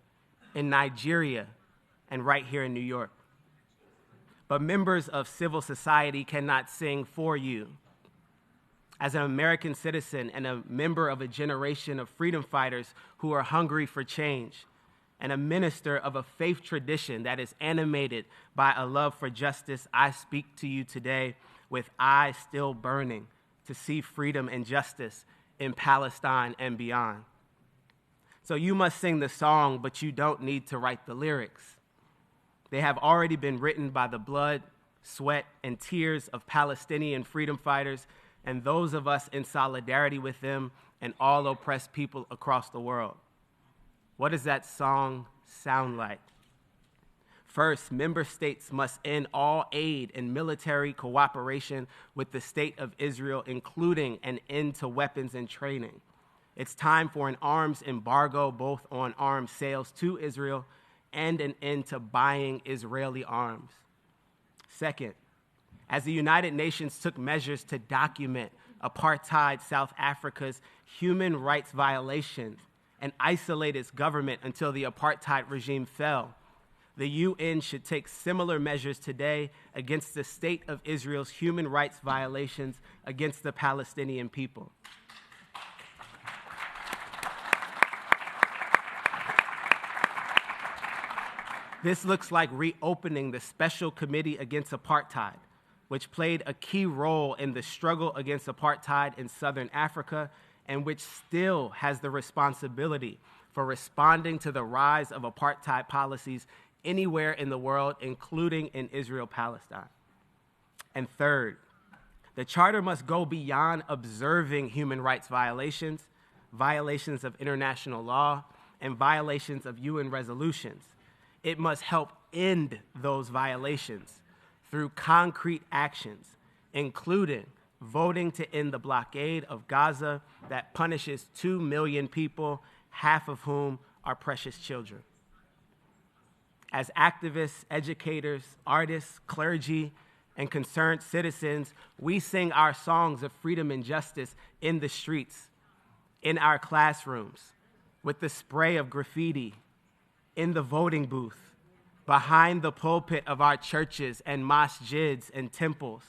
in Nigeria, and right here in New York. But members of civil society cannot sing for you. As an American citizen and a member of a generation of freedom fighters who are hungry for change, and a minister of a faith tradition that is animated by a love for justice, I speak to you today with eyes still burning to see freedom and justice in Palestine and beyond. So you must sing the song, but you don't need to write the lyrics. They have already been written by the blood, sweat, and tears of Palestinian freedom fighters and those of us in solidarity with them and all oppressed people across the world. What does that song sound like? First, member states must end all aid and military cooperation with the State of Israel, including an end to weapons and training. It's time for an arms embargo, both on arms sales to Israel and an end to buying Israeli arms. Second, as the United Nations took measures to document apartheid South Africa's human rights violations and isolate its government until the apartheid regime fell, the UN should take similar measures today against the State of Israel's human rights violations against the Palestinian people. This looks like reopening the Special Committee Against Apartheid, which played a key role in the struggle against apartheid in Southern Africa and which still has the responsibility for responding to the rise of apartheid policies anywhere in the world, including in Israel-Palestine. And third, the Charter must go beyond observing human rights violations, violations of international law, and violations of UN resolutions. It must help end those violations through concrete actions, including voting to end the blockade of Gaza that punishes 2 million people, half of whom are precious children. As activists, educators, artists, clergy, and concerned citizens, we sing our songs of freedom and justice in the streets, in our classrooms, with the spray of graffiti, in the voting booth, behind the pulpit of our churches and masjids and temples.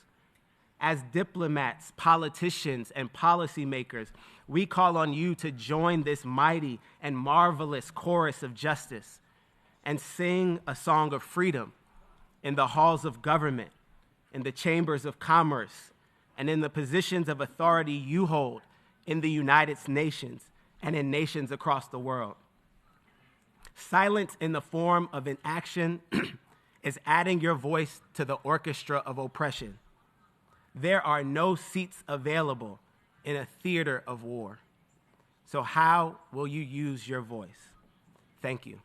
As diplomats, politicians, and policymakers, we call on you to join this mighty and marvelous chorus of justice and sing a song of freedom in the halls of government, in the chambers of commerce, and in the positions of authority you hold in the United Nations and in nations across the world. Silence in the form of inaction is adding your voice to the orchestra of oppression. There are no seats available in a theater of war. So how will you use your voice? Thank you.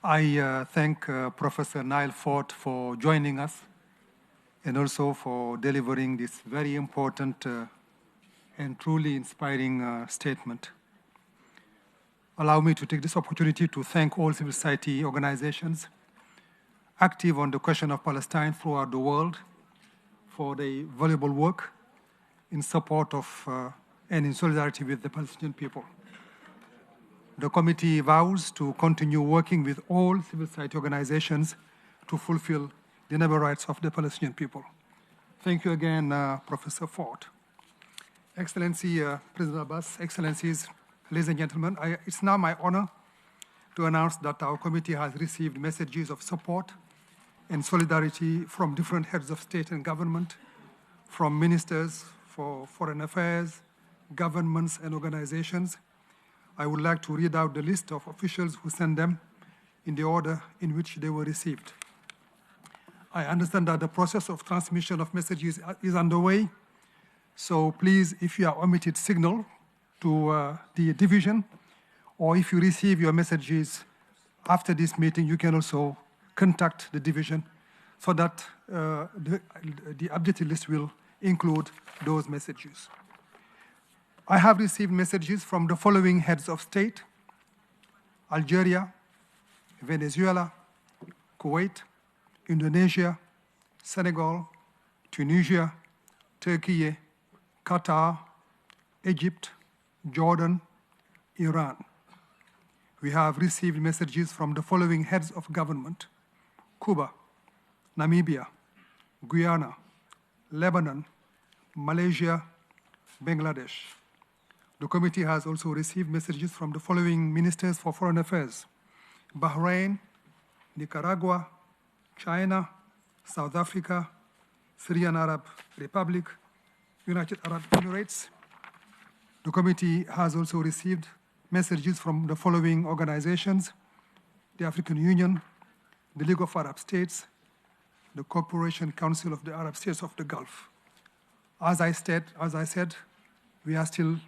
I thank Professor Nyle for joining us and also for delivering this very important and truly inspiring statement. Allow me to take this opportunity to thank all civil society organizations active on the question of Palestine throughout the world for their valuable work in support of and in solidarity with the Palestinian people. The committee vows to continue working with all civil society organizations to fulfill the inalienable rights of the Palestinian people. Thank you again, Professor Ford. Excellency, President Abbas, Excellencies, ladies and gentlemen, it's now my honor to announce that our committee has received messages of support and solidarity from different heads of state and government, from ministers for foreign affairs, governments, and organizations. I would like to read out the list of officials who sent them in the order in which they were received. I understand that the process of transmission of messages is underway, so please, if you are omitted, signal to the division, or if you receive your messages after this meeting, you can also contact the division so that the updated list will include those messages. I have received messages from the following heads of state: Algeria, Venezuela, Kuwait, Indonesia, Senegal, Tunisia, Turkey, Qatar, Egypt, Jordan, Iran. We have received messages from the following heads of government: Cuba, Namibia, Guyana, Lebanon, Malaysia, Bangladesh. The committee has also received messages from the following ministers for foreign affairs: Bahrain, Nicaragua, China, South Africa, Syrian Arab Republic, United Arab Emirates. The committee has also received messages from the following organizations: the African Union, the League of Arab States, the Cooperation Council of the Arab States of the Gulf. As I said, we are still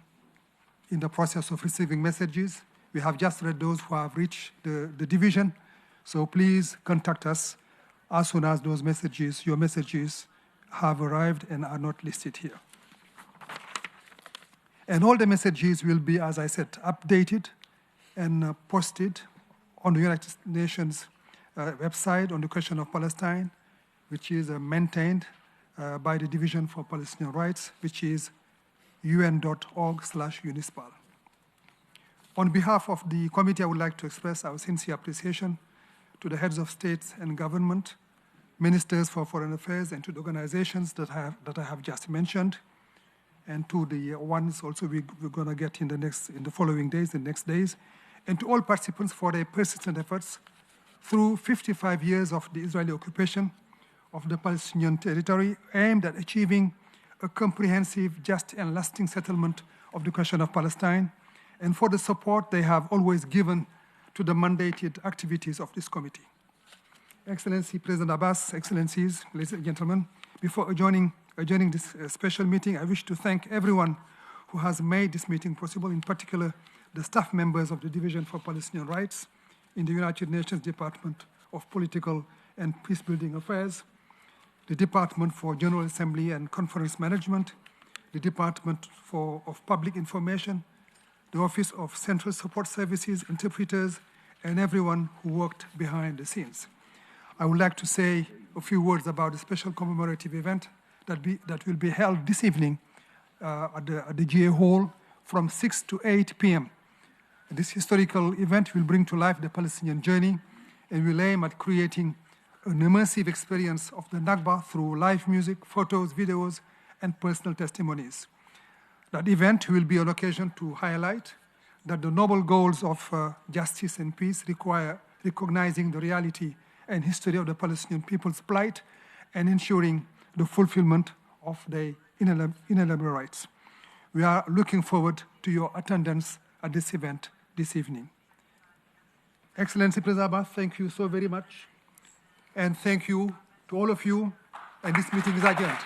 in the process of receiving messages. We have just read those who have reached the division, so please contact us as soon as those messages, your messages, have arrived and are not listed here. And all the messages will be, as I said, updated and posted on the United Nations website on the question of Palestine, which is maintained by the Division for Palestinian Rights, which is un.org/UNISPAL. On behalf of the committee, I would like to express our sincere appreciation to the heads of states and government, ministers for foreign affairs, and to the organizations that I have just mentioned, and to the ones also we're going to get in the following days, the next days, and to all participants for their persistent efforts through 55 years of the Israeli occupation of the Palestinian territory, aimed at achieving a comprehensive, just, and lasting settlement of the question of Palestine, and for the support they have always given to the mandated activities of this committee. Excellency President Abbas, Excellencies, ladies and gentlemen, before adjourning this special meeting, I wish to thank everyone who has made this meeting possible, in particular the staff members of the Division for Palestinian Rights in the United Nations Department of Political and Peacebuilding Affairs, the Department for General Assembly and Conference Management, the Department of Public Information, the Office of Central Support Services, interpreters, and everyone who worked behind the scenes. I would like to say a few words about the special commemorative event that will be held this evening at the GA Hall from 6 to 8 p.m. This historical event will bring to life the Palestinian journey and will aim at creating an immersive experience of the Nakba through live music, photos, videos, and personal testimonies. That event will be an occasion to highlight that the noble goals of justice and peace require recognizing the reality and history of the Palestinian people's plight and ensuring the fulfillment of their inalienable rights. We are looking forward to your attendance at this event this evening. Excellency President Abbas, thank you so very much. And thank you to all of you, and this meeting is adjourned.